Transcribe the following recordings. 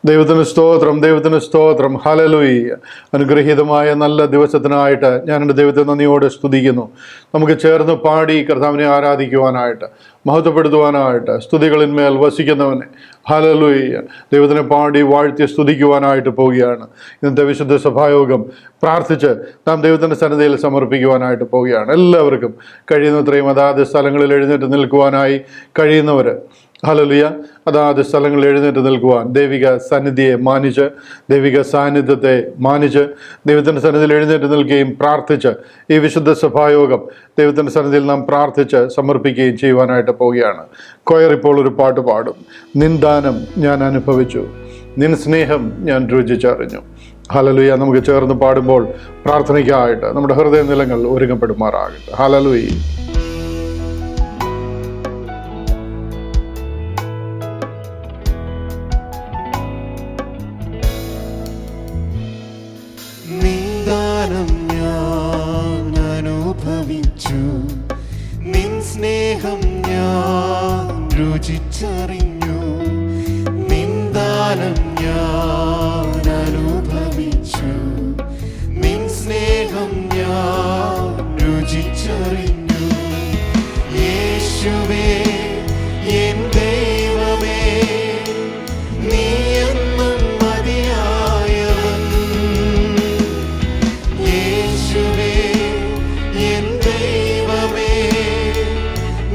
ദൈവത്തിന് സ്തോത്രം, ദൈവത്തിന് സ്തോത്രം. ഹല്ലേലൂയ. അനുഗ്രഹീതമായ നല്ല ദിവസത്തിനായിട്ട് ഞാൻ എൻ്റെ ദൈവത്തെ നന്ദിയോടെ സ്തുതിക്കുന്നു. നമുക്ക് ചേർന്ന് പാടി കർത്താവിനെ ആരാധിക്കുവാനായിട്ട്, മഹത്വപ്പെടുത്തുവാനായിട്ട്, സ്തുതികളിന്മേൽ വസിക്കുന്നവനെ ഹല്ലേലൂയ ദൈവത്തിനെ പാടി വാഴ്ത്തി സ്തുതിക്കുവാനായിട്ട് പോവുകയാണ്. ഇന്നത്തെ വിശുദ്ധ സഭായോഗം പ്രാർത്ഥിച്ച് നാം ദൈവത്തിൻ്റെ സന്നിധിയിൽ സമർപ്പിക്കുവാനായിട്ട് പോവുകയാണ്. എല്ലാവർക്കും കഴിയുന്നത്രയും അതാത് സ്ഥലങ്ങളിൽ എഴുന്നേറ്റ് നിൽക്കുവാനായി കഴിയുന്നവർ ഹല്ലേലൂയ അതാത് സ്ഥലങ്ങളിൽ എഴുന്നേറ്റ് നിൽക്കുവാൻ, ദൈവിക സന്നിധിയെ മാനിച്ച്, ദൈവിക സാന്നിധ്യത്തെ മാനിച്ച് ദൈവത്തിൻ്റെ സന്നിധിയിൽ എഴുന്നേറ്റ് നിൽക്കുകയും പ്രാർത്ഥിച്ച് ഈ വിശുദ്ധ സഭായോഗം ദൈവത്തിൻ്റെ സന്നിധിയിൽ നാം പ്രാർത്ഥിച്ച് സമർപ്പിക്കുകയും ചെയ്യുവാനായിട്ട് പോവുകയാണ്. കൊയർ ഇപ്പോൾ ഒരു പാട്ട് പാടും. നിൻ ദാനം ഞാൻ അനുഭവിച്ചു, നിൻ സ്നേഹം ഞാൻ രുചിച്ചറിഞ്ഞു. ഹല്ലേലൂയ. നമുക്ക് ചേർന്ന് പാടുമ്പോൾ പ്രാർത്ഥനയ്ക്കായിട്ട് നമ്മുടെ ഹൃദയ നിലങ്ങൾ ഒരുങ്ങപ്പെടുമാറാകട്ടെ. ഹല്ലേലൂയ. നിൻ സ്നേഹം ഞാൻ രുചിച്ചറിഞ്ഞു, നിൻ ദാനം ഞാൻ അനുഭവിച്ചു, നിൻ സ്നേഹം ഞാൻ രുചിച്ചറിഞ്ഞു. യേശുവേ എൻ ദൈവമേ, നീ എന്നും മതിയായവൻ. യേശുവേ എൻ ദൈവമേ,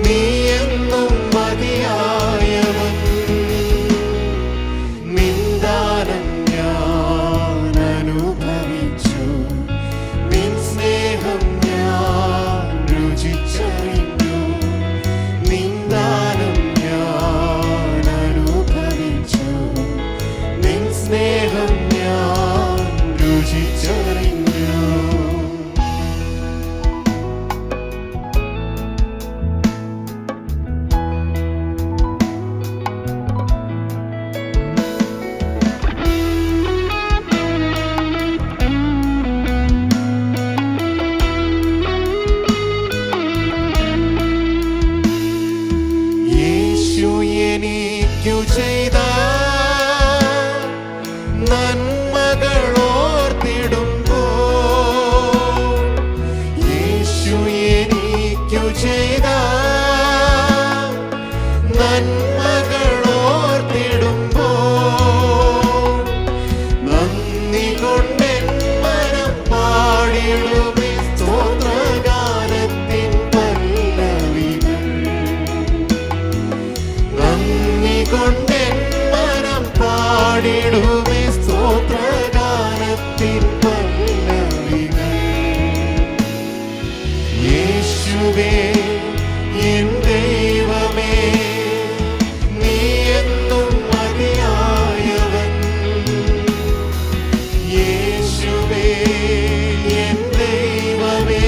നീ എന്നും മതിയായവൻ. നിൻ ദാനം ഞാൻ അനുഭവിച്ചു, നിൻ സ്നേഹം ഞാൻ രുചിച്ചറിഞ്ഞു, നിൻ ദാനം ഞാൻ അനുഭവിച്ചു, നിൻ സ്നേഹം ഞാൻ രുചിച്ചറിഞ്ഞു. യേശു എനിക്കു ചെയ്ത നന്മകളോർത്തിടുമ്പോൾ, യേശു എനിക്കു ചെയ്ത നന്മകളോർത്തിടുമ്പോൾ, നന്ദി കൊണ്ടെൻ മനം പാടിടുമേ സ്തോത്രഗാനത്തിൻ പല്ലവികൾ. നന്ദി കൊണ്ടെൻ മനം പാടിടുമേ സ്തോത്രഗാനത്തിൻ പല്ലവികൾ. യേശുവേ എൻ ദൈവമേ, നീ എന്നും മതിയായവൻ. യേശുവേ എൻ ദൈവമേ,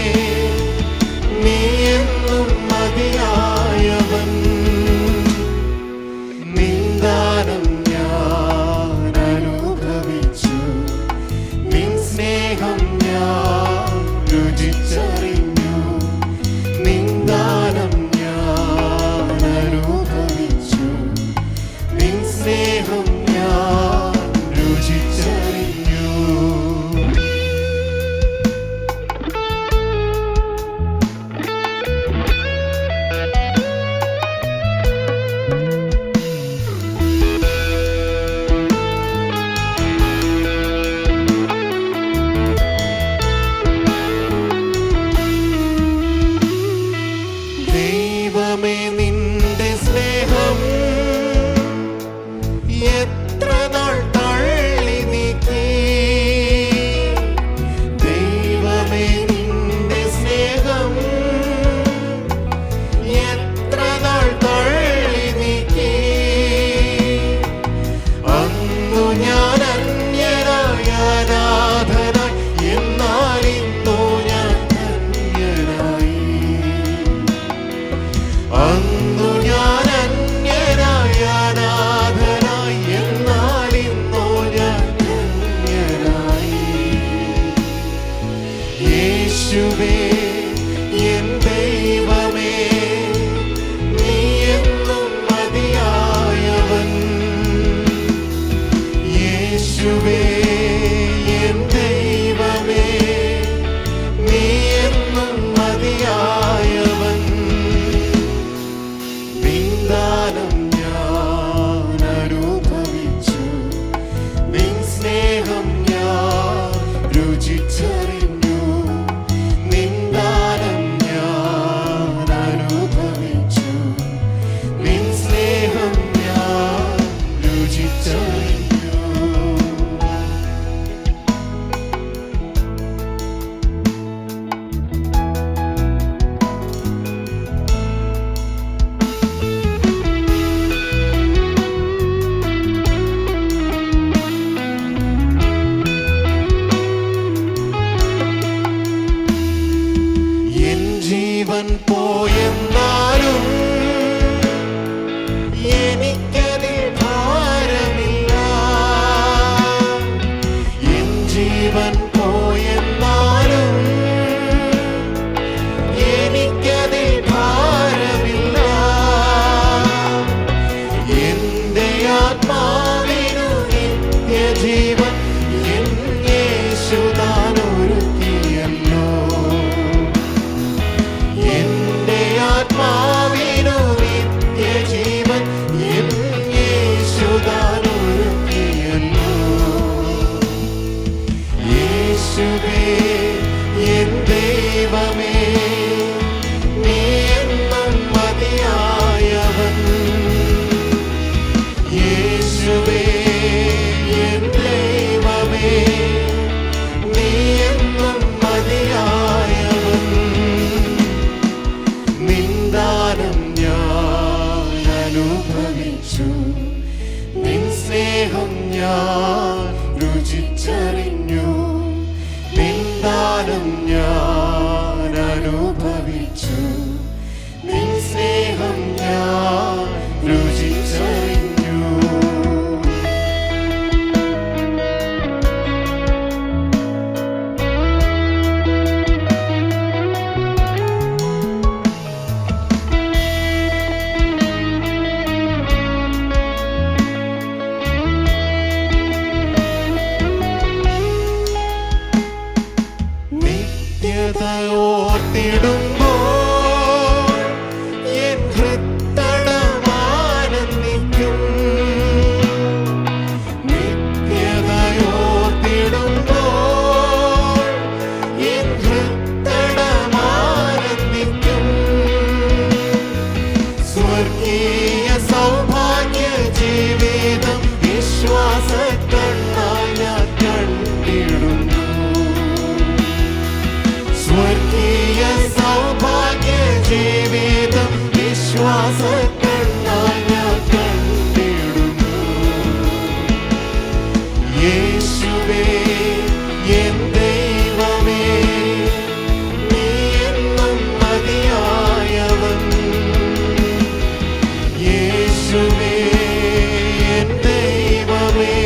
നീ എന്നും മതിയായവൻ. നിൻ രുചിച്ചറിഞ്ഞു. നിന്ദാനം ഞാൻ അനുഭവിച്ചു. നിൻ സ്നേഹം ഞാൻ രുചിച്ചറിഞ്ഞു. എൻ ജീവൻ പോയെന്നാലും എനിക്കതിൽ ഭാരമില്ല. എൻ ജീവൻ പോയെന്നാലും എനിക്കതിൽ ഭാരമില്ല. എന്റെ ആത്മാവിനു നിത്യജീവൻ എൻ യേശുദാൻ ഒരുക്കിയല്ലോ. എന്റെ ആത്മാവിനു നിത്യജീവൻ എൻ യേശുദാൻ ഒരുക്കിയല്ലോ. യേശുവേ എൻ ദൈവമേ, നീ എന്നും മതിയായവൻ. യേശുവേ എൻ ദൈവമേ, നീ എന്നും മതിയായവൻ. നിന്ദാനം ഞാൻ അനുഭവിച്ചു. നിൻ സ്നേഹം ഞാൻ രുചിച്ചറിഞ്ഞു. നിന്ദാനം ഞാൻ അനുഭവിച്ചു. നിൻ സ്നേഹം ഞാൻ രുചിച്ചറിഞ്ഞു. നിത്യതയോർത്തിടുമ്പോൾ എൻ ഹൃത്തടമാനന്ദിക്കും. നിത്യതയോർത്തിടുമ്പോൾ എൻ ഹൃത്തടമാനന്ദിക്കും. സ്വർഗീയ സൗഭാഗ്യ ജീവിതം വിശ്വാസക്കണ്ണാൽ ഞാൻ കണ്ടിടുന്നു. സ്വർഗീയ സൗഭാഗ്യ ജീവിതം വിശ്വാസക്കണ്ണാൽ ഞാൻ കണ്ടിടുന്നു. യേശുവേ എൻ ദൈവമേ, നീ എന്നും മതിയായവൻ. യേശുവേ എൻ ദൈവമേ,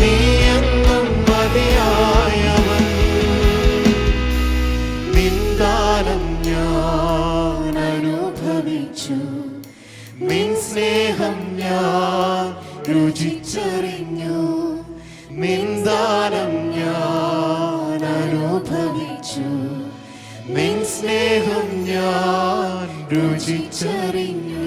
നീ എന്നും മതിയായവൻ. നിന്ദാനം ഞാൻ അനുഭവിച്ചു. നിൻ സ്നേഹം ഞാൻ രുചിച്ചറിഞ്ഞു. നിന്ദാനം ഞാൻ അനുഭവിച്ചു. നിൻ സ്നേഹം ഞാൻ രുചിച്ചറിഞ്ഞു.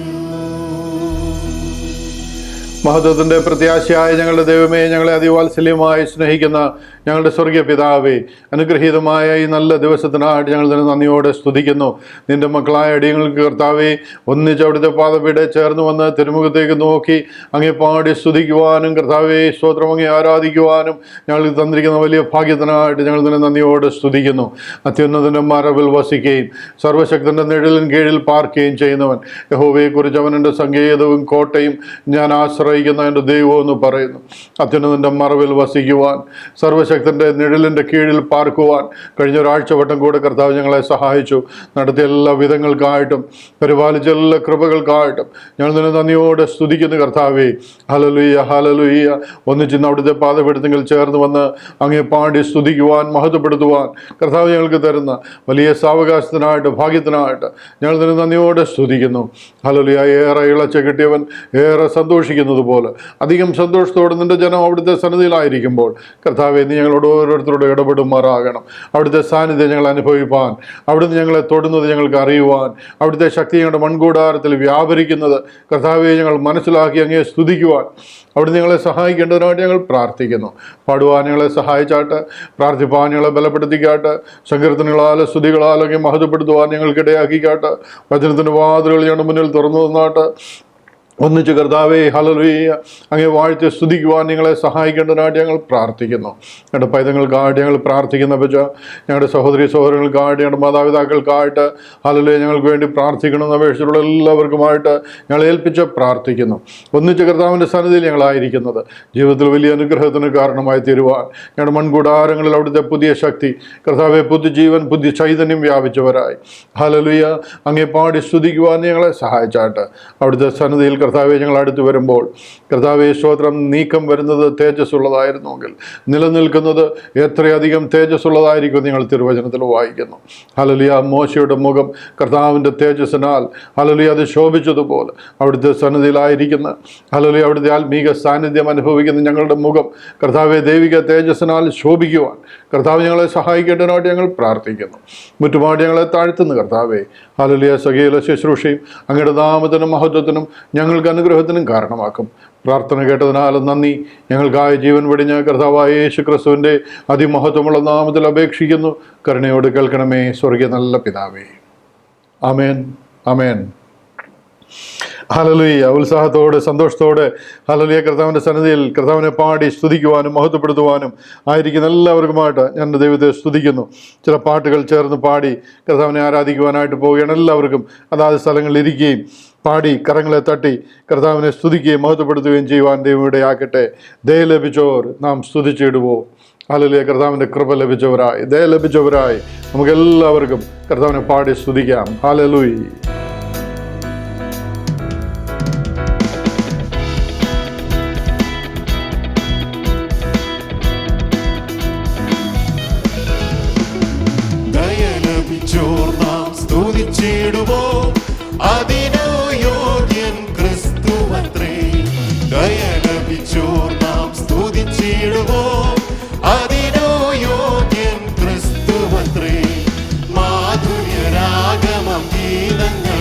മഹത്വത്തിൻ്റെ പ്രത്യാശയായ ഞങ്ങളുടെ ദൈവമേ, ഞങ്ങളെ അതിവാത്സല്യമായി സ്നേഹിക്കുന്ന ഞങ്ങളുടെ സ്വർഗീയ പിതാവേ, അനുഗ്രഹീതമായ ഈ നല്ല ദിവസത്തിനായിട്ട് ഞങ്ങൾ തന്നെ നന്ദിയോടെ സ്തുതിക്കുന്നു. നിൻ്റെ മക്കളായ അടിയങ്ങൾക്ക് കർത്താവേ, ഒന്നിച്ച് അവിടുത്തെ പാദപീഠെ ചേർന്ന് വന്ന് തിരുമുഖത്തേക്ക് നോക്കി അങ്ങേ പാടി സ്തുതിക്കുവാനും കർത്താവേ സ്തോത്രം അങ്ങേ ആരാധിക്കുവാനും ഞങ്ങൾക്ക് തന്നിരിക്കുന്ന വലിയ ഭാഗ്യത്തിനായിട്ട് ഞങ്ങൾ തന്നെ നന്ദിയോടെ സ്തുതിക്കുന്നു. അത്യുന്നതൻ്റെ മറവിൽ വസിക്കുകയും സർവശക്തൻ്റെ നിഴലിൻ കീഴിൽ പാർക്കുകയും ചെയ്യുന്നവൻ യഹോവയെക്കുറിച്ച് അവൻ എൻ്റെ സങ്കേതവും കോട്ടയും ഞാൻ ആശ്രയിക്കുന്ന എൻ്റെ ദൈവം എന്ന് പറയുന്നു. അത്യുന്നതൻ്റെ മറവിൽ വസിക്കുവാൻ, സർവശക്തൻ്റെ നിഴലിൻ്റെ കീഴിൽ പാർക്കുവാൻ കഴിഞ്ഞ ഒരാഴ്ച വട്ടം കൂടെ കർത്താവ് ഞങ്ങളെ സഹായിച്ചു. നടത്തിയ എല്ലാ വിധങ്ങൾക്കായിട്ടും പരിപാലിച്ച എല്ലാ കൃപകൾക്കായിട്ടും ഞങ്ങൾ തന്നെ നന്ദിയോടെ സ്തുതിക്കുന്നു കർത്താവേ. Hallelujah hallelujah. ഒന്നിച്ചിന്ന് അവിടുത്തെ പാദപീഠത്തിൽ ചേർന്ന് വന്ന് അങ്ങേ പാടി സ്തുതിക്കുവാൻ, മഹത്വപ്പെടുത്തുവാൻ കർത്താവ് ഞങ്ങൾക്ക് തരുന്ന വലിയ സാവകാശത്തിനായിട്ട്, ഭാഗ്യത്തിനായിട്ട് ഞങ്ങൾ തന്നെ നന്ദിയോടെ സ്തുതിക്കുന്നു. ഹല്ലേലൂയ. ഏറെ ഇളച്ച കിട്ടിയവൻ ഏറെ സന്തോഷിക്കുന്നത് പോലെ അധികം സന്തോഷത്തോടെ നിന്റെ ജനം അവിടുത്തെ സന്നിധിയിലായിരിക്കുമ്പോൾ കർത്താവേ, നീ ഞങ്ങളോട് ഓരോരുത്തരോട് ഇടപെടുമാറാകണം. അവിടുത്തെ സാന്നിധ്യം ഞങ്ങൾ അനുഭവിപ്പാൻ, അവിടുന്ന് ഞങ്ങളെ തൊടുന്നത് ഞങ്ങൾക്ക് അറിയുവാൻ, അവിടുത്തെ ശക്തി ഞങ്ങളുടെ മൺകൂടാരത്തിൽ വ്യാപരിക്കുന്നത് കർത്താവെ ഞങ്ങൾ മനസ്സിലാക്കി അങ്ങേ സ്തുതിക്കുവാൻ അവിടുന്ന് ഞങ്ങളെ സഹായിക്കേണ്ടതിനായിട്ട് ഞങ്ങൾ പ്രാർത്ഥിക്കുന്നു. പാടുവാൻ ഞങ്ങളെ സഹായിച്ചാട്ട്, പ്രാർത്ഥിപ്പാൻ ഞങ്ങളെ ബലപ്പെടുത്തിക്കാട്ട്, സങ്കീർത്തനങ്ങളാൽ സ്തുതികളാലൊക്കെ മഹത്വപ്പെടുത്തുവാൻ ഞങ്ങൾക്കിടയാക്കിക്കാട്ട്, വചനത്തിൻ്റെ വാതിലുകൾ ഞങ്ങളുടെ മുന്നിൽ തുറന്നു തന്നാട്ട് ഒന്നിച്ച് കർത്താവേ ഹല്ലേലൂയ അങ്ങേ വാഴ്ത്തി സ്തുതിക്കുവാൻ നിങ്ങളെ സഹായിക്കേണ്ടതിനായിട്ട് ഞങ്ങൾ പ്രാർത്ഥിക്കുന്നു. ഞങ്ങളുടെ പൈതങ്ങൾക്കായിട്ട് ഞങ്ങൾ പ്രാർത്ഥിക്കുന്ന പച്ച ഞങ്ങളുടെ സഹോദരി സഹോദരങ്ങൾക്കായിട്ട് ഞങ്ങളുടെ മാതാപിതാക്കൾക്കായിട്ട് ഹല്ലേലൂയ ഞങ്ങൾക്ക് വേണ്ടി പ്രാർത്ഥിക്കണമെന്ന് അപേക്ഷിച്ചുള്ള എല്ലാവർക്കുമായിട്ട് ഞങ്ങൾ ഏൽപ്പിച്ച് പ്രാർത്ഥിക്കുന്നു. ഒന്നിച്ച് കർത്താവിൻ്റെ സന്നിധിയിൽ ഞങ്ങളായിരിക്കുന്നത് ജീവിതത്തിൽ വലിയ അനുഗ്രഹത്തിന് കാരണമായി തീരുവാൻ ഞങ്ങളുടെ മൺകൂടാരങ്ങളിൽ അവിടുത്തെ പുതിയ ശക്തി കർത്താവെ, പുതുജീവൻ, പുതിയ ചൈതന്യം വ്യാപിച്ചവരായി ഹല്ലേലൂയ അങ്ങേ പാടി സ്തുതിക്കുവാൻ ഞങ്ങളെ സഹായിച്ചാട്ട് അവിടുത്തെ സന്നിധിയിൽ കർത്താവെ ഞങ്ങൾ അടുത്ത് വരുമ്പോൾ കർത്താവെ സ്തോത്രം, നീക്കം വരുന്നത് തേജസ്സുള്ളതായിരുന്നുവെങ്കിൽ നിലനിൽക്കുന്നത് എത്രയധികം തേജസ്സുള്ളതായിരിക്കും നിങ്ങൾ തിരുവചനത്തിൽ വായിക്കുന്നു. ഹല്ലേലൂയ മോശയുടെ മുഖം കർത്താവിൻ്റെ തേജസ്സിനാൽ ഹല്ലേലൂയ അത് ശോഭിച്ചതുപോലെ അവിടുത്തെ സന്നിധിയിലായിരിക്കുന്ന ഹല്ലേലൂയ അവിടുത്തെ ആത്മീക സാന്നിധ്യം അനുഭവിക്കുന്ന ഞങ്ങളുടെ മുഖം കർത്താവെ ദൈവിക തേജസ്സിനാൽ ശോഭിക്കുവാൻ കർത്താവ് ഞങ്ങളെ സഹായിക്കേണ്ടതിനായിട്ട് ഞങ്ങൾ പ്രാർത്ഥിക്കുന്നു. മുറ്റുപാട് ഞങ്ങളെ താഴ്ത്തുന്നു കർത്താവെ. ഹല്ലേലൂയ സകല ശുശ്രൂഷയും അങ്ങയുടെ നാമത്തിനും മഹത്വത്തിനും ഞങ്ങൾക്ക് അനുഗ്രഹത്തിനും കാരണമാക്കും. പ്രാർത്ഥന കേട്ടതിനാലും നന്ദി. ഞങ്ങൾക്കായ ജീവൻ വെടിഞ്ഞ കർത്താവായ യേശു ക്രിസ്തുവിൻ്റെ അതിമഹത്വമുള്ള നാമത്തിൽ അപേക്ഷിക്കുന്നു. കരുണയോട് കേൾക്കണമേ സ്വർഗീയ നല്ല പിതാവേ. ആമേൻ, ആമേൻ. ഹല്ലേലൂയ. ഉത്സാഹത്തോടെ സന്തോഷത്തോടെ ഹല്ലേലൂയ കർത്താവിൻ്റെ സന്നിധിയിൽ കർത്താവിനെ പാടി സ്തുതിക്കുവാനും മഹത്വപ്പെടുത്തുവാനും ആയിരിക്കുന്ന എല്ലാവർക്കുമായിട്ട് ഞാൻ ദൈവത്തെ സ്തുതിക്കുന്നു. ചില പാട്ടുകൾ ചേർന്ന് പാടി കർത്താവിനെ ആരാധിക്കുവാനായിട്ട് പോവുകയാണ്. എല്ലാവർക്കും അതാത് സ്ഥലങ്ങളിൽ ഇരിക്കുകയും പാടി കരങ്ങളെ തട്ടി കർത്താവിനെ സ്തുതിക്കുകയും മഹത്വപ്പെടുത്തുകയും ചെയ്യുവാൻ ദൈവം ഇടയാക്കട്ടെ. ദയ ലഭിച്ചവർ നാം സ്തുതിച്ചിടുവോ. ഹല്ലേലൂയ. കർത്താവിൻ്റെ കൃപ ലഭിച്ചവരായി, ദയ ലഭിച്ചവരായി നമുക്കെല്ലാവർക്കും കർത്താവിനെ പാടി സ്തുതിക്കാം. ഹല്ലേലൂയ. സ്തുതിച്ചിടുവോ, അതിനു യോഗ്യൻ ക്രിസ്തുവത്രേ. ദയ ലഭിച്ചോർ നാം സ്തുതിച്ചിടുവോ, അതിനു യോഗ്യൻ ക്രിസ്തുവത്രേ. മാധുര്യരാഗമം ഗീതങ്ങൾ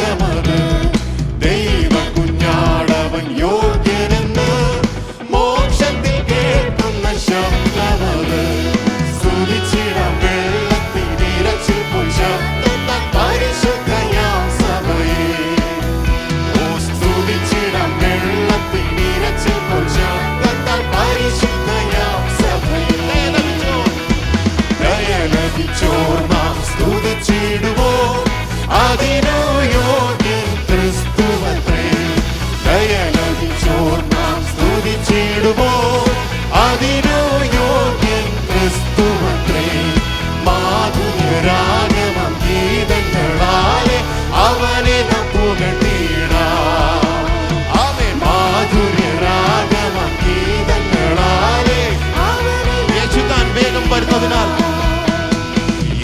രാഗമത് ദൈവ കുഞ്ഞാടവൻ യോഗ്യനെന്ന് മോക്ഷത്തിൽ കേൾക്കുന്ന ശബ്ദമത് സ്തുതിച്ചിടാം വെള്ളത്തിനിരച്ചിൽ പോയി ശബ്ദത്താൽ പരിശുദ്ധയാം സഭയെ സ്തുതിച്ചിടാം വെള്ളത്തിനിരച്ചിൽ പോയി ശബ്ദത്താൽ പരിശുദ്ധയാം സഭയെ ദയലഭിച്ചോർ നാം സ്തുതിച്ചിടുവോ അതിനു യോഗ്യൻ ക്രിസ്തുവത്രേ ദയലഭിച്ചോർ നാം സ്തുതിച്ചിടുവോ അതിനു യോഗ്യൻ ക്രിസ്തുവത്രേ മാധുര്യരാഗമം ഗീതങ്ങളാലെ അവനെ നാം പുകഴ്ത്തിയിടാം ആമേൻ മാധുര്യരാഗമം ഗീതങ്ങളാലെ അവനെ യേശു താൻ വേഗം വരുന്നതിനാൽ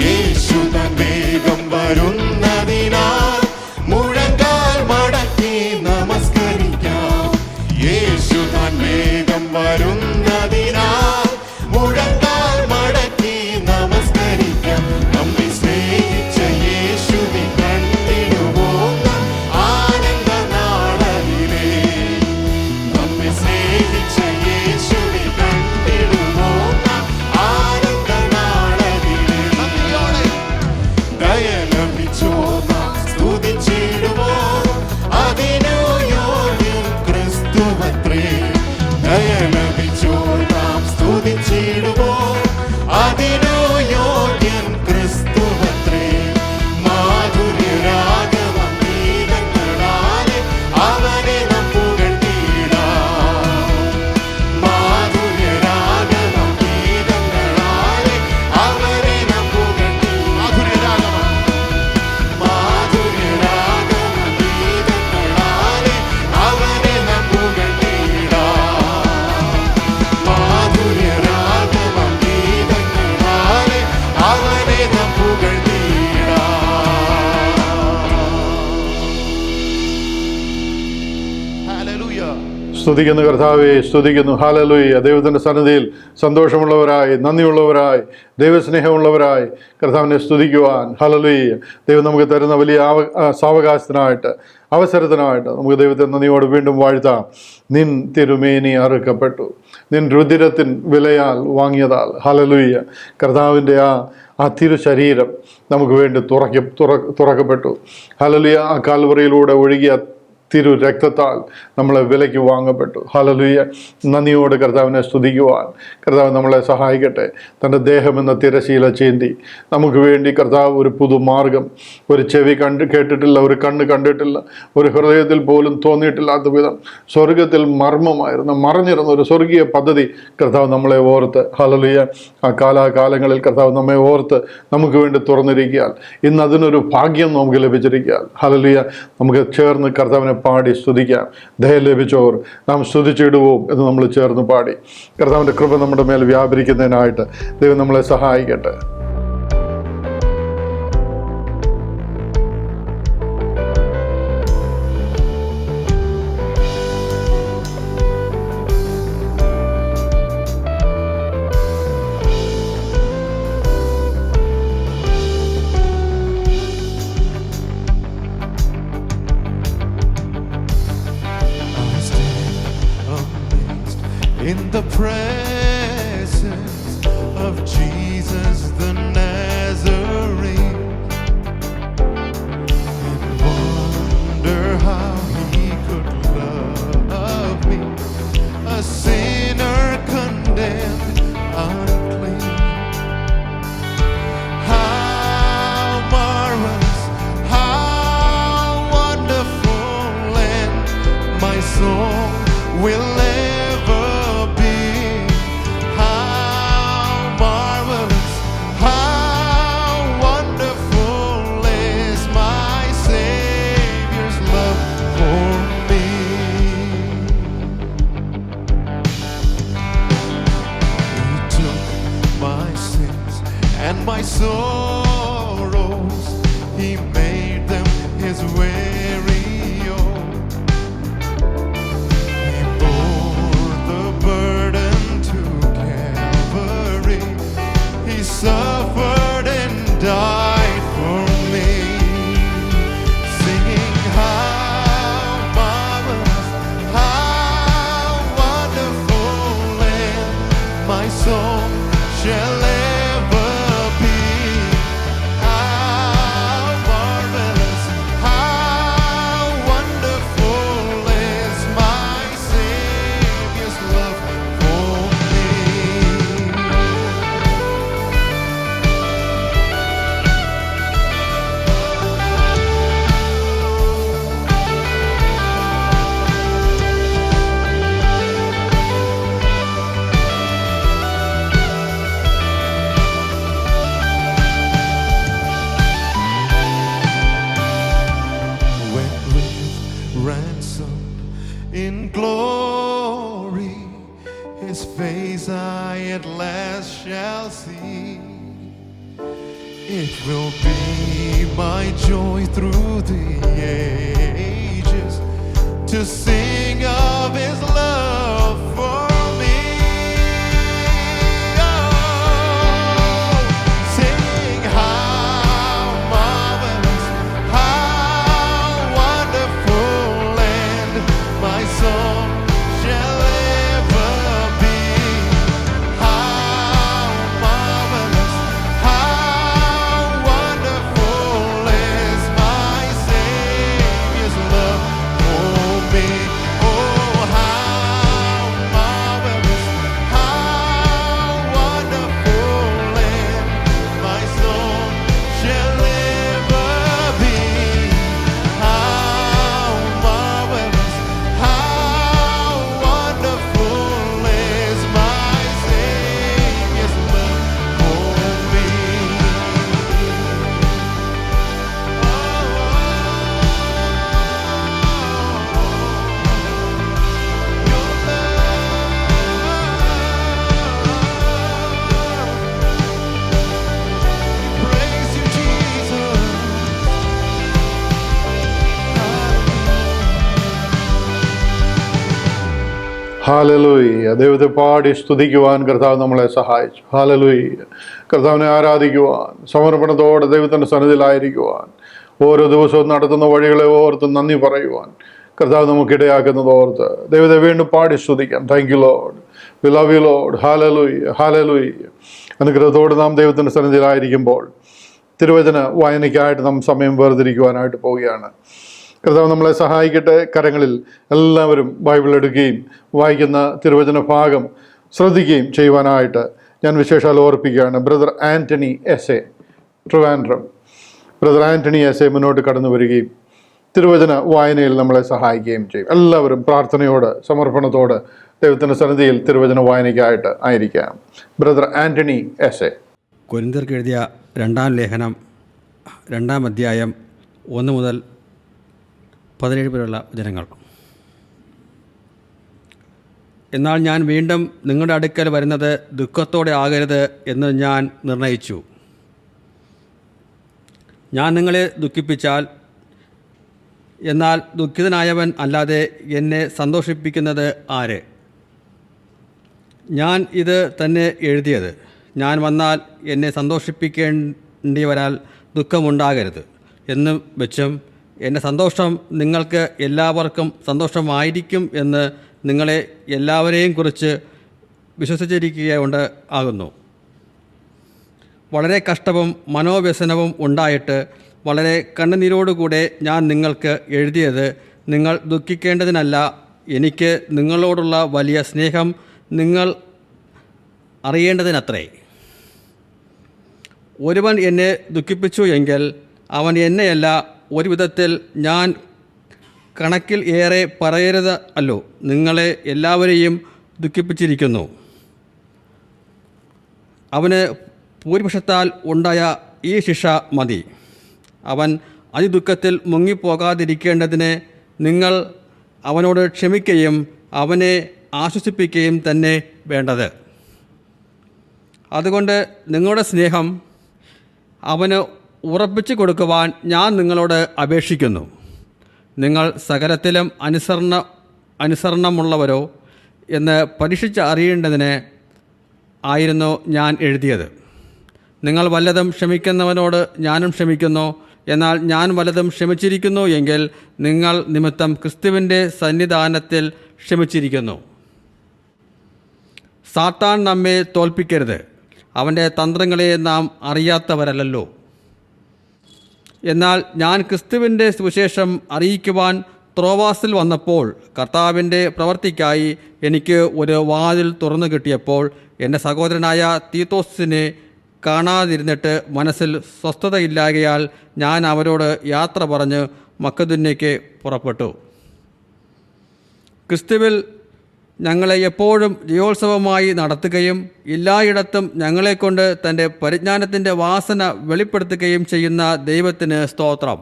യേശു താൻ വേഗം വരുന്നതിനാൽ മുഴങ്കാൽ മടക്കി നമസ്കരിക്കാം യേശു താൻ വേഗം വരുന്നതിനാൽ മുഴങ്കാൽ മടക്കി നമസ്കരിക്കാം നമ്മെ സ്നേഹിച്ച യേശുവിൻ കണ്ടിടുവോന്ന ആനന്ദ നാളതിലേ നമ്മെ സ്നേഹിച്ച യേശുവിൻ കണ്ടിടുവോന്ന ആനന്ദ നാളതിലേ നന്ദിയോടെ ദയലഭിച്ചോ നാം സ്തുതിച്ചിടുവോ അതിനു യോഗ്യൻ ക്രിസ്തുവത്രേ ദയലഭിച്ചോ നാം സ്തുതിച്ചിടുവോ അതിനു യോഗ്യൻ ക്രിസ്തുവത്രേ മാധുര്യരാഗമം ഗീതങ്ങളാലെ അവനെ നാം പുകഴ്ത്തിയിടാം മാധുര്യരാഗമം ഗീതങ്ങളാലെ അവനെ നാം പുകഴ്ത്തിയിടാം മാധുര്യരാഗമം ഗീതങ്ങളാലെ അവനെ നാം പുകഴ്ത്തിയിടാം മാധുര്യരാഗമം ഗീതങ്ങളാലെ അവനെ നാം പുകഴ്ത്തിയിടാം ഹല്ലേലൂയ സ്തുതിക്കുന്നു കർത്താവെ, സ്തുതിക്കുന്നു. ഹല്ലേലൂയ. ദൈവത്തിൻ്റെ സന്നിധിയിൽ സന്തോഷമുള്ളവരായി, നന്ദിയുള്ളവരായി, ദൈവസ്നേഹമുള്ളവരായി കർത്താവിനെ സ്തുതിക്കുവാൻ ഹല്ലേലൂയ ദൈവം നമുക്ക് തരുന്ന വലിയ സാവകാശത്തിനായിട്ട്, അവസരത്തിനായിട്ട് നമുക്ക് ദൈവത്തെ നന്ദിയോട് വീണ്ടും വാഴ്ത്താം. നിൻ തിരുമേനി അറുക്കപ്പെട്ടു, നിൻ രുധിരത്തിൻ വിലയാൽ വാങ്ങിയതാൽ. ഹല്ലേലൂയ. കർത്താവിൻ്റെ ആ തിരുശരീരം നമുക്ക് വേണ്ടി തുറക്കപ്പെട്ടു. ഹല്ലേലൂയ. ആ കാൽവറിയിലൂടെ ഒഴുകിയ തിരു രക്തത്താൽ നമ്മളെ വിലയ്ക്ക് വാങ്ങപ്പെട്ടു. ഹല്ലേലൂയ. നന്ദിയോട് കർത്താവിനെ സ്തുതിക്കുവാൻ കർത്താവ് നമ്മളെ സഹായിക്കട്ടെ. തൻ്റെ ദേഹമെന്ന തിരശീല ചീന്തി നമുക്ക് വേണ്ടി കർത്താവ് ഒരു പുതുമാർഗം, ഒരു ചെവി കേട്ടിട്ടില്ല, ഒരു കണ്ണ് കണ്ടിട്ടില്ല, ഒരു ഹൃദയത്തിൽ പോലും തോന്നിയിട്ടില്ലാത്ത വിധം സ്വർഗത്തിൽ മറഞ്ഞിരുന്ന ഒരു സ്വർഗീയ പദ്ധതി കർത്താവ് നമ്മളെ ഓർത്ത്, ഹല്ലേലൂയ, ആ കാലാകാലങ്ങളിൽ കർത്താവ് നമ്മെ ഓർത്ത് നമുക്ക് വേണ്ടി തുറന്നിരിക്കാൻ, ഇന്ന് അതിനൊരു ഭാഗ്യം നമുക്ക് ലഭിച്ചിരിക്കാൻ. ഹല്ലേലൂയ. നമുക്ക് ചേർന്ന് കർത്താവിനെ പാടി സ്തുതിക്കാം. ദയ ലഭിച്ചവർ നാം സ്തുതിച്ചിടുவோം എന്ന് നമ്മൾ ചേർന്ന് പാടി കർത്താവിൻ്റെ കൃപ നമ്മുടെ മേൽ വ്യാപരിക്കുന്നതിനായിട്ട് ദൈവം നമ്മളെ സഹായിക്കട്ടെ. In the presence of Jesus the Nazarene, and wonder how he could love me, a sinner condemned unclean. How marvelous, how wonderful, and my song will ever be. How marvelous, how wonderful is my Savior's love for me. He took my sins and my sorrows, he made them his very own. He bore at last shall see. It will be my joy through the ages to sing of His love for me. Oh, sing how marvelous, how wonderful, and my song shall ever be. How marvelous, how wonderful is my Savior's love for me. Oh, how marvelous, how wonderful, and my song shall ever be. How marvelous, how wonderful is my Savior's love for me. Praise you, Jesus. Hallelujah. ദൈവത്തെ പാടി സ്തുതിക്കുവാൻ കർത്താവ് നമ്മളെ സഹായിച്ചു. Hallelujah. കർത്താവിനെ ആരാധിക്കുവാൻ, സമർപ്പണത്തോടെ ദൈവത്തിൻ്റെ സന്നിധിയിലായിരിക്കുവാൻ, ഓരോ ദിവസവും നടത്തുന്ന വഴികളെ ഓർത്ത് നന്ദി പറയുവാൻ കർത്താവ് നമുക്കിടയാക്കുന്നത് ഓർത്ത് ദൈവത്തെ വീണ്ടും പാടി സ്തുതിക്കാം. Thank you Lord, we love you Lord. Hallelujah, hallelujah. അനുഗ്രഹത്തോടെ നാം ദൈവത്തിൻ്റെ സന്നിധിയിലായിരിക്കുമ്പോൾ തിരുവചന വായനയ്ക്കായിട്ട് നാം സമയം വേർതിരിക്കുവാനായിട്ട് പോവുകയാണ്. കർത്താവ് നമ്മളെ സഹായിക്കട്ടെ. കരങ്ങളിൽ എല്ലാവരും ബൈബിൾ എടുക്കുകയും വായിക്കുന്ന തിരുവചന ഭാഗം ശ്രദ്ധിക്കുകയും ചെയ്യുവാനായിട്ട് ഞാൻ വിശേഷാൽ ഓർപ്പിക്കുകയാണ്. Brother Antony S A, Trivandrum. Brother Antony S A മുന്നോട്ട് കടന്നു വരികയും തിരുവചന വായനയിൽ നമ്മളെ സഹായിക്കുകയും ചെയ്യും. എല്ലാവരും പ്രാർത്ഥനയോട്, സമർപ്പണത്തോട് ദൈവത്തിൻ്റെ സന്നിധിയിൽ തിരുവചന വായനയ്ക്കായിട്ട് ആയിരിക്കാം. Brother Antony S A. കൊരിന്ത്യർക്ക് എഴുതിയ 2-ാം ലേഖനം 2-ാം അധ്യായം 1 മുതൽ 17 വരെയുള്ള വചനങ്ങൾ. എന്നാൽ ഞാൻ വീണ്ടും നിങ്ങളുടെ അടുക്കൽ വരുന്നത് ദുഃഖത്തോടെ ആകരുത് എന്ന് ഞാൻ നിർണയിച്ചു. ഞാൻ നിങ്ങളെ ദുഃഖിപ്പിച്ചാൽ, എന്നാൽ ദുഃഖിതനായവൻ അല്ലാതെ എന്നെ സന്തോഷിപ്പിക്കുന്നത് ആര്? ഞാൻ ഇത് തന്നെ എഴുതിയത്, ഞാൻ വന്നാൽ എന്നെ സന്തോഷിപ്പിക്കേണ്ടി വരാൽ ദുഃഖമുണ്ടാകരുത് എന്ന് വെച്ചും എൻ്റെ സന്തോഷം നിങ്ങൾക്ക് എല്ലാവർക്കും സന്തോഷമായിരിക്കും എന്ന് നിങ്ങളെ എല്ലാവരെയും കുറിച്ച് വിശ്വസിച്ചിരിക്കുകകൊണ്ട് ആകുന്നു. വളരെ കഷ്ടവും മനോവ്യസനവും ഉണ്ടായിട്ട് വളരെ കണ്ണുനീരോടുകൂടെ ഞാൻ നിങ്ങൾക്ക് എഴുതിയത് നിങ്ങൾ ദുഃഖിക്കേണ്ടതിനല്ല, എനിക്ക് നിങ്ങളോടുള്ള വലിയ സ്നേഹം നിങ്ങൾ അറിയേണ്ടതിനത്രേ. ഒരുവൻ എന്നെ ദുഃഖിപ്പിച്ചു എങ്കിൽ അവൻ എന്നെയല്ല, ഒരു വിധത്തിൽ ഞാൻ കണക്കിൽ ഏറെ പറയരുത് അല്ലോ, നിങ്ങളെ എല്ലാവരെയും ദുഃഖിപ്പിച്ചിരിക്കുന്നു. അവന് ഭൂരിപക്ഷത്താൽ ഉണ്ടായ ഈ ശിക്ഷ മതി. അവൻ അതിദുഃഖത്തിൽ മുങ്ങിപ്പോകാതിരിക്കേണ്ടതിന് നിങ്ങൾ അവനോട് ക്ഷമിക്കുകയും അവനെ ആശ്വസിപ്പിക്കുകയും തന്നെ വേണ്ടത്. അതുകൊണ്ട് നിങ്ങളുടെ സ്നേഹം അവന് ഉറപ്പിച്ചു കൊടുക്കുവാൻ ഞാൻ നിങ്ങളോട് അപേക്ഷിക്കുന്നു. നിങ്ങൾ സകലത്തിലും അനുസരണമുള്ളവരോ എന്ന് പരീക്ഷിച്ച് അറിയേണ്ടതിന് ആയിരുന്നു ഞാൻ എഴുതിയത്. നിങ്ങൾ വല്ലതും ക്ഷമിക്കുന്നവനോട് ഞാനും ക്ഷമിക്കുന്നു. എന്നാൽ ഞാൻ വല്ലതും ക്ഷമിച്ചിരിക്കുന്നു എങ്കിൽ നിങ്ങൾ നിമിത്തം ക്രിസ്തുവിൻ്റെ സന്നിധാനത്തിൽ ക്ഷമിച്ചിരിക്കുന്നു. സാത്താൻ നമ്മെ തോൽപ്പിക്കരുത്, അവൻ്റെ തന്ത്രങ്ങളെ നാം അറിയാത്തവരല്ലോ. എന്നാൽ ഞാൻ ക്രിസ്തുവിൻ്റെ സുവിശേഷം അറിയിക്കുവാൻ ത്രോവാസിൽ വന്നപ്പോൾ കർത്താവിൻ്റെ പ്രവൃത്തിക്കായി എനിക്ക് ഒരു വാതിൽ തുറന്നു കിട്ടിയപ്പോൾ എൻ്റെ സഹോദരനായ തീത്തോസിനെ കാണാതിരുന്നിട്ട് മനസ്സിൽ സ്വസ്ഥതയില്ലാകയാൽ ഞാൻ അവരോട് യാത്ര പറഞ്ഞ് മക്കെദോന്യയ്ക്ക് പുറപ്പെട്ടു. ക്രിസ്തുവിൽ ഞങ്ങളെ എപ്പോഴും ജയോത്സവമായി നടത്തുകയും എല്ലായിടത്തും ഞങ്ങളെക്കൊണ്ട് തൻ്റെ പരിജ്ഞാനത്തിൻ്റെ വാസന വെളിപ്പെടുത്തുകയും ചെയ്യുന്ന ദൈവത്തിന് സ്തോത്രം.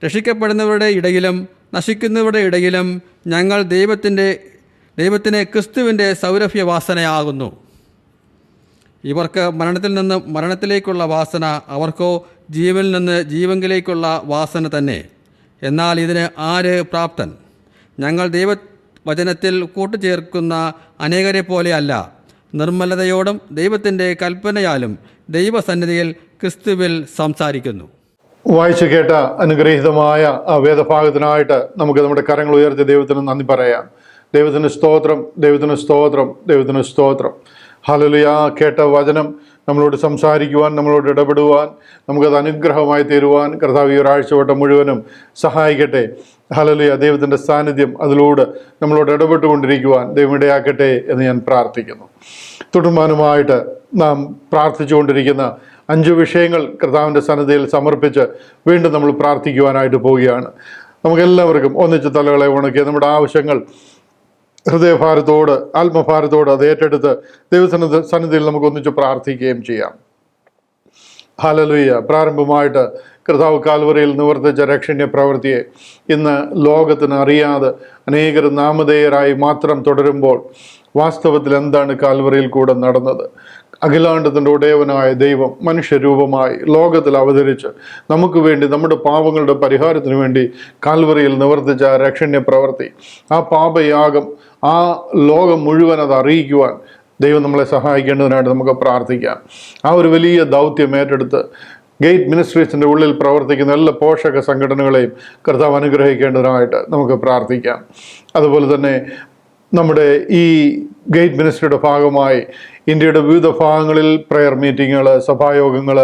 രക്ഷിക്കപ്പെടുന്നവരുടെ ഇടയിലും നശിക്കുന്നവരുടെ ഇടയിലും ഞങ്ങൾ ദൈവത്തിൻ്റെ ദൈവത്തിന് ക്രിസ്തുവിൻ്റെ സൗരഭ്യവാസനയാകുന്നു. ഇവർക്ക് മരണത്തിൽ നിന്ന് മരണത്തിലേക്കുള്ള വാസന, അവർക്കോ ജീവനിൽ നിന്ന് ജീവങ്കിലേക്കുള്ള വാസന തന്നെ. എന്നാൽ ഇതിന് ആര് പ്രാപ്തൻ? ഞങ്ങൾ ദൈവവചനത്തിൽ കൂട്ടുചേർക്കുന്ന അനേകരെ പോലെയല്ല, നിർമ്മലതയോടും ദൈവത്തിൻ്റെ കൽപ്പനയാലും ദൈവസന്നിധിയിൽ ക്രിസ്തുവിൽ സംസാരിക്കുന്നു. വായിച്ചു കേട്ട അനുഗ്രഹീതമായ ആ വേദഭാഗത്തിനായിട്ട് നമുക്ക് നമ്മുടെ കരങ്ങൾ ഉയർത്തി ദൈവത്തിന് നന്ദി പറയാം. ദൈവത്തിന് സ്തോത്രം, ദൈവത്തിന് സ്തോത്രം, ദൈവത്തിന് സ്തോത്രം. ഹല്ലേലൂയ. കേട്ട വചനം നമ്മളോട് സംസാരിക്കുവാൻ, നമ്മളോട് ഇടപെടുവാൻ, നമുക്കത് അനുഗ്രഹമായി തീരുവാൻ കർത്താവ് ഈ ഒരാഴ്ചവട്ടം മുഴുവനും സഹായിക്കട്ടെ. ഹല്ലേലൂയ. ദൈവത്തിൻ്റെ സാന്നിധ്യം അതിലൂടെ നമ്മളോട് ഇടപെട്ടുകൊണ്ടിരിക്കുവാൻ ദൈവം ഇടയാക്കട്ടെ എന്ന് ഞാൻ പ്രാർത്ഥിക്കുന്നു. തുടർമാനമായിട്ട് നാം പ്രാർത്ഥിച്ചുകൊണ്ടിരിക്കുന്ന 5 വിഷയങ്ങൾ കർത്താവിൻ്റെ സന്നിധിയിൽ സമർപ്പിച്ച് വീണ്ടും നമ്മൾ പ്രാർത്ഥിക്കുവാനായിട്ട് പോവുകയാണ്. നമുക്കെല്ലാവർക്കും ഒന്നിച്ച് തലകളെ ഉണക്കി നമ്മുടെ ആവശ്യങ്ങൾ ഹൃദയഭാരത്തോട് ആത്മഭാരത്തോട് അത് ഏറ്റെടുത്ത് ദൈവസന്നിധിയിൽ നമുക്ക് ഒന്നിച്ച് പ്രാർത്ഥിക്കുകയും ചെയ്യാം. ഹല്ലേലൂയ. പ്രാരംഭമായിട്ട് കർത്താവ് കാൽവറിയിൽ നിവർത്തിച്ച രക്ഷണ്യ പ്രവൃത്തിയെ ഇന്ന് ലോകത്തിന് അറിയാതെ അനേകർ നാമധേയരായി മാത്രം തുടരുമ്പോൾ വാസ്തവത്തിൽ എന്താണ് കാൽവറിയിൽ കൂടെ നടന്നത്? അഖിലാണ്ടത്തിൻ്റെ ഉടയവനായ ദൈവം മനുഷ്യരൂപമായി ലോകത്തിൽ അവതരിച്ച് നമുക്ക് വേണ്ടി, നമ്മുടെ പാപങ്ങളുടെ പരിഹാരത്തിന് വേണ്ടി കാൽവറിയിൽ നിവർത്തിച്ച രക്ഷണ്യ പ്രവൃത്തി, ആ പാപയാഗം ആ ലോകം മുഴുവൻ അത് അറിയിക്കുവാൻ ദൈവം നമ്മളെ സഹായിക്കേണ്ടതിനായിട്ട് നമുക്ക് പ്രാർത്ഥിക്കാം. ആ ഒരു വലിയ ദൗത്യം ഏറ്റെടുത്ത് ഗേറ്റ് മിനിസ്ട്രീസിൻ്റെ ഉള്ളിൽ പ്രവർത്തിക്കുന്ന എല്ലാ പോഷക സംഘടനകളെയും കർത്താവ് അനുഗ്രഹിക്കേണ്ടതിനായിട്ട് നമുക്ക് പ്രാർത്ഥിക്കാം. അതുപോലെ തന്നെ നമ്മുടെ ഈ ഗേറ്റ് മിനിസ്ട്രിയുടെ ഭാഗമായി ഇന്ത്യയുടെ വിവിധ ഭാഗങ്ങളിൽ പ്രെയർ മീറ്റിങ്ങുകൾ, സഭായോഗങ്ങൾ,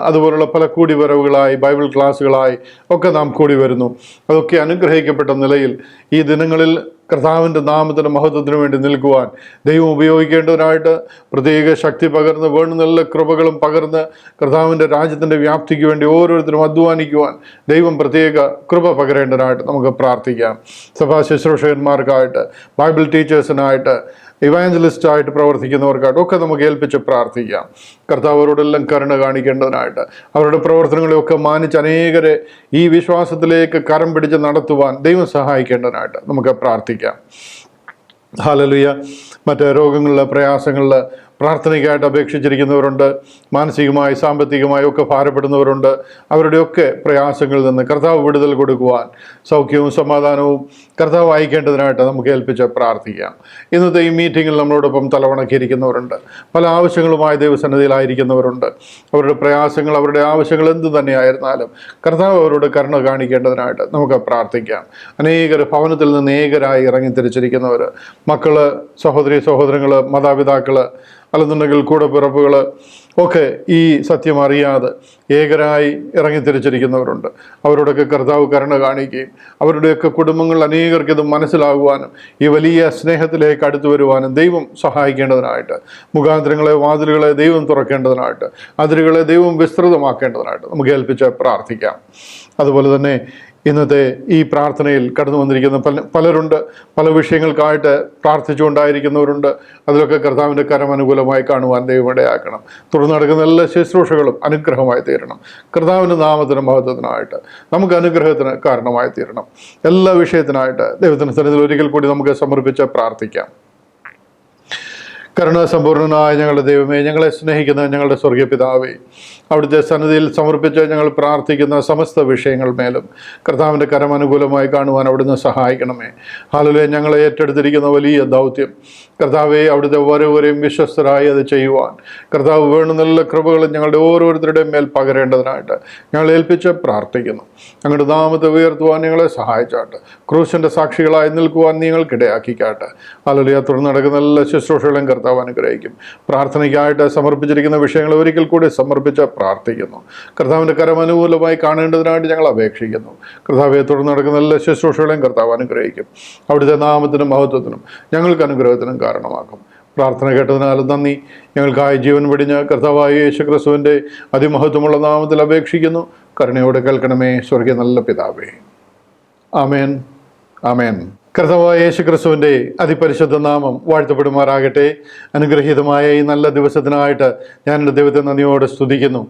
അതുപോലുള്ള പല കൂടിവരവുകളായി, ബൈബിൾ ക്ലാസ്സുകളായി ഒക്കെ നാം കൂടി വരുന്നു. അതൊക്കെ അനുഗ്രഹിക്കപ്പെട്ട നിലയിൽ ഈ ദിനങ്ങളിൽ കർത്താവിൻ്റെ നാമത്തിൻ്റെ മഹത്വത്തിന് വേണ്ടി നിൽക്കുവാൻ ദൈവം ഉപയോഗിക്കേണ്ടതിനായിട്ട് പ്രത്യേക ശക്തി പകർന്ന്, വേണ്ടുന്ന എല്ലാ കൃപകളും പകർന്ന് കർത്താവിൻ്റെ രാജ്യത്തിൻ്റെ വ്യാപ്തിക്ക് വേണ്ടി ഓരോരുത്തരും അധ്വാനിക്കുവാൻ ദൈവം പ്രത്യേക കൃപ പകരേണ്ടതിനായിട്ട് നമുക്ക് പ്രാർത്ഥിക്കാം. സഭാ ശുശ്രൂഷകന്മാർക്കായിട്ട്, ബൈബിൾ ടീച്ചേഴ്സിനായിട്ട്, ഇവാഞ്ചലിസ്റ്റായിട്ട് പ്രവർത്തിക്കുന്നവർക്കായിട്ട് ഒക്കെ നമുക്ക് ഏൽപ്പിച്ച് പ്രാർത്ഥിക്കാം. കർത്താവ് അവരോടെല്ലാം കരുണ കാണിക്കേണ്ടതിനായിട്ട്, അവരുടെ പ്രവർത്തനങ്ങളെയൊക്കെ മാനിച്ച് അനേകരെ ഈ വിശ്വാസത്തിലേക്ക് കരം പിടിച്ച് നടത്തുവാൻ ദൈവം സഹായിക്കേണ്ടതിനായിട്ട് നമുക്ക് പ്രാർത്ഥിക്കാം. ഹല്ലേലൂയ. മറ്റ് രോഗങ്ങളിൽ, പ്രയാസങ്ങളിൽ പ്രാർത്ഥനയ്ക്കായിട്ട് അപേക്ഷിച്ചിരിക്കുന്നവരുണ്ട്. മാനസികമായി, സാമ്പത്തികമായി ഒക്കെ ഭാരപ്പെടുന്നവരുണ്ട്. അവരുടെയൊക്കെ പ്രയാസങ്ങളിൽ നിന്ന് കർത്താവ് വിടുതൽ കൊടുക്കുവാൻ, സൗഖ്യവും സമാധാനവും കർത്താവ് അയക്കേണ്ടതിനായിട്ട് നമുക്ക് ഏൽപ്പിച്ച് പ്രാർത്ഥിക്കാം. ഇന്നത്തെ ഈ മീറ്റിങ്ങിൽ നമ്മളോടൊപ്പം തലവണക്കിയിരിക്കുന്നവരുണ്ട്. പല ആവശ്യങ്ങളുമായി ദൈവസന്നിധിയിലായിരിക്കുന്നവരുണ്ട്. അവരുടെ പ്രയാസങ്ങൾ, അവരുടെ ആവശ്യങ്ങൾ എന്തു തന്നെയായിരുന്നാലും കർത്താവ് അവരോട് കരുണ കാണിക്കേണ്ടതിനായിട്ട് നമുക്ക് പ്രാർത്ഥിക്കാം. അനേകർ ഭവനത്തിൽ നിന്ന് ഏകരായി ഇറങ്ങിത്തിരിച്ചിരിക്കുന്നവർ, മക്കള്, സഹോദരി സഹോദരങ്ങൾ, മാതാപിതാക്കൾ, അല്ലെന്നുണ്ടെങ്കിൽ കൂടപ്പിറപ്പുകൾ ഒക്കെ ഈ സത്യം അറിയാതെ ഏകരായി ഇറങ്ങിത്തിരിച്ചിരിക്കുന്നവരുണ്ട്. അവരോടൊക്കെ കർത്താവ് കരുണ കാണിക്കുകയും അവരുടെയൊക്കെ കുടുംബങ്ങൾ അനേകർക്ക് ഇത് മനസ്സിലാകുവാനും ഈ വലിയ സ്നേഹത്തിലേക്ക് അടുത്തു വരുവാനും ദൈവം സഹായിക്കേണ്ടതിനായിട്ട്, മുഖാന്തരങ്ങളെ, വാതിലുകളെ ദൈവം തുറക്കേണ്ടതിനായിട്ട്, അതിരുകളെ ദൈവം വിസ്തൃതമാക്കേണ്ടതിനായിട്ട് നമുക്ക് ഏൽപ്പിച്ച് പ്രാർത്ഥിക്കാം. അതുപോലെ തന്നെ ഇന്നത്തെ ഈ പ്രാർത്ഥനയിൽ കടന്നു വന്നിരിക്കുന്ന പലരുണ്ട്. പല വിഷയങ്ങൾക്കായിട്ട് പ്രാർത്ഥിച്ചുകൊണ്ടായിരിക്കുന്നവരുണ്ട്. അതിലൊക്കെ കർത്താവിൻ്റെ കരം അനുകൂലമായി കാണുവാൻ ദൈവം ഇടയാക്കണം. തുടർന്ന് നടക്കുന്ന എല്ലാ ശുശ്രൂഷകളും അനുഗ്രഹമായി തീരണം. കർത്താവിൻ്റെ നാമത്തിന് മഹത്വത്തിനായിട്ട് നമുക്ക് അനുഗ്രഹത്തിന് കാരണമായി തീരണം. എല്ലാ വിഷയത്തിനായിട്ട് ദൈവത്തിൻ്റെ സന്നിധിയിൽ ഒരിക്കൽ കൂടി നമുക്ക് സമർപ്പിച്ച് പ്രാർത്ഥിക്കാം. കരുണാസമ്പൂർണനായ ഞങ്ങളുടെ ദൈവമേ, ഞങ്ങളെ സ്നേഹിക്കുന്ന ഞങ്ങളുടെ സ്വർഗീയ പിതാവേ, അവിടുത്തെ സന്നിധിയിൽ സമർപ്പിച്ച് ഞങ്ങൾ പ്രാർത്ഥിക്കുന്ന സമസ്ത വിഷയങ്ങൾ മേലും കർത്താവിൻ്റെ കരം അനുകൂലമായി കാണുവാൻ അവിടുന്ന് സഹായിക്കണമേ. ഹല്ലേലൂയ. ഞങ്ങളെ ഏറ്റെടുത്തിരിക്കുന്ന വലിയ ദൗത്യം കർത്താവെ, അവിടുത്തെ ഓരോരുവരെയും വിശ്വസ്തരായി അത് ചെയ്യുവാൻ കർത്താവ് വേണ്ട നല്ല കൃപകളും ഞങ്ങളുടെ ഓരോരുത്തരുടെയും മേൽ പകരേണ്ടതിനായിട്ട് ഞങ്ങൾ ഏൽപ്പിച്ച് പ്രാർത്ഥിക്കുന്നു. ഞങ്ങളുടെ നാമത്തെ ഉയർത്തുവാൻ ഞങ്ങളെ സഹായിച്ചാട്ട്. ക്രൂശിൻ്റെ സാക്ഷികളായി നിൽക്കുവാൻ നിങ്ങൾക്കിടയാക്കിക്കാട്ടെ. ഹല്ലേലൂയ. തുടർന്ന് നടക്കുന്ന എല്ലാ ശുശ്രൂഷകളും കർത്താവ് അനുഗ്രഹിക്കും. പ്രാർത്ഥനയ്ക്കായിട്ട് സമർപ്പിച്ചിരിക്കുന്ന വിഷയങ്ങൾ ഒരിക്കൽ കൂടി സമർപ്പിച്ച് പ്രാർത്ഥിക്കുന്നു. കർത്താവിൻ്റെ കരം അനുകൂലമായി കാണേണ്ടതിനായിട്ട് ഞങ്ങൾ അപേക്ഷിക്കുന്നു. കർത്താവെ, തുടർന്ന് നടക്കുന്ന എല്ലാ ശുശ്രൂഷകളെയും കർത്താവ് അനുഗ്രഹിക്കും. അവിടുത്തെ നാമത്തിനും മഹത്വത്തിനും ഞങ്ങൾക്ക് അനുഗ്രഹത്തിനും കാരണമാക്കും. പ്രാർത്ഥന കേട്ടതിനാലും നന്ദി. ഞങ്ങൾക്കായി ജീവൻ വെടിഞ്ഞ കർത്താവായ യേശു ക്രിസ്തുവിൻ്റെ അതിമഹത്വമുള്ള നാമത്തിൽ അപേക്ഷിക്കുന്നു. കരുണയോടെ കേൾക്കണമേ സ്വർഗീയ നല്ല പിതാവേ. ആമേൻ, ആമേൻ. കർത്താവായ യേശു ക്രിസ്തുവിൻ്റെ അതിപരിശുദ്ധ നാമം വാഴ്ത്തപ്പെടുമാറാകട്ടെ. അനുഗ്രഹീതമായ ഈ നല്ല ദിവസത്തിനായിട്ട് ഞാൻ എൻ്റെ ദൈവത്തെ നന്ദിയോടെ സ്തുതിക്കുന്നു.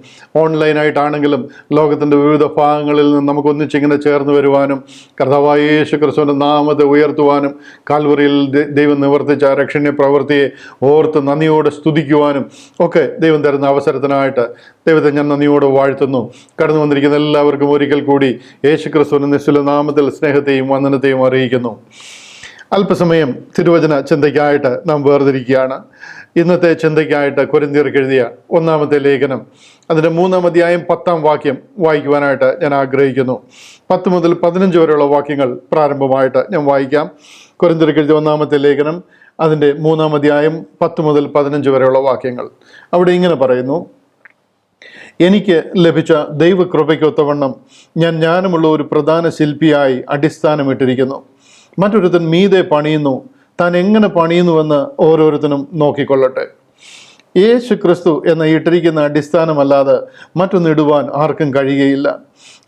ഓൺലൈനായിട്ടാണെങ്കിലും ലോകത്തിൻ്റെ വിവിധ ഭാഗങ്ങളിൽ നിന്ന് നമുക്കൊന്നിച്ചിങ്ങനെ ചേർന്ന് വരുവാനും കർത്താവായ യേശു ക്രിസ്തുവിൻ്റെ നാമത്തെ ഉയർത്തുവാനും കാൽവറിയിൽ ദൈവം നിവർത്തിച്ച രക്ഷണീയ പ്രവൃത്തിയെ ഓർത്ത് നന്ദിയോടെ സ്തുതിക്കുവാനും ഒക്കെ ദൈവം തരുന്ന അവസരത്തിനായിട്ട് ദൈവത്തെ ഞാൻ നന്ദിയോടെ വാഴ്ത്തുന്നു. കടന്നു വന്നിരിക്കുന്ന എല്ലാവർക്കും ഒരിക്കൽ കൂടി യേശു ക്രിസ്തുവിൻ്റെ നിസ്തുല നാമത്തിൽ സ്നേഹത്തെയും വന്ദനത്തെയും അറിയിക്കുന്നു. അല്പസമയം തിരുവചന ചിന്തയ്ക്കായിട്ട് നാം വേർതിരിക്കുകയാണ്. ഇന്നത്തെ ചിന്തയ്ക്കായിട്ട് കൊരിന്ത്യർക്ക് എഴുതിയ 1-ാമത്തെ ലേഖനം അതിൻ്റെ 3-ാം അധ്യായം 10-ാം വാക്യം വായിക്കുവാനായിട്ട് ഞാൻ ആഗ്രഹിക്കുന്നു. 10 മുതൽ 15 വരെയുള്ള വാക്യങ്ങൾ പ്രാരംഭമായിട്ട് ഞാൻ വായിക്കാം. കൊരിന്ത്യർക്ക് എഴുതിയ 1-ാമത്തെ ലേഖനം അതിൻ്റെ 3-ാം അധ്യായം 10 മുതൽ 15 വരെയുള്ള വാക്യങ്ങൾ. അവിടെ ഇങ്ങനെ പറയുന്നു: എനിക്ക് ലഭിച്ച ദൈവകൃപയ്ക്കൊത്തവണ്ണം ഞാൻ ജ്ഞാനമുള്ള ഒരു പ്രധാന ശില്പിയായി അടിസ്ഥാനമിട്ടിരിക്കുന്നു. മറ്റൊരുത്തൻ മീതെ പണിയുന്നു, താൻ എങ്ങനെ പണിയുന്നുവെന്ന് ഓരോരുത്തരും നോക്കിക്കൊള്ളട്ടെ. യേശു ക്രിസ്തു എന്ന ഇട്ടിരിക്കുന്ന അടിസ്ഥാനമല്ലാതെ മറ്റൊന്നിടുവാൻ ആർക്കും കഴിയുകയില്ല.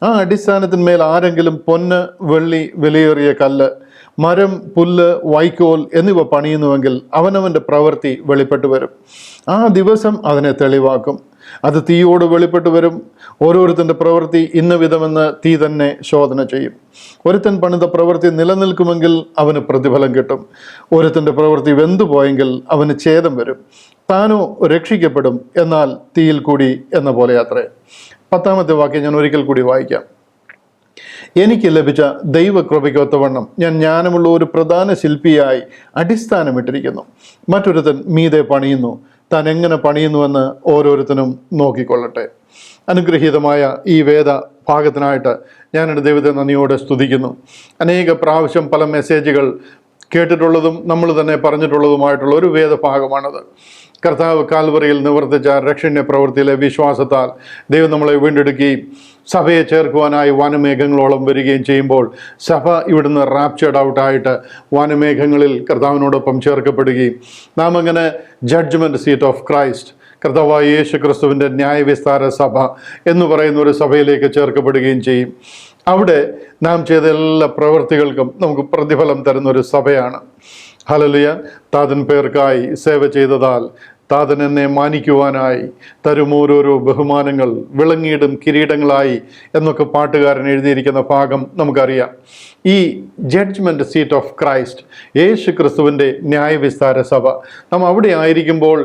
ആ അടിസ്ഥാനത്തിന്മേൽ ആരെങ്കിലും പൊന്ന്, വെള്ളി, വിലയേറിയ കല്ല്, മരം, പുല്ല്, വൈക്കോൽ എന്നിവ പണിയുന്നുവെങ്കിൽ അവനവൻ്റെ പ്രവൃത്തി വെളിപ്പെട്ടു വരും. ആ ദിവസം അതിനെ തെളിവാക്കും. അത് തീയോട് വെളിപ്പെട്ടു വരും. ഓരോരുത്തൻ്റെ പ്രവൃത്തി ഇന്ന വിധമെന്ന് തീ തന്നെ ശോധന ചെയ്യും. ഒരുത്തൻ പണിത പ്രവൃത്തി നിലനിൽക്കുമെങ്കിൽ അവന് പ്രതിഫലം കിട്ടും. ഒരുത്തൻ്റെ പ്രവൃത്തി വെന്തുപോയെങ്കിൽ അവന് ഛേദം വരും. താനോ രക്ഷിക്കപ്പെടും, എന്നാൽ തീയിൽ കൂടി എന്ന പോലെ അത്രേ. 10-ാമത്തെ വാക്യം ഞാൻ ഒരിക്കൽ കൂടി വായിക്കാം. എനിക്ക് ലഭിച്ച ദൈവകൃപയ്ക്കൊത്തവണ്ണം ഞാൻ ജ്ഞാനമുള്ള ഒരു പ്രധാന ശില്പിയായി അടിസ്ഥാനമിട്ടിരിക്കുന്നു. മറ്റൊരുത്തൻ മീതെ പണിയുന്നു, താൻ എങ്ങനെ പണിയുന്നുവെന്ന് ഓരോരുത്തരും നോക്കിക്കൊള്ളട്ടെ. അനുഗ്രഹീതമായ ഈ വേദ ഭാഗത്തിനായിട്ട് ഞാൻ എൻ്റെ ദൈവത്തെ നന്ദിയോടെ സ്തുതിക്കുന്നു. അനേക പ്രാവശ്യം പല മെസ്സേജുകൾ കേട്ടിട്ടുള്ളതും നമ്മൾ തന്നെ പറഞ്ഞിട്ടുള്ളതുമായിട്ടുള്ള ഒരു വേദഭാഗമാണത്. കർത്താവ് കാൽവറിയിൽ നിവർത്തിച്ച രക്ഷണ്യ പ്രവൃത്തിയിലെ വിശ്വാസത്താൽ ദൈവം നമ്മളെ വീണ്ടെടുക്കുകയും സഭയെ ചേർക്കുവാനായി വാനമേഘങ്ങളോളം വരികയും ചെയ്യുമ്പോൾ സഭ ഇവിടുന്ന് റാപ്ചേർഡ് ഔട്ടായിട്ട് വാനമേഘങ്ങളിൽ കർത്താവിനോടൊപ്പം ചേർക്കപ്പെടുകയും നാം അങ്ങനെ ജഡ്ജ്മെൻറ്റ് സീറ്റ് ഓഫ് ക്രൈസ്റ്റ്, കർത്താവായ യേശു ക്രിസ്തുവിൻ്റെ ന്യായവിസ്താര സഭ എന്ന് പറയുന്ന ഒരു സഭയിലേക്ക് ചേർക്കപ്പെടുകയും ചെയ്യും. അവിടെ നാം ചെയ്ത എല്ലാ പ്രവൃത്തികൾക്കും നമുക്ക് പ്രതിഫലം തരുന്ന ഒരു സഭയാണ്. ഹല്ലേലൂയ. താതൻ പേർക്കായി സേവ ചെയ്തതാൽ താതൻ എന്നെ മാനിക്കുവാനായി തരും ഓരോരോ ബഹുമാനങ്ങൾ വിളങ്ങിയിടും കിരീടങ്ങളായി എന്നൊക്കെ പാട്ടുകാരൻ എഴുതിയിരിക്കുന്ന ഭാഗം നമുക്കറിയാം. ഈ ജഡ്ജ്മെൻറ്റ് സീറ്റ് ഓഫ് ക്രൈസ്റ്റ്, യേശു ക്രിസ്തുവിൻ്റെ ന്യായവിസ്താര സഭ, നാം അവിടെ ആയിരിക്കുമ്പോൾ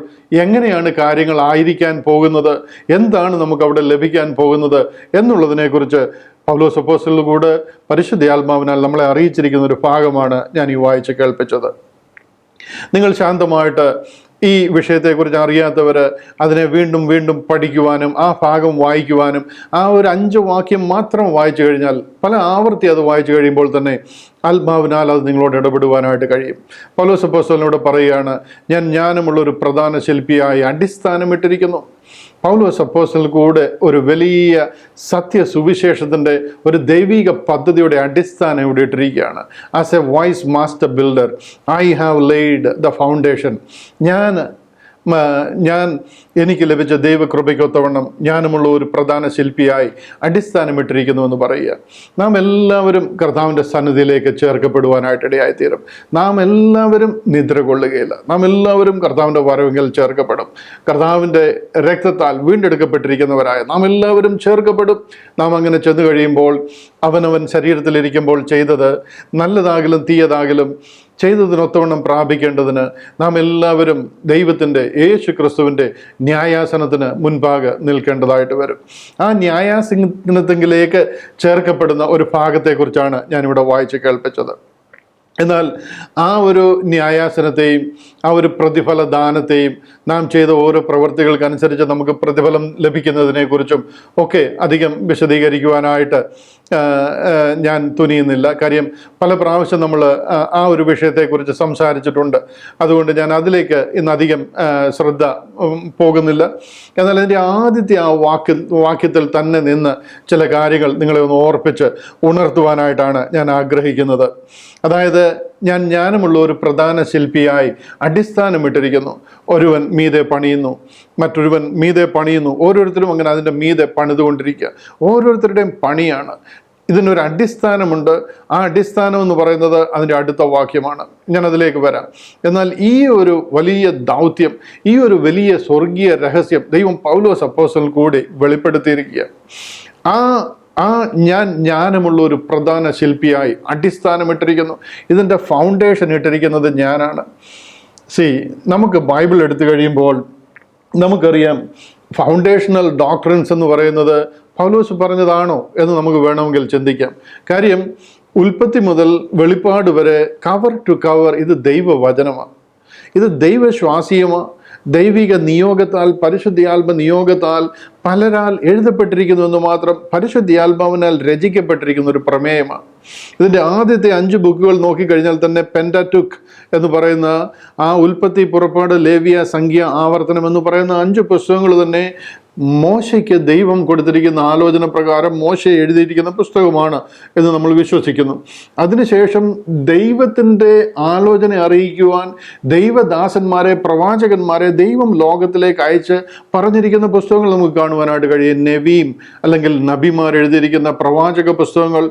എങ്ങനെയാണ് കാര്യങ്ങൾ ആയിരിക്കാൻ പോകുന്നത്, എന്താണ് നമുക്ക് അവിടെ ലഭിക്കാൻ പോകുന്നത് എന്നുള്ളതിനെക്കുറിച്ച് പൗലോസ് അപ്പോസ്തലനിലൂടെ പരിശുദ്ധാത്മാവിനാൽ നമ്മളെ അറിയിച്ചിരിക്കുന്ന ഒരു ഭാഗമാണ് ഞാൻ ഈ വായിച്ച് കേൾപ്പിച്ചത്. നിങ്ങൾ ശാന്തമായിട്ട് ഈ വിഷയത്തെക്കുറിച്ച് അറിയാത്തവർ അതിനെ വീണ്ടും വീണ്ടും പഠിക്കുവാനും ആ ഭാഗം വായിക്കുവാനും ആ ഒരു 5 വാക്യം മാത്രം വായിച്ചു കഴിഞ്ഞാൽ പല ആവർത്തി അത് വായിച്ചു കഴിയുമ്പോൾ തന്നെ ആത്മാവിനാൽ അത് നിങ്ങളോട് ഇടപെടുവാനായിട്ട് കഴിയും. പൗലോസ് അപ്പോസ്തലനോട് പറയുകയാണ്, ഞാൻ ജ്ഞാനമുള്ള ഒരു പ്രധാന ശില്പിയായി അടിസ്ഥാനമിട്ടിരിക്കുന്നു. പൗലോസ് അപ്പോസ്തലൻ കൂടെ ഒരു വലിയ സത്യസുവിശേഷത്തിൻ്റെ ഒരു ദൈവിക പദ്ധതിയുടെ അടിസ്ഥാനം ഇവിടെ ഇട്ടിരിക്കുകയാണ്. As a wise master builder I have laid the foundation. ഞാൻ എനിക്ക് ലഭിച്ച ദൈവകൃപയ്ക്കൊത്തവണ്ണം ജ്ഞാനമുള്ള ഒരു പ്രധാന ശില്പിയായി അടിസ്ഥാനമിട്ടിരിക്കുന്നു എന്ന് പറയുക. നാം എല്ലാവരും കർത്താവിൻ്റെ സന്നിധിയിലേക്ക് ചേർക്കപ്പെടുവാനായിട്ട് ഇടയായിത്തീരും. നാം എല്ലാവരും നിദ്ര കൊള്ളുകയില്ല. നാം എല്ലാവരും കർത്താവിൻ്റെ വരവെങ്കിൽ ചേർക്കപ്പെടും. കർത്താവിൻ്റെ രക്തത്താൽ വീണ്ടെടുക്കപ്പെട്ടിരിക്കുന്നവരായ നാം എല്ലാവരും ചേർക്കപ്പെടും. നാം അങ്ങനെ ചെന്നു കഴിയുമ്പോൾ അവനവൻ ശരീരത്തിലിരിക്കുമ്പോൾ ചെയ്തത് നല്ലതാകലും തീയതാകലും ചെയ്തതിനൊത്തവണ്ണം പ്രാപിക്കേണ്ടതിന് നാം എല്ലാവരും ദൈവത്തിൻ്റെ യേശു ക്രിസ്തുവിൻ്റെ ന്യായാസനത്തിന് മുൻപാകെ നിൽക്കേണ്ടതായിട്ട് വരും. ആ ന്യായാസനത്തിലേക്ക് ചേർക്കപ്പെടുന്ന ഒരു ഭാഗത്തെക്കുറിച്ചാണ് ഞാനിവിടെ വായിച്ച് കേൾപ്പിച്ചത്. എന്നാൽ ആ ഒരു ന്യായാസനത്തെയും ആ ഒരു പ്രതിഫല ദാനത്തെയും നാം ചെയ്ത ഓരോ പ്രവൃത്തികൾക്കനുസരിച്ച് നമുക്ക് പ്രതിഫലം ലഭിക്കുന്നതിനെക്കുറിച്ചും ഒക്കെ അധികം വിശദീകരിക്കുവാനായിട്ട് ഞാൻ തുനിയുന്നില്ല. കാര്യം പല പ്രാവശ്യം നമ്മൾ ആ ഒരു വിഷയത്തെക്കുറിച്ച് സംസാരിച്ചിട്ടുണ്ട്. അതുകൊണ്ട് ഞാൻ അതിലേക്ക് ഇന്നധികം ശ്രദ്ധ പോകുന്നില്ല. എന്നാൽ അതിൻ്റെ ആദ്യത്തെ ആ വാക്യത്തിൽ തന്നെ നിന്ന് ചില കാര്യങ്ങൾ നിങ്ങളെ ഒന്ന് ഓർപ്പിച്ച് ഉണർത്തുവാനായിട്ടാണ് ഞാൻ ആഗ്രഹിക്കുന്നത്. അതായത് ഞാൻ ജ്ഞാനമുള്ള ഒരു പ്രധാന ശില്പിയായി അടിസ്ഥാനമിട്ടിരിക്കുന്നു. ഒരുവൻ മീതെ പണിയുന്നു, മറ്റൊരുവൻ മീതെ പണിയുന്നു. ഓരോരുത്തരും അങ്ങനെ അതിൻ്റെ മീതെ പണിതുകൊണ്ടിരിക്കുക. ഓരോരുത്തരുടെയും പണിയാണ്. ഇതിനൊരു അടിസ്ഥാനമുണ്ട്. ആ അടിസ്ഥാനം എന്ന് പറയുന്നത് അതിൻ്റെ അടുത്ത വാക്യമാണ്. ഞാൻ അതിലേക്ക് വരാം. എന്നാൽ ഈ ഒരു വലിയ ദൗത്യം, ഈ ഒരു വലിയ സ്വർഗീയ രഹസ്യം ദൈവം പൗലോസ് അപ്പോസ്തലൻ കൂടി വെളിപ്പെടുത്തിയിരിക്കുക. ഞാൻ ജ്ഞാനമുള്ള ഒരു പ്രധാന ശില്പിയായി അടിസ്ഥാനമിട്ടിരിക്കുന്നു. ഇതിൻ്റെ ഫൗണ്ടേഷൻ ഇട്ടിരിക്കുന്നത് ഞാനാണ്. നമുക്ക് ബൈബിൾ എടുത്തു കഴിയുമ്പോൾ നമുക്കറിയാം ഫൗണ്ടേഷണൽ ഡോക്ട്രിൻസ് എന്ന് പറയുന്നത് പൗലോസ് പറഞ്ഞതാണോ എന്ന് നമുക്ക് വേണമെങ്കിൽ ചിന്തിക്കാം. കാര്യം ഉൽപ്പത്തി മുതൽ വെളിപ്പാട് വരെ കവർ ടു കവർ ഇത് ദൈവവചനമാണ്, ഇത് ദൈവശ്വാസീയമാണ്. ദൈവിക നിയോഗത്താൽ, പരിശുദ്ധാത്മ നിയോഗത്താൽ പലരാൽ എഴുതപ്പെട്ടിരിക്കുന്നു എന്ന് മാത്രം, പരിശുദ്ധാത്മാവിനാൽ രചിക്കപ്പെട്ടിരിക്കുന്ന ഒരു പ്രമേയമാണ്. ഇതിൻ്റെ ആദ്യത്തെ 5 ബുക്കുകൾ നോക്കിക്കഴിഞ്ഞാൽ തന്നെ പെൻറ്റാറ്റുക്ക് എന്ന് പറയുന്ന ആ ഉൽപ്പത്തി, പുറപ്പാട്, ലേവ്യ, സംഖ്യ, ആവർത്തനം എന്ന് പറയുന്ന 5 പുസ്തകങ്ങൾ തന്നെ മോശയ്ക്ക് ദൈവം കൊടുത്തിരിക്കുന്ന ആലോചന പ്രകാരം മോശ എഴുതിയിരിക്കുന്ന പുസ്തകമാണ് എന്ന് നമ്മൾ വിശ്വസിക്കുന്നു. അതിനുശേഷം ദൈവത്തിൻ്റെ ആലോചന അറിയിക്കുവാൻ ദൈവദാസന്മാരെ, പ്രവാചകന്മാരെ ദൈവം ലോകത്തിലേക്ക് അയച്ച് പറഞ്ഞിരിക്കുന്ന പുസ്തകങ്ങൾ നമുക്ക് കാണുവാനായിട്ട് കഴിയും. നബീം അല്ലെങ്കിൽ നബിമാർ എഴുതിയിരിക്കുന്ന പ്രവാചക പുസ്തകങ്ങൾ,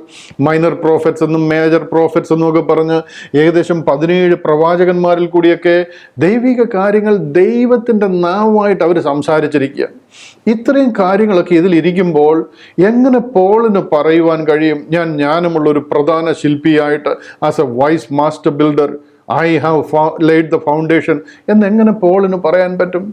മൈനർ പ്രോഫറ്റ്സ് എന്നും മേജർ പ്രോഫറ്റ്സ് എന്നും ഒക്കെ പറഞ്ഞ് ഏകദേശം 17 പ്രവാചകന്മാരിൽ കൂടിയൊക്കെ ദൈവിക കാര്യങ്ങൾ ദൈവത്തിൻ്റെ നാവായിട്ട് അവർ സംസാരിച്ചിരിക്കുക. ഇത്രയും കാര്യങ്ങളൊക്കെ ഇതിലിരിക്കുമ്പോൾ എങ്ങനെ പോളിന് പറയുവാൻ കഴിയും, ഞാൻ ജ്ഞാനമുള്ള ഒരു പ്രധാന ശില്പിയായിട്ട്, as a wise master builder I have laid the foundation എന്നെങ്ങനെ പോളിന് പറയാൻ പറ്റും?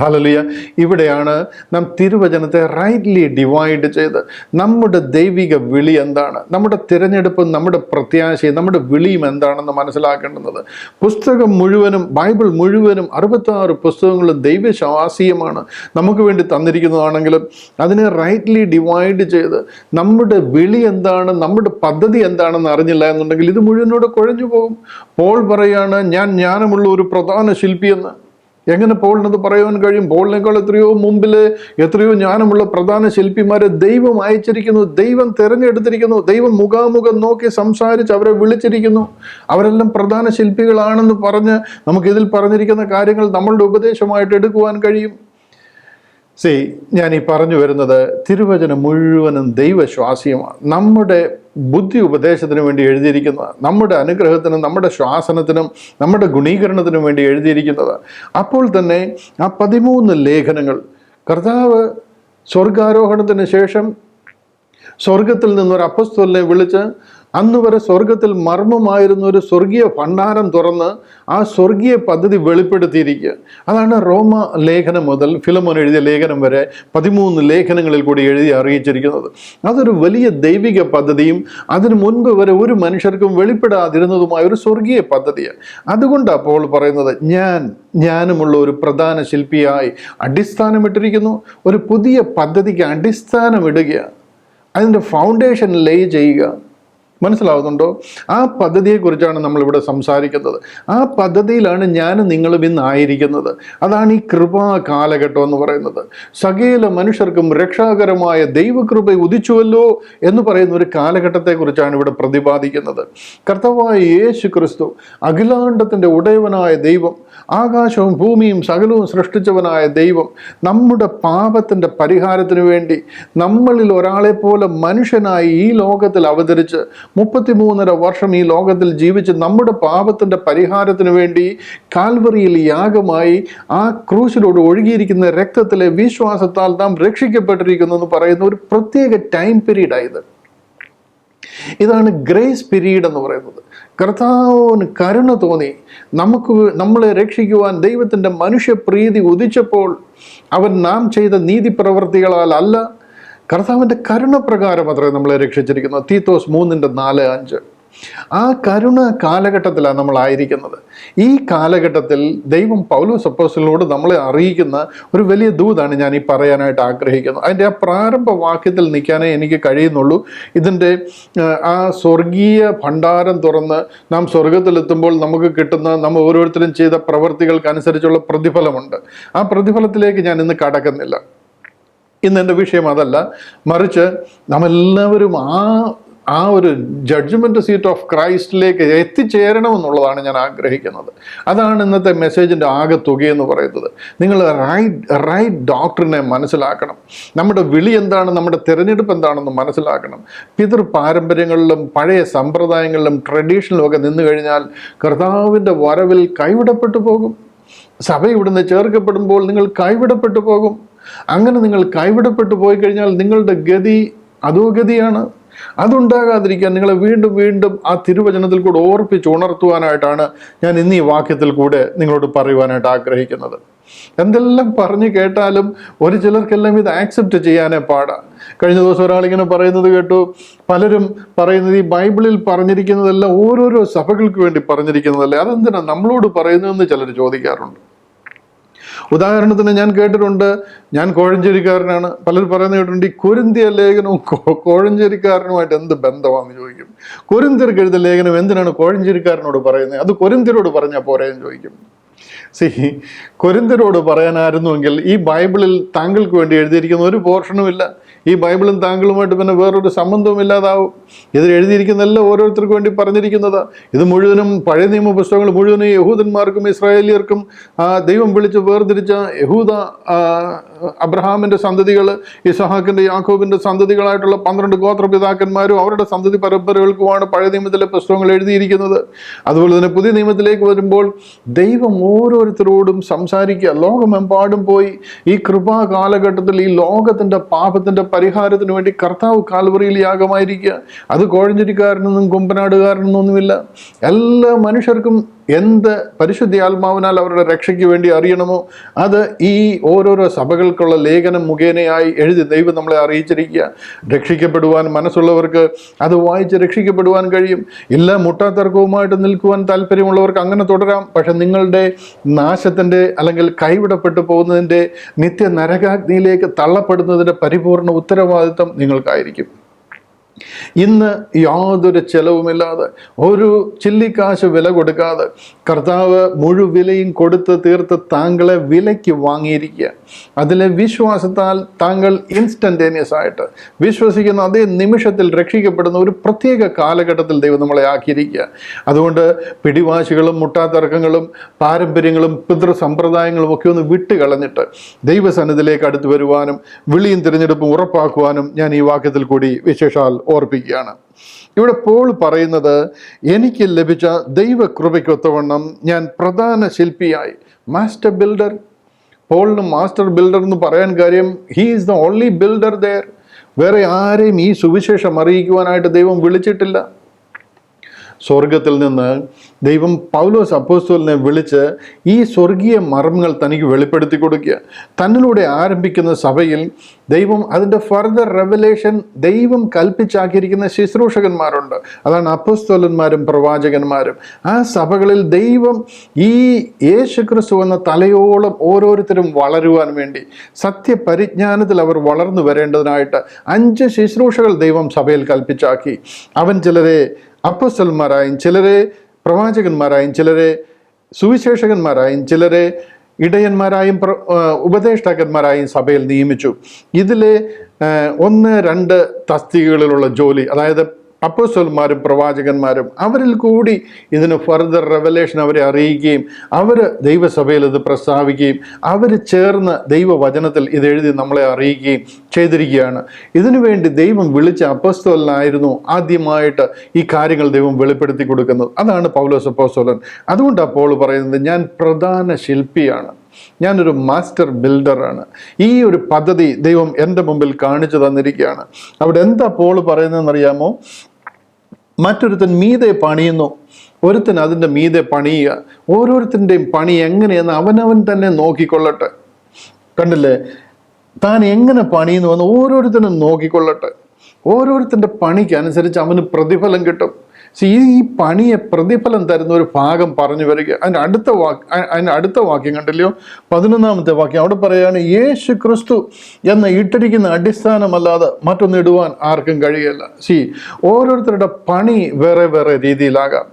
ഹല്ലേലൂയ. ഇവിടെയാണ് നാം തിരുവചനത്തെ റൈറ്റ്ലി ഡിവൈഡ് ചെയ്ത് നമ്മുടെ ദൈവിക വിളി എന്താണ്, നമ്മുടെ തിരഞ്ഞെടുപ്പും നമ്മുടെ പ്രത്യാശയും നമ്മുടെ വിളിയും എന്താണെന്ന് മനസ്സിലാക്കേണ്ടുന്നത്. പുസ്തകം മുഴുവനും, ബൈബിൾ മുഴുവനും 66 പുസ്തകങ്ങളും ദൈവശാസീയമാണ്, നമുക്ക് വേണ്ടി തന്നിരിക്കുന്നതാണെങ്കിലും അതിനെ റൈറ്റ്ലി ഡിവൈഡ് ചെയ്ത് നമ്മുടെ വിളി എന്താണ്, നമ്മുടെ പദ്ധതി എന്താണെന്ന് അറിഞ്ഞില്ല എന്നുണ്ടെങ്കിൽ ഇത് മുഴുവനോട് കുഴഞ്ഞു പോകും. പോൾ പറയാണ് ഞാൻ ജ്ഞാനമുള്ള ഒരു പ്രധാന ശില്പിയെന്ന്. എങ്ങനെ പോളിനത് പറയുവാൻ കഴിയും? പോളിനേക്കാൾ എത്രയോ മുമ്പിൽ എത്രയോ ജ്ഞാനമുള്ള പ്രധാന ശില്പിമാരെ ദൈവം അയച്ചിരിക്കുന്നു, ദൈവം തിരഞ്ഞെടുത്തിരിക്കുന്നു, ദൈവം മുഖാമുഖം നോക്കി സംസാരിച്ച് അവരെ വിളിച്ചിരിക്കുന്നു. അവരെല്ലാം പ്രധാന ശില്പികളാണെന്ന് പറഞ്ഞ് നമുക്കിതിൽ പറഞ്ഞിരിക്കുന്ന കാര്യങ്ങൾ നമ്മളുടെ ഉപദേശമായിട്ട് എടുക്കുവാൻ കഴിയും. ഞാൻ ഈ പറഞ്ഞു വരുന്നത് തിരുവചനം മുഴുവനും ദൈവശ്വാസീയമാണ്. നമ്മുടെ ബുദ്ധി ഉപദേശത്തിന് വേണ്ടി എഴുതിയിരിക്കുന്നത്, നമ്മുടെ അനുഗ്രഹത്തിനും നമ്മുടെ ശ്വാസനത്തിനും നമ്മുടെ ഗുണീകരണത്തിനും വേണ്ടി എഴുതിയിരിക്കുന്നത്. അപ്പോൾ തന്നെ ആ 13 ലേഖനങ്ങൾ കർത്താവ് സ്വർഗാരോഹണത്തിന് ശേഷം സ്വർഗത്തിൽ നിന്നൊരു അപ്പസ്തോലനെ വിളിച്ച് അന്ന് വരെ സ്വർഗത്തിൽ മർമ്മമായിരുന്ന ഒരു സ്വർഗീയ ഭണ്ഡാരം തുറന്ന് ആ സ്വർഗീയ പദ്ധതി വെളിപ്പെടുത്തിയിരിക്കുക. അതാണ് റോമ ലേഖനം മുതൽ ഫിലമോൻ എഴുതിയ ലേഖനം വരെ 13 ലേഖനങ്ങളിൽ കൂടി എഴുതി അറിയിച്ചിരിക്കുന്നത്. അതൊരു വലിയ ദൈവിക പദ്ധതിയും അതിനു മുൻപ് വരെ ഒരു മനുഷ്യർക്കും വെളിപ്പെടാതിരുന്നതുമായ ഒരു സ്വർഗീയ പദ്ധതിയാണ്. അതുകൊണ്ട് അപ്പോൾ പറയുന്നത് ജ്ഞാനമുള്ള ഒരു പ്രധാന ശില്പിയായി അടിസ്ഥാനമിട്ടിരിക്കുന്നു. ഒരു പുതിയ പദ്ധതിക്ക് അടിസ്ഥാനമിടുകയാണ്, അതിൻ്റെ ഫൗണ്ടേഷൻ ലേ ചെയ്യുക. മനസ്സിലാവുന്നുണ്ടോ? ആ പദ്ധതിയെക്കുറിച്ചാണ് നമ്മളിവിടെ സംസാരിക്കുന്നത്. ആ പദ്ധതിയിലാണ് ഞാനും നിങ്ങളും ഇന്ന് ആയിരിക്കുന്നത്. അതാണ് ഈ കൃപാ കാലഘട്ടം എന്ന് പറയുന്നത്. സകല മനുഷ്യർക്കും രക്ഷാകരമായ ദൈവകൃപ ഉദിച്ചുവല്ലോ എന്ന് പറയുന്ന ഒരു കാലഘട്ടത്തെക്കുറിച്ചാണ് ഇവിടെ പ്രതിപാദിക്കുന്നത്. കർത്താവായ യേശു ക്രിസ്തു, അഖിലാണ്ടത്തിൻ്റെ ഉടയവനായ ദൈവം, ആകാശവും ഭൂമിയും സകലവും സൃഷ്ടിച്ചവനായ ദൈവം, നമ്മുടെ പാപത്തിൻ്റെ പരിഹാരത്തിന് വേണ്ടി നമ്മളിൽ ഒരാളെ പോലെ മനുഷ്യനായി ഈ ലോകത്തിൽ അവതരിച്ച് 33.5 വർഷം ഈ ലോകത്തിൽ ജീവിച്ച് നമ്മുടെ പാപത്തിൻ്റെ പരിഹാരത്തിന് വേണ്ടി കാൽവറിയിൽ യാഗമായി ആ ക്രൂശിലോട് ഒഴുകിയിരിക്കുന്ന രക്തത്തിലെ വിശ്വാസത്താൽ നാം രക്ഷിക്കപ്പെട്ടിരിക്കുന്നു എന്ന് പറയുന്ന ഒരു പ്രത്യേക ടൈം പീരീഡായത്. ഇതാണ് ഗ്രേസ് പീരീഡ് എന്ന് പറയുന്നത്. കർത്താവിന് കരുണ തോന്നി നമ്മളെ രക്ഷിക്കുവാൻ ദൈവത്തിൻ്റെ മനുഷ്യപ്രീതി ഉദിച്ചപ്പോൾ അവൻ നാം ചെയ്ത നീതി പ്രവർത്തികളാൽ അല്ല, കർത്താവിൻ്റെ കരുണപ്രകാരം അത്രേ നമ്മളെ രക്ഷിച്ചിരിക്കുന്നു. തീത്തോസ് 3:4-5. ആ കരുണ കാലഘട്ടത്തിലാണ് നമ്മളായിരിക്കുന്നത്. ഈ കാലഘട്ടത്തിൽ ദൈവം പൗലോസ് അപ്പോസ്തലനോട് നമ്മളെ അറിയിക്കുന്ന ഒരു വലിയ ദൂതാണ് ഞാൻ ഈ പറയാനായിട്ട് ആഗ്രഹിക്കുന്നത്. അതിൻ്റെ ആ പ്രാരംഭ വാക്യത്തിൽ നിൽക്കാനേ എനിക്ക് കഴിയുന്നുള്ളൂ. ഇതിൻ്റെ ആ സ്വർഗീയ ഭണ്ഡാരം തുറന്ന് നാം സ്വർഗത്തിലെത്തുമ്പോൾ നമുക്ക് കിട്ടുന്ന നമ്മൾ ഓരോരുത്തരും ചെയ്ത പ്രവൃത്തികൾക്കനുസരിച്ചുള്ള പ്രതിഫലമുണ്ട്. ആ പ്രതിഫലത്തിലേക്ക് ഞാൻ ഇന്ന് കടക്കുന്നില്ല. ഇന്ന് എൻ്റെ വിഷയം അതല്ല, മറിച്ച് നാമെല്ലാവരും ആ ആ ഒരു ജഡ്ജ്മെന്റ് സീറ്റ് ഓഫ് ക്രൈസ്റ്റിലേക്ക് എത്തിച്ചേരണമെന്നുള്ളതാണ് ഞാൻ ആഗ്രഹിക്കുന്നത്. അതാണ് ഇന്നത്തെ മെസ്സേജിൻ്റെ ആകെ തുകയെന്ന് പറയുന്നത്. നിങ്ങൾ റൈറ്റ് ഡോക്ടറിനെ മനസ്സിലാക്കണം. നമ്മുടെ വിളി എന്താണ്, നമ്മുടെ തിരഞ്ഞെടുപ്പ് എന്താണെന്ന് മനസ്സിലാക്കണം. പിതൃ പാരമ്പര്യങ്ങളിലും പഴയ സമ്പ്രദായങ്ങളിലും ട്രഡീഷനിലും ഒക്കെ നിന്നു കഴിഞ്ഞാൽ കർത്താവിൻ്റെ വരവിൽ കൈവിടപ്പെട്ടു പോകും. സഭ ഇവിടുന്ന് ചേർക്കപ്പെടുമ്പോൾ നിങ്ങൾ കൈവിടപ്പെട്ടു പോകും. അങ്ങനെ നിങ്ങൾ കൈവിടപ്പെട്ടു പോയി കഴിഞ്ഞാൽ നിങ്ങളുടെ ഗതി അധോഗതിയാണ്. അതുണ്ടാകാതിരിക്കാൻ നിങ്ങളെ വീണ്ടും വീണ്ടും ആ തിരുവചനത്തിൽ കൂടെ ഓർപ്പിച്ച് ഉണർത്തുവാനായിട്ടാണ് ഞാൻ ഇന്ന് ഈ വാക്യത്തിൽ കൂടെ നിങ്ങളോട് പറയുവാനായിട്ട് ആഗ്രഹിക്കുന്നത്. എന്തെല്ലാം പറഞ്ഞു കേട്ടാലും ഒരു ചിലർക്കെല്ലാം ഇത് ആക്സെപ്റ്റ് ചെയ്യാനേ പാടാം. കഴിഞ്ഞ ദിവസം ഒരാളിങ്ങനെ പറയുന്നത് കേട്ടു, പലരും പറയുന്നത് ഈ ബൈബിളിൽ പറഞ്ഞിരിക്കുന്നതെല്ലാം ഓരോരോ സഭകൾക്ക് വേണ്ടി പറഞ്ഞിരിക്കുന്നതല്ലേ, അതെന്തിനാ നമ്മളോട് പറയുന്നതെന്ന് ചിലർ ചോദിക്കാറുണ്ട്. ഉദാഹരണത്തിന് ഞാൻ കേട്ടിട്ടുണ്ട്, ഞാൻ കോഴഞ്ചേരിക്കാരനാണ്, പലരും പറയുന്നത് കേട്ടിട്ടുണ്ട് ഈ കൊരിന്തിയ ലേഖനവും കോഴഞ്ചേരിക്കാരനുമായിട്ട് എന്ത് ബന്ധമാണെന്ന് ചോദിക്കും. കൊരിന്ത്യർക്ക് എഴുതിയ ലേഖനം എന്തിനാണ് കോഴഞ്ചേരിക്കാരനോട് പറയുന്നത്? അത് കൊരിന്ത്യരോട് പറഞ്ഞാൽ പോരെയെന്ന് ചോദിക്കും. കൊരിന്ത്യരോട് പറയാനായിരുന്നുവെങ്കിൽ ഈ ബൈബിളിൽ താങ്കൾക്ക് വേണ്ടി എഴുതിയിരിക്കുന്ന ഒരു പോർഷനും ഇല്ല. ഈ ബൈബിളും താങ്കളുമായിട്ട് പിന്നെ വേറൊരു സംബന്ധവും ഇല്ലാതാവും. ഇതിൽ എഴുതിയിരിക്കുന്നതെല്ലാം ഓരോരുത്തർക്ക് വേണ്ടി പറഞ്ഞിരിക്കുന്നതാണ്. ഇത് മുഴുവനും പഴയ നിയമ പുസ്തകങ്ങൾ മുഴുവനും യഹൂദന്മാർക്കും ഇസ്രായേലിയർക്കും ദൈവം വിളിച്ച് വേർതിരിച്ച യഹൂദ അബ്രഹാമിൻ്റെ സന്തതികൾ, ഇസ്ഹാക്കിൻ്റെ യാക്കോബിൻ്റെ സന്തതികളായിട്ടുള്ള 12 ഗോത്രപിതാക്കന്മാരും അവരുടെ സന്തതി പരമ്പരകൾക്കുമാണ് പഴയ നിയമത്തിലെ പുസ്തകങ്ങൾ എഴുതിയിരിക്കുന്നത്. അതുപോലെ തന്നെ പുതിയ നിയമത്തിലേക്ക് വരുമ്പോൾ ദൈവം ഓരോരുത്തരോടും സംസാരിക്കുക. ലോകമെമ്പാടും പോയി ഈ കൃപാ കാലഘട്ടത്തിൽ ഈ ലോകത്തിൻ്റെ പാപത്തിൻ്റെ പരിഹാരത്തിന് വേണ്ടി കർത്താവ് കാൽവറിയിൽ യാഗമായിരിക്കുക. അത് കോഴഞ്ചേരിക്കാരനൊന്നും കുമ്പനാടുകാരനൊന്നുമില്ല. എല്ലാ മനുഷ്യർക്കും എന്ത് പരിശുദ്ധാത്മാവിനാൽ അവരുടെ രക്ഷയ്ക്ക് വേണ്ടി അറിയണമോ അത് ഈ ഓരോരോ സഭകൾക്കുള്ള ലേഖനം മുഖേനയായി എഴുതി ദൈവം നമ്മളെ അറിയിച്ചിരിക്കുക. രക്ഷിക്കപ്പെടുവാൻ മനസ്സുള്ളവർക്ക് അത് വായിച്ച് രക്ഷിക്കപ്പെടുവാൻ കഴിയും. ഇല്ല, മുട്ടാത്തർക്കവുമായിട്ട് നിൽക്കുവാൻ താല്പര്യമുള്ളവർക്ക് അങ്ങനെ തുടരാം. പക്ഷെ നിങ്ങളുടെ നാശത്തിൻ്റെ അല്ലെങ്കിൽ കൈവിടപ്പെട്ടു പോകുന്നതിൻ്റെ നിത്യ നരകാഗ്നിയിലേക്ക് തള്ളപ്പെടുന്നതിൻ്റെ പരിപൂർണ ഉത്തരവാദിത്വം നിങ്ങൾക്കായിരിക്കും. ഇന്ന് യാതൊരു ചെലവുമില്ലാതെ ഒരു ചില്ലിക്കാശ് വില കൊടുക്കാതെ കർത്താവ് മുഴുവിലയും കൊടുത്ത് തീർത്ത് താങ്കളെ വിലയ്ക്ക് വാങ്ങിയിരിക്കുക. അതിലെ വിശ്വാസത്താൽ താങ്കൾ ഇൻസ്റ്റന്റേനിയസ് ആയിട്ട് വിശ്വസിക്കുന്ന അതേ നിമിഷത്തിൽ രക്ഷിക്കപ്പെടുന്ന ഒരു പ്രത്യേക കാലഘട്ടത്തിൽ ദൈവം നമ്മളെ ആക്കിയിരിക്കുക. അതുകൊണ്ട് പിടിവാശികളും മുട്ടാത്തർക്കങ്ങളും പാരമ്പര്യങ്ങളും പിതൃ സമ്പ്രദായങ്ങളും ഒക്കെ ഒന്ന് വിട്ടുകളഞ്ഞിട്ട് ദൈവസന്നിധിയിലേക്ക് അടുത്ത് വരുവാനും വിളിയും തിരഞ്ഞെടുപ്പും ഉറപ്പാക്കുവാനും ഞാൻ ഈ വാക്യത്തിൽ കൂടി വിശേഷാൽ ഓർപ്പിക്കുകയാണ്. ഇവിടെ പോൾ പറയുന്നത്, എനിക്ക് ലഭിച്ച ദൈവകൃപയ്ക്കൊത്തവണ്ണം ഞാൻ പ്രധാന ശില്പിയായി, മാസ്റ്റർ ബിൽഡർ. പോളിന് മാസ്റ്റർ ബിൽഡർ എന്ന് പറയാൻ കാര്യം, he is the only builder there. വേറെ ആരെയും ഈ സുവിശേഷം അറിയിക്കുവാനായിട്ട് ദൈവം വിളിച്ചിട്ടില്ല. സ്വർഗത്തിൽ നിന്ന് ദൈവം പൗലോസ് അപ്പോസ്തലനെ വിളിച്ച് ഈ സ്വർഗീയ മർമ്മങ്ങൾ തനിക്ക് വെളിപ്പെടുത്തി കൊടുക്കുക. തന്നിലൂടെ ആരംഭിക്കുന്ന സഭയിൽ ദൈവം അതിൻ്റെ ഫർദർ റെവലേഷൻ ദൈവം കൽപ്പിച്ചാക്കിയിരിക്കുന്ന ശുശ്രൂഷകന്മാരുണ്ട്. അതാണ് അപ്പോസ്തലന്മാരും പ്രവാചകന്മാരും. ആ സഭകളിൽ ദൈവം ഈ യേശുക്രിസ്തു എന്ന തലയോളം ഓരോരുത്തരും വളരുവാൻ വേണ്ടി സത്യപരിജ്ഞാനത്തിൽ അവർ വളർന്നു വരേണ്ടതിനായിട്ട് 5 ശുശ്രൂഷകൾ ദൈവം സഭയിൽ കൽപ്പിച്ചാക്കി. അവൻ ചിലരെ അപ്പോസ്തലന്മാരായും ചിലരെ പ്രവാചകന്മാരായും ചിലരെ സുവിശേഷകന്മാരായും ചിലരെ ഇടയന്മാരായും ഉപദേഷ്ടാക്കന്മാരായും സഭയിൽ നിയമിച്ചു. ഇതിലെ 1-2 തസ്തികകളിലുള്ള ജോലി, അതായത് അപ്പോസ്തലന്മാരും പ്രവാചകന്മാരും, അവരിൽ കൂടി ഇതിന് ഫർദർ റെവലേഷൻ അവരെ അറിയിക്കുകയും അവർ ദൈവസഭയിൽ ഇത് പ്രസ്താവിക്കുകയും അവർ ചേർന്ന് ദൈവവചനത്തിൽ ഇത് എഴുതി നമ്മളെ അറിയിക്കുകയും ചെയ്തിരിക്കുകയാണ്. ഇതിനു വേണ്ടി ദൈവം വിളിച്ച അപ്പോസ്തലനായിരുന്നു ആദ്യമായിട്ട് ഈ കാര്യങ്ങൾ ദൈവം വെളിപ്പെടുത്തി കൊടുക്കുന്നത്. അതാണ് പൗലോസ് അപ്പോസ്തലൻ. അതുകൊണ്ടാണ് പോൾ പറയുന്നത്, ഞാൻ പ്രധാന ശില്പിയാണ്, ഞാനൊരു മാസ്റ്റർ ബിൽഡറാണ്. ഈ ഒരു പദ്ധതി ദൈവം എൻ്റെ മുമ്പിൽ കാണിച്ചു തന്നിരിക്കുകയാണ്. അവിടെ എന്താ പോൾ പറയുന്നതെന്നറിയാമോ? മറ്റൊരുത്തൻ മീതെ പണിയുന്നു, ഒരുത്തൻ അതിൻ്റെ മീതെ പണിയുക. ഓരോരുത്തരുടെയും പണി എങ്ങനെയെന്ന് അവനവൻ തന്നെ നോക്കിക്കൊള്ളട്ടെ. കണ്ടില്ലേ, താൻ എങ്ങനെ പണിയുന്നുവെന്ന് ഓരോരുത്തരും നോക്കിക്കൊള്ളട്ടെ. ഓരോരുത്തരുടെ പണിക്ക് അനുസരിച്ച് അവന് പ്രതിഫലം കിട്ടും. ഈ പണിയെ പ്രതിഫലം തരുന്ന ഒരു ഭാഗം പറഞ്ഞു വരിക. അതിൻ്റെ അടുത്ത വാക്യം കണ്ടില്ലയോ? 11-ാമത്തെ വാക്യം അവിടെ പറയുകയാണ്, യേശു ക്രിസ്തു എന്ന ഇട്ടിരിക്കുന്ന അടിസ്ഥാനമല്ലാതെ മറ്റൊന്ന് ഇടുവാൻ ആർക്കും കഴിയില്ല. ഓരോരുത്തരുടെ പണി വേറെ വേറെ രീതിയിലാകാം.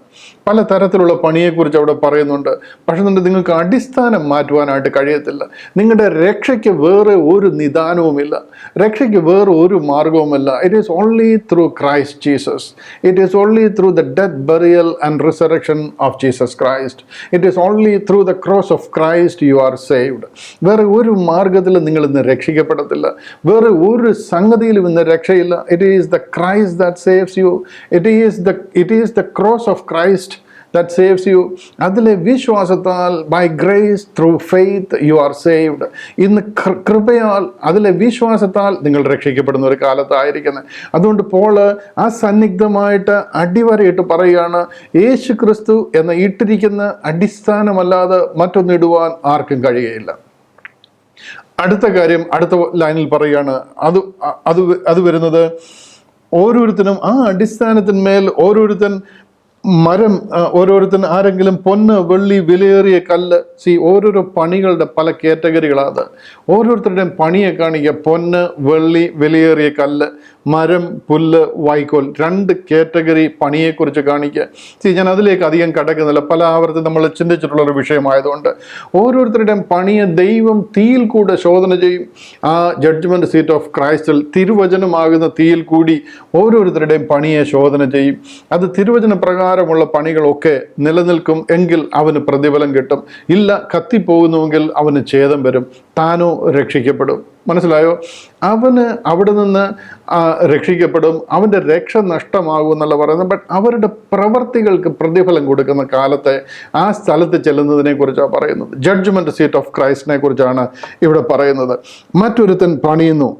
പല തരത്തിലുള്ള പണിയെക്കുറിച്ച് അവിടെ പറയുന്നുണ്ട്. പക്ഷെ നിങ്ങൾക്ക് അടിസ്ഥാനം മാറ്റുവാനായിട്ട് കഴിയത്തില്ല. നിങ്ങളുടെ രക്ഷയ്ക്ക് വേറെ ഒരു നിദാനവുമില്ല, രക്ഷയ്ക്ക് വേറെ ഒരു മാർഗവുമില്ല. It is only through Christ Jesus. It is only through the death, burial and resurrection of Jesus Christ. It is only through the cross of Christ you are saved. വേറെ ഒരു മാർഗത്തിലും നിങ്ങൾ ഇന്ന് രക്ഷിക്കപ്പെടത്തില്ല. വേറെ ഒരു സംഗതിയിലും ഇന്ന് രക്ഷയില്ല. It is the Christ that saves you. It is the cross of Christ that saves you. അതിലെ വിശ്വാസത്താൽ by grace through faith you are saved. ഇന്ന് കൃപയാൽ അതിലെ വിശ്വാസത്താൽ നിങ്ങൾ രക്ഷിക്കപ്പെടുന്ന ഒരു കാലത്തായിരിക്കുന്നത്. അതുകൊണ്ട് പോള് ആ സന്നിഗ്ധമായിട്ട് അടിവരയിട്ട് പറയുകയാണ്, യേശു ക്രിസ്തു എന്ന ഇട്ടിരിക്കുന്ന അടിസ്ഥാനമല്ലാതെ മറ്റൊന്നിടുവാൻ ആർക്കും കഴിയുകയില്ല. അടുത്ത കാര്യം അടുത്ത ലൈനിൽ പറയുകയാണ്, അത് വരുന്നത് ഓരോരുത്തരും ആ അടിസ്ഥാനത്തിന്മേൽ ഓരോരുത്തൻ ആരെങ്കിലും പൊന്ന്, വെള്ളി, വിലയേറിയ കല്ല്. ഓരോരോ പണികളുടെ പല കാറ്റഗറികളാണ്. ഓരോരുത്തരുടെയും പണിയെ കാണിക്കുക. പൊന്ന്, വെള്ളി, വിലയേറിയ കല്ല്, മരം, പുല്ല്, വൈക്കോൽ, 2 കാറ്റഗറി പണിയെക്കുറിച്ച് കാണിക്കുക. ഞാൻ അതിലേക്ക് അധികം കടക്കുന്നില്ല, പല ആവർത്തി നമ്മൾ ചിന്തിച്ചിട്ടുള്ളൊരു വിഷയമായതുകൊണ്ട്. ഓരോരുത്തരുടെയും പണിയെ ദൈവം തീയിൽ കൂടെ ശോധന ചെയ്യും. ആ ജഡ്ജ്മെന്റ് സീറ്റ് ഓഫ് ക്രൈസ്റ്റിൽ തിരുവചനമാകുന്ന തീയിൽ കൂടി ഓരോരുത്തരുടെയും പണിയെ ശോധന ചെയ്യും. അത് തിരുവചന പ്രകാരമുള്ള പണികളൊക്കെ നിലനിൽക്കും എങ്കിൽ അവന് പ്രതിഫലം കിട്ടും. ഇല്ല, കത്തിപ്പോകുന്നുവെങ്കിൽ അവന് ഛേദം വരും, താനോ രക്ഷിക്കപ്പെടും. മനസ്സിലായോ? അവന് അവിടെ നിന്ന് രക്ഷിക്കപ്പെടും, അവൻ്റെ രക്ഷ നഷ്ടമാകും എന്നല്ല പറയുന്നത്. ബട്ട് അവരുടെ പ്രവർത്തികൾക്ക് പ്രതിഫലം കൊടുക്കുന്ന കാലത്തെ ആ സ്ഥലത്ത് ചെല്ലുന്നതിനെ കുറിച്ചാണ് പറയുന്നത്. ജഡ്ജ്മെന്റ് സീറ്റ് ഓഫ് ക്രൈസ്റ്റിനെ കുറിച്ചാണ് ഇവിടെ പറയുന്നത്. മറ്റൊരുത്തൻ പണിയുന്നു,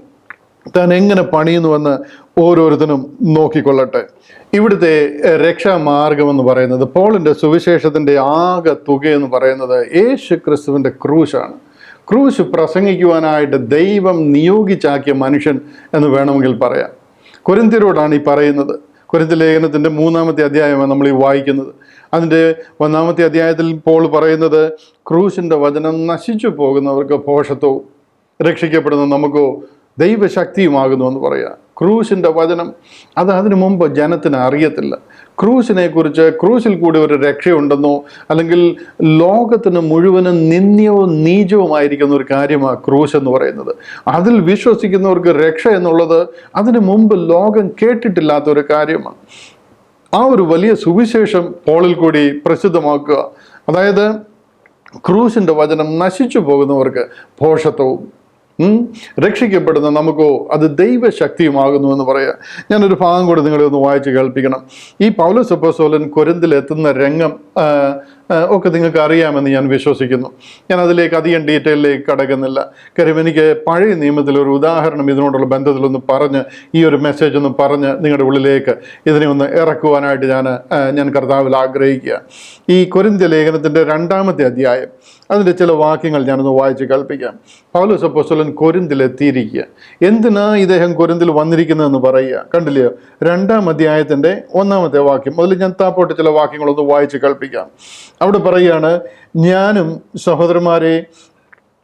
താൻ എങ്ങനെ പണിയുന്നുവെന്ന് ഓരോരുത്തരും നോക്കിക്കൊള്ളട്ടെ. ഇവിടുത്തെ രക്ഷാമാർഗമെന്ന് പറയുന്നത്, പോളിൻ്റെ സുവിശേഷത്തിൻ്റെ ആകെ തുകയെന്ന് പറയുന്നത് യേശു ക്രിസ്തുവിൻ്റെ ക്രൂശാണ്. ക്രൂശ് പ്രസംഗിക്കുവാനായിട്ട് ദൈവം നിയോഗിച്ചാക്കിയ മനുഷ്യൻ എന്ന് വേണമെങ്കിൽ പറയാം. കൊരിന്ത്യരോടാണ് ഈ പറയുന്നത്. കൊരിന്ത്യ ലേഖനത്തിൻ്റെ 3-ാമത്തെ അധ്യായമാണ് നമ്മൾ ഈ വായിക്കുന്നത്. അതിൻ്റെ 1-ാമത്തെ അധ്യായത്തിൽ പോൾ പറയുന്നത്, ക്രൂശിൻ്റെ വചനം നശിച്ചു പോകുന്നവർക്ക് ഭോഷത്വവും രക്ഷിക്കപ്പെടുന്ന നമുക്കോ ദൈവശക്തിയുമാകുന്നു എന്ന് പറയുക. ക്രൂശിൻ്റെ വചനം അതിനു മുമ്പ് ജനത്തിന് അറിയത്തില്ല. ക്രൂശിനെ കുറിച്ച്, ക്രൂശിൽ കൂടി ഒരു രക്ഷയുണ്ടെന്നോ അല്ലെങ്കിൽ ലോകത്തിന് മുഴുവനും നിന്ദ്യവും നീചവുമായിരിക്കുന്ന ഒരു കാര്യമാണ് ക്രൂശ് എന്ന് പറയുന്നത്. അതിൽ വിശ്വസിക്കുന്നവർക്ക് രക്ഷ എന്നുള്ളത് അതിനു മുമ്പ് ലോകം കേട്ടിട്ടില്ലാത്ത ഒരു കാര്യമാണ്. ആ ഒരു വലിയ സുവിശേഷം പോളിൽ കൂടി പ്രസിദ്ധമാക്കുക. അതായത് ക്രൂശിൻ്റെ വചനം നശിച്ചു പോകുന്നവർക്ക് ഭോഷത്വവും രക്ഷിക്കപ്പെടുന്ന നമുക്കോ അത് ദൈവശക്തിയുമാകുന്നു എന്ന് പറയാം. ഞാനൊരു ഭാഗം കൂടി നിങ്ങളെ ഒന്ന് വായിച്ച് കേൾപ്പിക്കണം. ഈ പൗലോസ് അപ്പോസ്തലൻ കൊരിന്തിലെത്തുന്ന രംഗം ഒക്കെ നിങ്ങൾക്ക് അറിയാമെന്ന് ഞാൻ വിശ്വസിക്കുന്നു. ഞാൻ അതിലേക്ക് അധികം ഡീറ്റെയിലേക്ക് കടക്കുന്നില്ല. കാര്യം എനിക്ക് പഴയ നിയമത്തിൽ ഒരു ഉദാഹരണം ഇതിനോടുള്ള ബന്ധത്തിലൊന്ന് പറഞ്ഞ് ഈ ഒരു മെസ്സേജ് ഒന്ന് പറഞ്ഞ് നിങ്ങളുടെ ഉള്ളിലേക്ക് ഇതിനെ ഒന്ന് ഇറക്കുവാനായിട്ട് ഞാൻ കർത്താവിൽ ആഗ്രഹിക്കുക. ഈ കൊരിന്ത്യ ലേഖനത്തിൻ്റെ 2-ാമത്തെ അധ്യായം അതിൻ്റെ ചില വാക്യങ്ങൾ ഞാനൊന്ന് വായിച്ച് കേൾപ്പിക്കാം. പൗലോസ് അപ്പോസ്തലൻ കൊരിന്തിലെത്തിയിരിക്കുക. എന്തിനാ ഇദ്ദേഹം കൊരിന്തിൽ വന്നിരിക്കുന്നതെന്ന് പറയുക. കണ്ടില്ലയോ? 2-ാം അധ്യായത്തിൻ്റെ 1-ാമത്തെ വാക്യം മുതൽ ഞാൻ താപ്പോട്ട് ചില വാക്യങ്ങളൊന്ന് വായിച്ച് കേൾപ്പിക്കാം. അവിടെ പറയുകയാണ്, ഞാനും സഹോദരന്മാരെ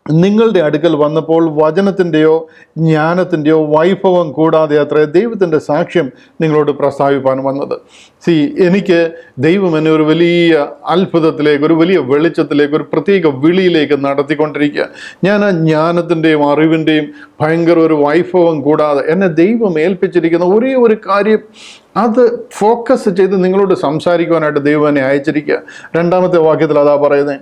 നിങ്ങളുടെ അടുക്കൽ വന്നപ്പോൾ വചനത്തിൻ്റെയോ ജ്ഞാനത്തിൻ്റെയോ വൈഭവം കൂടാതെ അത്ര ദൈവത്തിൻ്റെ സാക്ഷ്യം നിങ്ങളോട് പ്രസ്താവിപ്പാൻ വന്നത്. എനിക്ക് ദൈവം എന്നെ ഒരു വലിയ അത്ഭുതത്തിലേക്ക്, ഒരു വലിയ വെളിച്ചത്തിലേക്ക്, ഒരു പ്രത്യേക വിളിയിലേക്ക് നടത്തിക്കൊണ്ടിരിക്കുക. ഞാൻ ആ ജ്ഞാനത്തിൻ്റെയും അറിവിൻ്റെയും ഭയങ്കര ഒരു വൈഭവം കൂടാതെ എന്നെ ദൈവം ഏൽപ്പിച്ചിരിക്കുന്ന ഒരേ ഒരു കാര്യം, അത് ഫോക്കസ് ചെയ്ത് നിങ്ങളോട് സംസാരിക്കുവാനായിട്ട് ദൈവം എന്നെ അയച്ചിരിക്കുക. 2-ാമത്തെ വാക്യത്തിൽ അതാ പറയുന്നത്,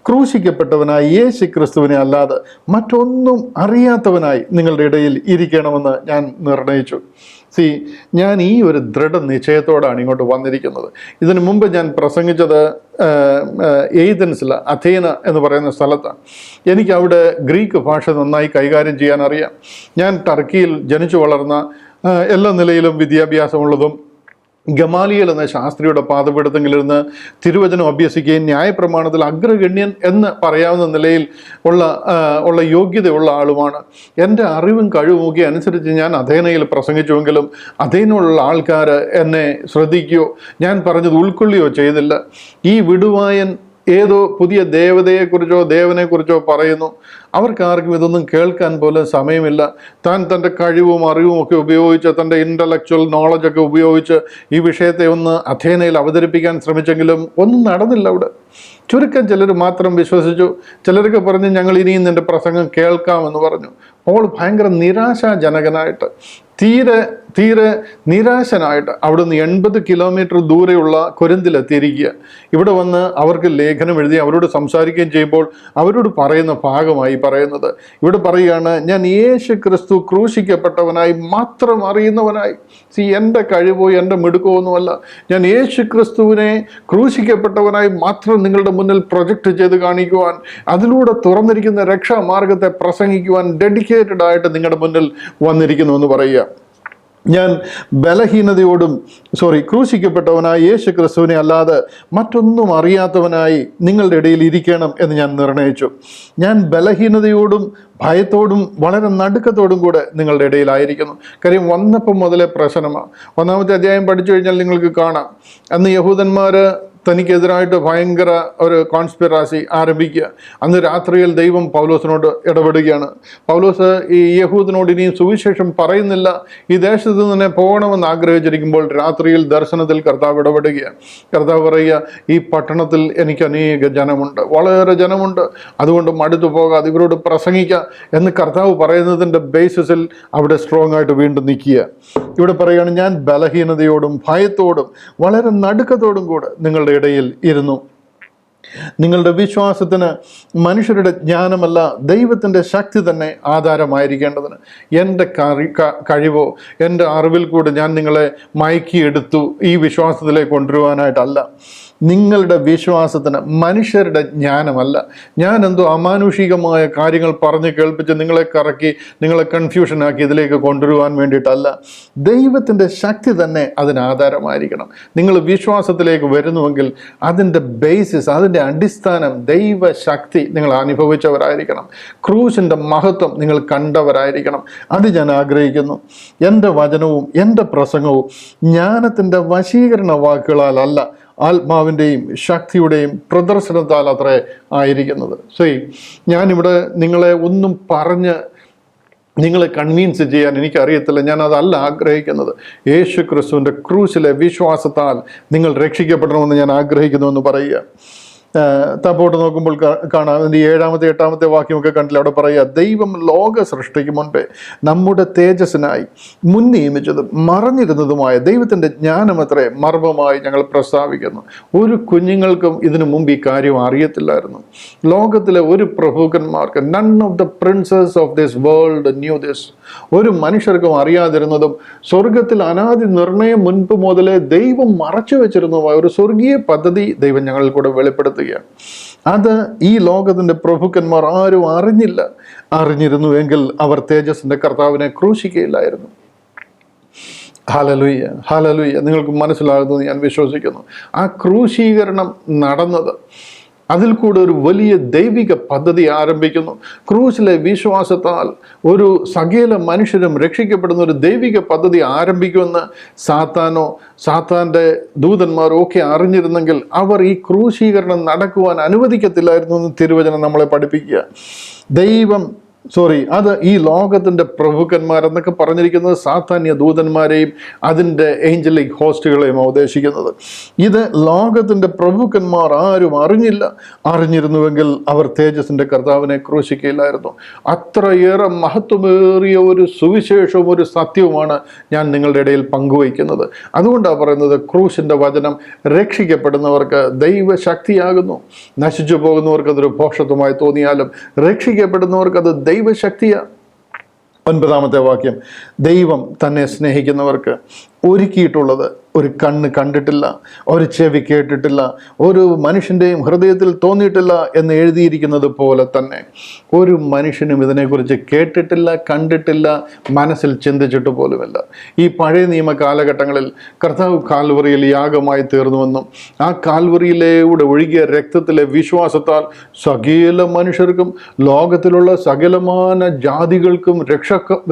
ക്രൂശിക്കപ്പെട്ടവനായി യേശു ക്രിസ്തുവിനെ അല്ലാതെ മറ്റൊന്നും അറിയാത്തവനായി നിങ്ങളുടെ ഇടയിൽ ഇരിക്കണമെന്ന് ഞാൻ നിർണയിച്ചു. ഞാൻ ഈ ഒരു ദൃഢനിശ്ചയത്തോടാണ് ഇങ്ങോട്ട് വന്നിരിക്കുന്നത്. ഇതിനു മുമ്പ് ഞാൻ പ്രസംഗിച്ചത് ഏതൻസില, അഥേന എന്ന് പറയുന്ന സ്ഥലത്താണ്. എനിക്ക് അവിടെ ഗ്രീക്ക് ഭാഷ നന്നായി കൈകാര്യം ചെയ്യാൻ അറിയാം. ഞാൻ ടർക്കിയിൽ ജനിച്ചു വളർന്ന, എല്ലാ നിലയിലും വിദ്യാഭ്യാസമുള്ളതും ഗമാലിയൽ എന്ന ശാസ്ത്രിയുടെ പാദപീഠത്തിലിരുന്ന് തിരുവചനം അഭ്യസിക്കുകയും ന്യായപ്രമാണത്തിൽ അഗ്രഗണ്യൻ എന്ന് പറയാവുന്ന നിലയിൽ ഉള്ള യോഗ്യതയുള്ള ആളുമാണ്. എൻ്റെ അറിവും കഴിവുമൊക്കെ അനുസരിച്ച് ഞാൻ അഥേനയിൽ പ്രസംഗിച്ചുവെങ്കിലും അഥേനയിലുള്ള ആൾക്കാർ എന്നെ ശ്രദ്ധിക്കുകയോ ഞാൻ പറഞ്ഞത് ഉൾക്കൊള്ളുകയോ ചെയ്തില്ല. ഈ വിടുവായൻ ഏതോ പുതിയ ദേവതയെക്കുറിച്ചോ ദേവനെക്കുറിച്ചോ പറയുന്നു. അവർക്കാർക്കും ഇതൊന്നും കേൾക്കാൻ പോലും സമയമില്ല. താൻ തൻ്റെ കഴിവും അറിവും ഒക്കെ ഉപയോഗിച്ച്, തൻ്റെ ഇൻ്റലക്ച്വൽ നോളജൊക്കെ ഉപയോഗിച്ച് ഈ വിഷയത്തെ ഒന്ന് അഥേനയിൽ അവതരിപ്പിക്കാൻ ശ്രമിച്ചെങ്കിലും ഒന്നും നടന്നില്ല. അവിടെ ചുരുക്കം ചിലർ മാത്രം വിശ്വസിച്ചു. ചിലരൊക്കെ പറഞ്ഞ് ഞങ്ങൾ ഇനിയും നിൻ്റെ പ്രസംഗം കേൾക്കാമെന്ന് പറഞ്ഞു. പോൾ ഭയങ്കര നിരാശാജനകനായിട്ട്, തീരെ നിരാശനായിട്ട് അവിടുന്ന് 80 കിലോമീറ്റർ ദൂരെയുള്ള കൊരിന്തിലെത്തിയിരിക്കുക. ഇവിടെ വന്ന് അവർക്ക് ലേഖനം എഴുതി അവരോട് സംസാരിക്കുകയും ചെയ്യുമ്പോൾ അവരോട് പറയുന്ന ഭാഗമായി പറയുന്നത്, ഇവിടെ പറയുകയാണ്, ഞാൻ യേശു ക്രിസ്തു ക്രൂശിക്കപ്പെട്ടവനായി മാത്രം അറിയുന്നവനായി. എൻ്റെ കഴിവോ എൻ്റെ മിടുക്കോ ഒന്നുമല്ല. ഞാൻ യേശു ക്രിസ്തുവിനെ ക്രൂശിക്കപ്പെട്ടവനായി മാത്രം നിങ്ങളുടെ മുന്നിൽ പ്രൊജക്റ്റ് ചെയ്ത് കാണിക്കുവാൻ, അതിലൂടെ തുറന്നിരിക്കുന്ന രക്ഷാമാർഗത്തെ പ്രസംഗിക്കുവാൻ ഡെഡിക്കേറ്റഡ് ആയിട്ട് നിങ്ങളുടെ മുന്നിൽ വന്നിരിക്കുന്നു എന്ന് പറയുക. ഞാൻ ബലഹീനതയോടും ക്രൂശിക്കപ്പെട്ടവനായി യേശു ക്രിസ്തുവിനെ അല്ലാതെ മറ്റൊന്നും അറിയാത്തവനായി നിങ്ങളുടെ ഇടയിൽ ഇരിക്കണം എന്ന് ഞാൻ നിർണയിച്ചു. ഞാൻ ബലഹീനതയോടും ഭയത്തോടും വളരെ നടുക്കത്തോടും കൂടെ നിങ്ങളുടെ ഇടയിലായിരിക്കുന്നു. കാര്യം വന്നപ്പം മുതലേ പ്രശ്നമാണ്. 1-ാമത്തെ അധ്യായം പഠിച്ചു കഴിഞ്ഞാൽ നിങ്ങൾക്ക് കാണാം, അന്ന് യഹൂദന്മാർ തനിക്കെതിരായിട്ട് ഭയങ്കര ഒരു കോൺസ്പിറാസി ആരംഭിക്കുക. അന്ന് രാത്രിയിൽ ദൈവം പൗലോസിനോട് ഇടപെടുകയാണ്. പൗലോസ് ഈ യഹൂദനോട് ഇനിയും സുവിശേഷം പറയുന്നില്ല, ഈ ദേശത്ത് തന്നെ പോകണമെന്ന് ആഗ്രഹിച്ചിരിക്കുമ്പോൾ രാത്രിയിൽ ദർശനത്തിൽ കർത്താവ് ഇടപെടുകയാണ്. കർത്താവ് പറയുക, ഈ പട്ടണത്തിൽ എനിക്ക് അനേക ജനമുണ്ട്, വളരെ ജനമുണ്ട്, അതുകൊണ്ട് മടുത്തു പോകാതെ ഇവരോട് പ്രസംഗിക്കുക എന്ന് കർത്താവ് പറയുന്നതിൻ്റെ ബേസിസിൽ അവിടെ സ്ട്രോങ് ആയിട്ട് വീണ്ടും നിൽക്കുക. ഇവിടെ പറയുകയാണ്, ഞാൻ ബലഹീനതയോടും ഭയത്തോടും വളരെ നടുക്കത്തോടും കൂടെ നിങ്ങളുടെ ഇടയിൽ ഇരുന്നു. നിങ്ങളുടെ വിശ്വാസത്തിന് മനുഷ്യരുടെ ജ്ഞാനമല്ല ദൈവത്തിൻ്റെ ശക്തി തന്നെ ആധാരമായിരിക്കേണ്ടതിന്. എൻ്റെ കഴിവോ എൻ്റെ അറിവിൽ കൂടെ ഞാൻ നിങ്ങളെ മയക്കിയെടുത്തു ഈ വിശ്വാസത്തിലേക്ക് കൊണ്ടുവരുവാനായിട്ടല്ല. നിങ്ങളുടെ വിശ്വാസത്തിന് മനുഷ്യരുടെ ജ്ഞാനമല്ല. ഞാൻ എന്തോ അമാനുഷികമായ കാര്യങ്ങൾ പറഞ്ഞ് കേൾപ്പിച്ച് നിങ്ങളെ കറക്കി നിങ്ങളെ കൺഫ്യൂഷനാക്കി ഇതിലേക്ക് കൊണ്ടുവരുവാൻ വേണ്ടിയിട്ടല്ല. ദൈവത്തിൻ്റെ ശക്തി തന്നെ അതിന് ആധാരമായിരിക്കണം. നിങ്ങൾ വിശ്വാസത്തിലേക്ക് വരുന്നുവെങ്കിൽ അതിൻ്റെ ബേസിസ്, അതിൻ്റെ അടിസ്ഥാനം ദൈവശക്തി നിങ്ങൾ അനുഭവിച്ചവരായിരിക്കണം. ക്രൂശിൻ്റെ മഹത്വം നിങ്ങൾ കണ്ടവരായിരിക്കണം. അത് ഞാൻ ആഗ്രഹിക്കുന്നു. എൻ്റെ വചനവും എൻ്റെ പ്രസംഗവും ജ്ഞാനത്തിൻ്റെ വശീകരണ വാക്കുകളാലല്ല, ആത്മാവിൻ്റെയും ശക്തിയുടെയും പ്രദർശനത്താൽ അത്രേ ആയിരിക്കുന്നത്. ഞാനിവിടെ നിങ്ങളെ ഒന്നും പറഞ്ഞ് നിങ്ങളെ കൺവീൻസ് ചെയ്യാൻ എനിക്കറിയത്തില്ല. ഞാൻ അതല്ല ആഗ്രഹിക്കുന്നത്. യേശു ക്രിസ്തുവിൻ്റെ ക്രൂശിലെ വിശ്വാസത്താൽ നിങ്ങൾ രക്ഷിക്കപ്പെടണമെന്ന് ഞാൻ ആഗ്രഹിക്കുന്നുവെന്ന് പറയുക. താപ്പോട്ട് നോക്കുമ്പോൾ കാണാം, അതിൻ്റെ 7-ാമത്തെ 8-ാമത്തെ വാക്യമൊക്കെ കണ്ടില്ല. അവിടെ പറയുക, ദൈവം ലോക സൃഷ്ടിക്ക് മുൻപേ നമ്മുടെ തേജസ്സിനായി മുൻ നിയമിച്ചതും മറഞ്ഞിരുന്നതുമായ ദൈവത്തിൻ്റെ ജ്ഞാനമത്രേ മർമ്മമായി ഞങ്ങൾ പ്രസ്താവിക്കുന്നു. ഒരു കുഞ്ഞുങ്ങൾക്കും ഇതിനു മുമ്പ് ഈ കാര്യം അറിയത്തില്ലായിരുന്നു. ലോകത്തിലെ ഒരു പ്രഭുക്കന്മാർക്ക്, none of the princes of this world knew this, ഒരു മനുഷ്യർക്കും അറിയാതിരുന്നതും സ്വർഗത്തിൽ അനാദി നിർണയം മുൻപ് മുതലേ ദൈവം മറച്ചു വെച്ചിരുന്നതുമായ ഒരു സ്വർഗീയ പദ്ധതി ദൈവം ഞങ്ങളിൽ കൂടെ വെളിപ്പെടുത്തുക. അത് ഈ ലോകത്തിൻ്റെ പ്രഭുക്കന്മാർ ആരും അറിഞ്ഞില്ല. അറിഞ്ഞിരുന്നുവെങ്കിൽ അവർ തേജസ്സിൻ്റെ കർത്താവിനെ ക്രൂശിക്കുകയില്ലായിരുന്നു. Hallelujah, hallelujah. നിങ്ങൾക്ക് മനസ്സിലാകുന്നത് ഞാൻ വിശ്വസിക്കുന്നു. ആ ക്രൂശീകരണം നടന്നത്, അതിൽ കൂടെ ഒരു വലിയ ദൈവിക പദ്ധതി ആരംഭിക്കുന്നു. ക്രൂശിലെ വിശ്വാസത്താൽ ഒരു സകല മനുഷ്യരും രക്ഷിക്കപ്പെടുന്ന ഒരു ദൈവിക പദ്ധതി ആരംഭിക്കുമെന്ന് സാത്താൻ്റെ ദൂതന്മാരോ ഒക്കെ അറിഞ്ഞിരുന്നെങ്കിൽ അവർ ഈ ക്രൂശീകരണം നടക്കുവാൻ അനുവദിക്കത്തില്ലായിരുന്നു എന്ന് തിരുവചനം നമ്മളെ പഠിപ്പിക്കുക. അത് ഈ ലോകത്തിൻ്റെ പ്രഭുക്കന്മാരെന്നൊക്കെ പറഞ്ഞിരിക്കുന്നത് സാത്താന്യ ദൂതന്മാരെയും അതിൻ്റെ ഏഞ്ചലിക് ഹോസ്റ്റുകളെയും ഉദ്ദേശിക്കുന്നത്. ഇത് ലോകത്തിൻ്റെ പ്രഭുക്കന്മാർ ആരും അറിഞ്ഞില്ല. അറിഞ്ഞിരുന്നുവെങ്കിൽ അവർ തേജസ്സിൻ്റെ കർത്താവിനെ ക്രൂശിക്കുകയില്ലായിരുന്നു. അത്രയേറെ മഹത്വമേറിയ ഒരു സുവിശേഷവും ഒരു സത്യവുമാണ് ഞാൻ നിങ്ങളുടെ ഇടയിൽ പങ്കുവയ്ക്കുന്നത്. അതുകൊണ്ടാണ് പറയുന്നത്, ക്രൂശിൻ്റെ വചനം രക്ഷിക്കപ്പെടുന്നവർക്ക് ദൈവശക്തിയാകുന്നു. നശിച്ചു പോകുന്നവർക്ക് അതൊരു ഭോഷത്വമായി തോന്നിയാലും രക്ഷിക്കപ്പെടുന്നവർക്ക് അത് ദൈവശക്തിയാണ്. 9-ാമത്തെ വാക്യം, ദൈവം തന്നെ സ്നേഹിക്കുന്നവർക്ക് ഒരുക്കിയിട്ടുള്ളത് ഒരു കണ്ണ് കണ്ടിട്ടില്ല, ഒരു ചെവി കേട്ടിട്ടില്ല, ഒരു മനുഷ്യൻ്റെയും ഹൃദയത്തിൽ തോന്നിയിട്ടില്ല എന്ന് എഴുതിയിരിക്കുന്നത് പോലെ തന്നെ ഒരു മനുഷ്യനും ഇതിനെക്കുറിച്ച് കേട്ടിട്ടില്ല, കണ്ടിട്ടില്ല, മനസ്സിൽ ചിന്തിച്ചിട്ട് പോലുമില്ല. ഈ പഴയ നിയമ കാലഘട്ടങ്ങളിൽ കർത്താവ് കാൽവറിയിൽ യാഗമായി തീർന്നുവെന്നും ആ കാൽവറിയിലൂടെ ഒഴുകിയ രക്തത്തിലെ വിശ്വാസത്താൽ സകല മനുഷ്യർക്കും ലോകത്തിലുള്ള സകലമാന ജാതികൾക്കും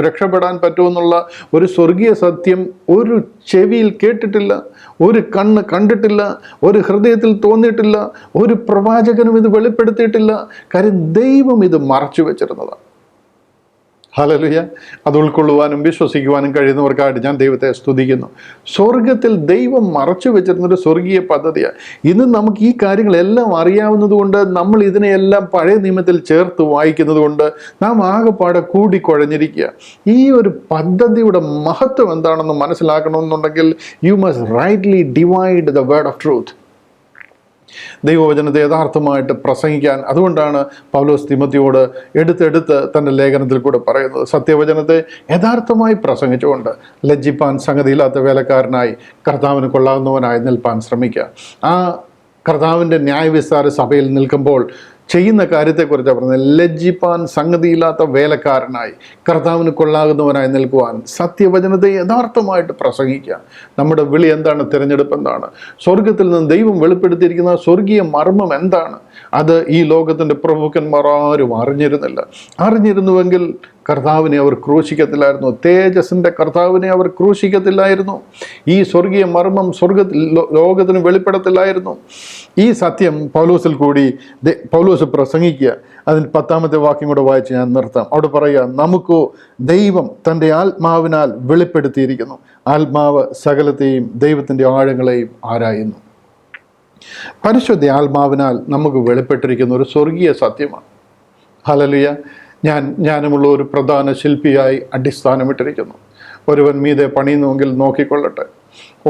രക്ഷപ്പെടാൻ പറ്റുമെന്നുള്ള ഒരു സ്വർഗീയ സത്യം ഒരു ചെവിയിൽ കേട്ടിട്ടില്ല, ഒരു കണ്ണ് കണ്ടിട്ടില്ല, ഒരു ഹൃദയത്തിൽ തോന്നിയിട്ടില്ല, ഒരു പ്രവാചകനും ഇത് വെളിപ്പെടുത്തിയിട്ടില്ല. കാര്യം ദൈവം ഇത് മറച്ചു വെച്ചിരുന്നതാണ്. ഹല്ലേലൂയ. അത് ഉൾക്കൊള്ളുവാനും വിശ്വസിക്കുവാനും കഴിയുന്നവർക്കായിട്ട് ഞാൻ ദൈവത്തെ സ്തുതിക്കുന്നു. സ്വർഗത്തിൽ ദൈവം മറച്ചു വെച്ചിരുന്നൊരു സ്വർഗീയ പദ്ധതിയാണ്. ഇന്ന് നമുക്ക് ഈ കാര്യങ്ങളെല്ലാം അറിയാവുന്നത് കൊണ്ട്, നമ്മൾ ഇതിനെയെല്ലാം പഴയ നിയമത്തിൽ ചേർത്ത് വായിക്കുന്നത് കൊണ്ട് നാം ആകെപ്പാടെ കൂടിക്കുഴഞ്ഞിരിക്കുക. ഈ ഒരു പദ്ധതിയുടെ മഹത്വം എന്താണെന്ന് മനസ്സിലാക്കണമെന്നുണ്ടെങ്കിൽ you must rightly divide the word of truth. ദൈവവചനത്തെ യഥാർത്ഥമായിട്ട് പ്രസംഗിക്കാൻ. അതുകൊണ്ടാണ് പൗലോസ് തിമോത്തിയോട് എടുത്തെടുത്ത് തൻ്റെ ലേഖനത്തിൽ കൂടെ പറയുന്നത്, സത്യവചനത്തെ യഥാർത്ഥമായി പ്രസംഗിച്ചുകൊണ്ട് ലജ്ജിപ്പാൻ സംഗതിയില്ലാത്ത വേലക്കാരനായി കർത്താവിന് കൊള്ളാവുന്നവനായി നിൽപ്പാൻ ശ്രമിക്കുക. ആ കർത്താവിൻ്റെ ന്യായവിസ്താര സഭയിൽ നിൽക്കുമ്പോൾ ചെയ്യുന്ന കാര്യത്തെക്കുറിച്ചാണ് പറഞ്ഞത്. ലജ്ജിപ്പാൻ സംഗതിയില്ലാത്ത വേലക്കാരനായി കർത്താവിന് കൊള്ളാകുന്നവനായി നിൽക്കുവാൻ സത്യവചനത്തെ യഥാർത്ഥമായിട്ട് പ്രസംഗിക്കുക. നമ്മുടെ വിളി എന്താണ്? തിരഞ്ഞെടുപ്പ് എന്താണ്? സ്വർഗത്തിൽ നിന്ന് ദൈവം വെളിപ്പെടുത്തിയിരിക്കുന്ന സ്വർഗീയ മർമ്മം എന്താണ്? അത് ഈ ലോകത്തിൻ്റെ പ്രഭുക്കന്മാർ ആരും അറിഞ്ഞിരുന്നുവെങ്കിൽ കർത്താവിനെ അവർ ക്രൂശിക്കത്തില്ലായിരുന്നു. തേജസ്സിൻ്റെ കർത്താവിനെ അവർ ക്രൂശിക്കത്തില്ലായിരുന്നു. ഈ സ്വർഗീയ മർമ്മം ലോകത്തിന് വെളിപ്പെടത്തില്ലായിരുന്നു. ഈ സത്യം പൗലോസിൽ കൂടി പൗലോസ് പ്രസംഗിക്കുക. അതിൽ 10ാമത്തെ വാക്യം കൂടെ വായിച്ച് ഞാൻ നിർത്താം. അവിടെ പറയുക, നമുക്കോ ദൈവം തൻ്റെ ആത്മാവിനാൽ വെളിപ്പെടുത്തിയിരിക്കുന്നു. ആത്മാവ് സകലത്തെയും ദൈവത്തിൻ്റെ ആഴങ്ങളെയും ആരായുന്നു. പരിശുദ്ധ ആത്മാവിനാൽ നമുക്ക് വെളിപ്പെട്ടിരിക്കുന്ന ഒരു സ്വർഗീയ സത്യമാണ്. ഹല്ലേലൂയ. ജ്ഞാനമുള്ള ഒരു പ്രധാന ശില്പിയായി അടിസ്ഥാനമിട്ടിരിക്കുന്നു. ഒരുവൻ മീതെ പണിയുന്നുവെങ്കിൽ നോക്കിക്കൊള്ളട്ടെ.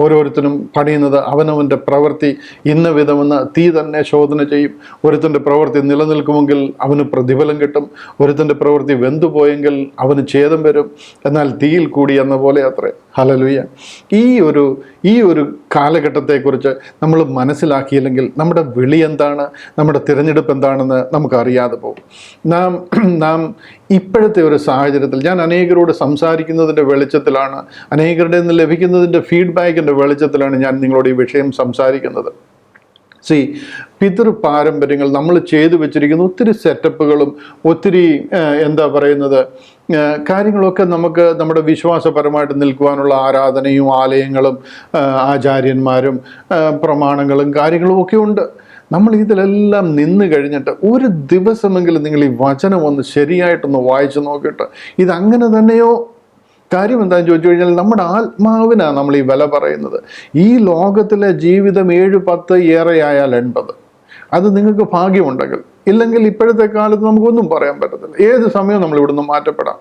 ഓരോരുത്തരും പണിയുന്നത് അവനവൻ്റെ പ്രവൃത്തി ഇന്ന വിധമെന്ന് തീ തന്നെ ശോധന ചെയ്യും. ഒരുത്തൻ്റെ പ്രവൃത്തി നിലനിൽക്കുമെങ്കിൽ അവന് പ്രതിഫലം കിട്ടും. ഒരുത്തൻ്റെ പ്രവൃത്തി വെന്തുപോയെങ്കിൽ അവന് ഛേദം വരും. എന്നാൽ തീയിൽ കൂടി എന്ന പോലെ അത്രേ. ഹല്ലേലൂയ. ഈ ഒരു കാലഘട്ടത്തെക്കുറിച്ച് നമ്മൾ മനസ്സിലാക്കിയില്ലെങ്കിൽ നമ്മുടെ വിളി എന്താണ്, നമ്മുടെ തിരഞ്ഞെടുപ്പ് എന്താണെന്ന് നമുക്കറിയാതെ പോകും. നാം ഇപ്പോഴത്തെ ഒരു സാഹചര്യത്തിൽ, ഞാൻ അനേകരോട് സംസാരിക്കുന്നതിൻ്റെ വെളിച്ചത്തിലാണ്, അനേകരുടെ നിന്ന് ലഭിക്കുന്നതിൻ്റെ ഫീഡ്ബാക്കിൻ്റെ വെളിച്ചത്തിലാണ് ഞാൻ നിങ്ങളോട് ഈ വിഷയം സംസാരിക്കുന്നത്. പിതൃ പാരമ്പര്യങ്ങൾ നമ്മൾ ചെയ്തു വെച്ചിരിക്കുന്ന ഒത്തിരി സെറ്റപ്പുകളും ഒത്തിരി കാര്യങ്ങളൊക്കെ നമുക്ക് നമ്മുടെ വിശ്വാസപരമായിട്ട് നിൽക്കുവാനുള്ള ആരാധനയും ആലയങ്ങളും ആചാര്യന്മാരും പ്രമാണങ്ങളും കാര്യങ്ങളും ഒക്കെ ഉണ്ട്. നമ്മൾ ഇതിലെല്ലാം നിന്ന് കഴിഞ്ഞിട്ട് ഒരു ദിവസമെങ്കിലും നിങ്ങൾ ഈ വചനം ഒന്ന് ശരിയായിട്ടൊന്ന് വായിച്ചു നോക്കിയിട്ട് ഇതങ്ങനെ തന്നെയോ? കാര്യം എന്താണെന്ന് ചോദിച്ചു കഴിഞ്ഞാൽ നമ്മുടെ ആത്മാവിനാണ് നമ്മൾ ഈ വില പറയുന്നത്. ഈ ലോകത്തിലെ ജീവിതം 7, 10 ഏറെയായാൽ 80. അത് നിങ്ങൾക്ക് ഭാഗ്യമുണ്ടെങ്കിൽ. ഇല്ലെങ്കിൽ ഇപ്പോഴത്തെ കാലത്ത് നമുക്കൊന്നും പറയാൻ പറ്റത്തില്ല. ഏത് സമയവും നമ്മൾ ഇവിടുന്ന് മാറ്റപ്പെടാം.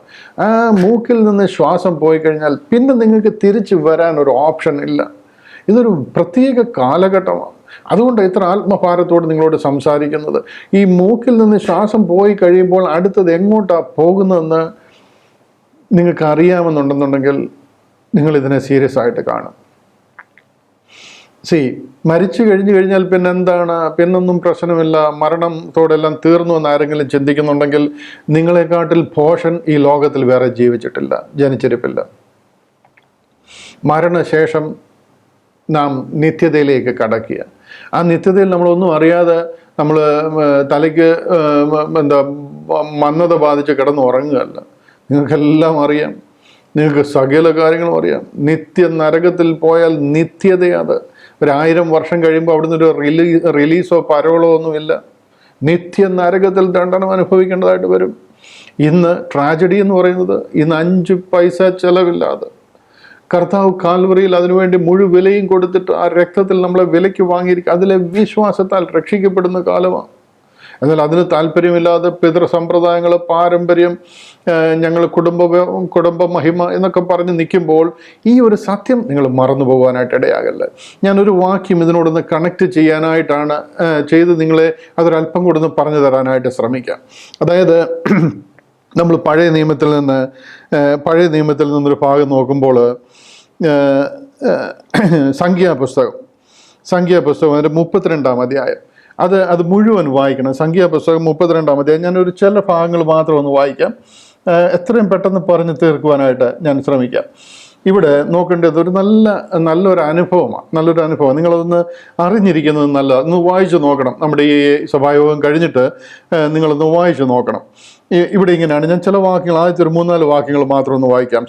മൂക്കിൽ നിന്ന് ശ്വാസം പോയി കഴിഞ്ഞാൽ പിന്നെ നിങ്ങൾക്ക് തിരിച്ചു വരാൻ ഒരു ഓപ്ഷൻ ഇല്ല. ഇതൊരു പ്രത്യേക കാലഘട്ടമാണ്. അതുകൊണ്ട് ഇത്ര ആത്മഭാരത്തോട് നിങ്ങളോട് സംസാരിക്കുന്നത്. ഈ മൂക്കിൽ നിന്ന് ശ്വാസം പോയി കഴിയുമ്പോൾ അടുത്തത് എങ്ങോട്ടാണ് പോകുന്നതെന്ന് നിങ്ങൾക്ക് അറിയാമെന്നുണ്ടെന്നുണ്ടെങ്കിൽ നിങ്ങളിതിനെ സീരിയസ് ആയിട്ട് കാണും. മരിച്ചു കഴിഞ്ഞാൽ പിന്നെ എന്താണ്? പിന്നൊന്നും പ്രശ്നമില്ല, മരണത്തോടെല്ലാം തീർന്നു എന്ന് ആരെങ്കിലും ചിന്തിക്കുന്നുണ്ടെങ്കിൽ നിങ്ങളെക്കാട്ടിൽ ഭോഷൻ ഈ ലോകത്തിൽ വേറെ ജനിച്ചിരിപ്പില്ല. മരണശേഷം നാം നിത്യതയിലേക്ക് കടക്കുക. ആ നിത്യതയിൽ നമ്മളൊന്നും അറിയാതെ നമ്മൾ തലയ്ക്ക് മന്ദത ബാധിച്ച് കിടന്ന് ഉറങ്ങുകയല്ല. നിങ്ങൾക്കെല്ലാം അറിയാം, നിങ്ങൾക്ക് സകല കാര്യങ്ങളും അറിയാം. നരകത്തിൽ പോയാൽ നിത്യതയത്. 1000 വർഷം കഴിയുമ്പോൾ അവിടുന്ന് ഒരു റിലീസോ പരോളോ ഒന്നുമില്ല. നരകത്തിൽ ദണ്ഡനം അനുഭവിക്കേണ്ടതായിട്ട് വരും. ഇന്ന് ട്രാജഡി എന്ന് പറയുന്നത്, ഇന്ന് 5 പൈസ ചെലവില്ലാതെ കർത്താവ് കാൽവറിയിൽ അതിനുവേണ്ടി മുഴുവിലയും കൊടുത്തിട്ട് ആ രക്തത്തിൽ നമ്മളെ വിലയ്ക്ക് വാങ്ങിയിരിക്കുക. അതിലെ വിശ്വാസത്താൽ രക്ഷിക്കപ്പെടുന്ന കാലമാണ്. എന്നാൽ അതിന് താല്പര്യമില്ലാതെ പിതൃസമ്പ്രദായങ്ങൾ, പാരമ്പര്യം, ഞങ്ങൾ കുടുംബ മഹിമ എന്നൊക്കെ പറഞ്ഞ് നിൽക്കുമ്പോൾ ഈ ഒരു സത്യം നിങ്ങൾ മറന്നു പോകാനായിട്ട് ഇടയാകല്ലേ. ഞാനൊരു വാക്യം ഇതിനോടൊന്ന് കണക്ട് ചെയ്യാനായിട്ടാണ് ചെയ്ത് നിങ്ങളെ അതൊരല്പം കൂടെ ഒന്ന് പറഞ്ഞു തരാനായിട്ട് ശ്രമിക്കാം. അതായത് നമ്മൾ പഴയ നിയമത്തിൽ നിന്നൊരു ഭാഗം നോക്കുമ്പോൾ സംഖ്യാപുസ്തകം അതിൻ്റെ 32-ാം അധ്യായം, അത് മുഴുവൻ വായിക്കണം. സംഖ്യാപുസ്തകം 32-ാം അധ്യായം. ഞാനൊരു ചില ഭാഗങ്ങൾ മാത്രം ഒന്ന് വായിക്കാം. എത്രയും പെട്ടെന്ന് പറഞ്ഞു തീർക്കുവാനായിട്ട് ഞാൻ ശ്രമിക്കാം. ഇവിടെ നോക്കേണ്ടത് ഒരു നല്ലൊരു അനുഭവമാണ്. നിങ്ങളതൊന്ന് അറിഞ്ഞിരിക്കുന്നത് നല്ലതാണ്. ഒന്ന് വായിച്ചു നോക്കണം. നമ്മുടെ ഈ സഭായോഗം കഴിഞ്ഞിട്ട് നിങ്ങളൊന്ന് വായിച്ചു നോക്കണം. ഇവിടെ ഇങ്ങനെയാണ്. ഞാൻ ചില വാക്യങ്ങൾ, ആദ്യത്തെ ഒരു 3-4 വാക്യങ്ങൾ മാത്രം ഒന്ന് വായിക്കാം.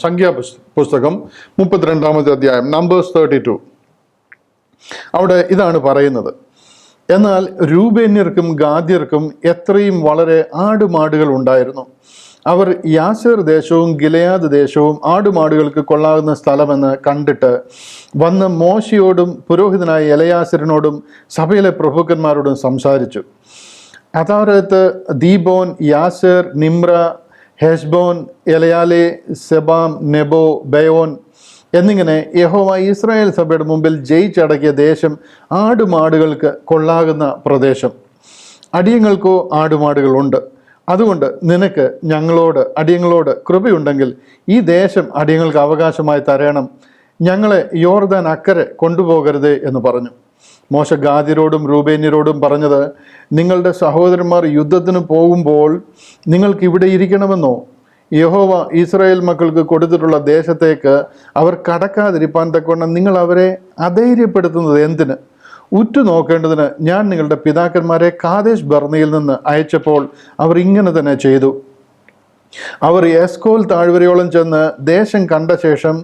പുസ്തകം 32-ാമത്തെ അധ്യായം, നമ്പേഴ്സ് 32. അവിടെ ഇതാണ് പറയുന്നത്: എന്നാൽ രൂബേന്യർക്കും ഗാദ്യർക്കും എത്രയും വളരെ ആടുമാടുകൾ ഉണ്ടായിരുന്നു. അവർ യാസേർ ദേശവും ഗിലെയാദ് ദേശവും ആടുമാടുകൾക്ക് കൊള്ളാവുന്ന സ്ഥലമെന്ന് കണ്ടിട്ട് വന്ന് മോശയോടും പുരോഹിതനായ എലയാസരിനോടും സഭയിലെ പ്രഭുക്കന്മാരോടും സംസാരിച്ചു. അതാരത്ത്, Dibon, Jazer, Nimrah, Heshbon, എലയാലെ, സെബാം, Nebo, ബയോൻ എന്നിങ്ങനെ യഹോവ ഇസ്രായേൽ സഭയുടെ മുമ്പിൽ ജയിച്ചടക്കിയ ദേശം ആടുമാടുകൾക്ക് കൊള്ളാകുന്ന പ്രദേശം. അടിയങ്ങൾക്കോ ആടുമാടുകളുണ്ട്. അതുകൊണ്ട് നിനക്ക് അടിയങ്ങളോട് കൃപയുണ്ടെങ്കിൽ ഈ ദേശം അടിയങ്ങൾക്ക് അവകാശമായി തരണം. ഞങ്ങളെ യോർദാൻ അക്കരെ കൊണ്ടുപോകരുതേ എന്ന് പറഞ്ഞു. മോശ ഗാദ്യരോടും രൂബേന്യരോടും പറഞ്ഞത്: നിങ്ങളുടെ സഹോദരന്മാർ യുദ്ധത്തിന് പോകുമ്പോൾ നിങ്ങൾക്ക് ഇവിടെ ഇരിക്കണമെന്നോ? യഹോവ ഇസ്രായേൽ മക്കൾക്ക് കൊടുത്തിട്ടുള്ള ദേശത്തേക്ക് അവർ കടക്കാതിരിപ്പാൻ തക്കവണ്ണം നിങ്ങൾ അവരെ അധൈര്യപ്പെടുത്തുന്നത് എന്തിന്? ഉറ്റുനോക്കേണ്ടതിന് ഞാൻ നിങ്ങളുടെ പിതാക്കന്മാരെ കാദേശ് ബർന്നയിൽ നിന്ന് അയച്ചപ്പോൾ അവർ ഇങ്ങനെ തന്നെ ചെയ്തു. അവർ എസ്കോൽ താഴ്വരയോളം ചെന്ന് ദേശം കണ്ട ശേഷം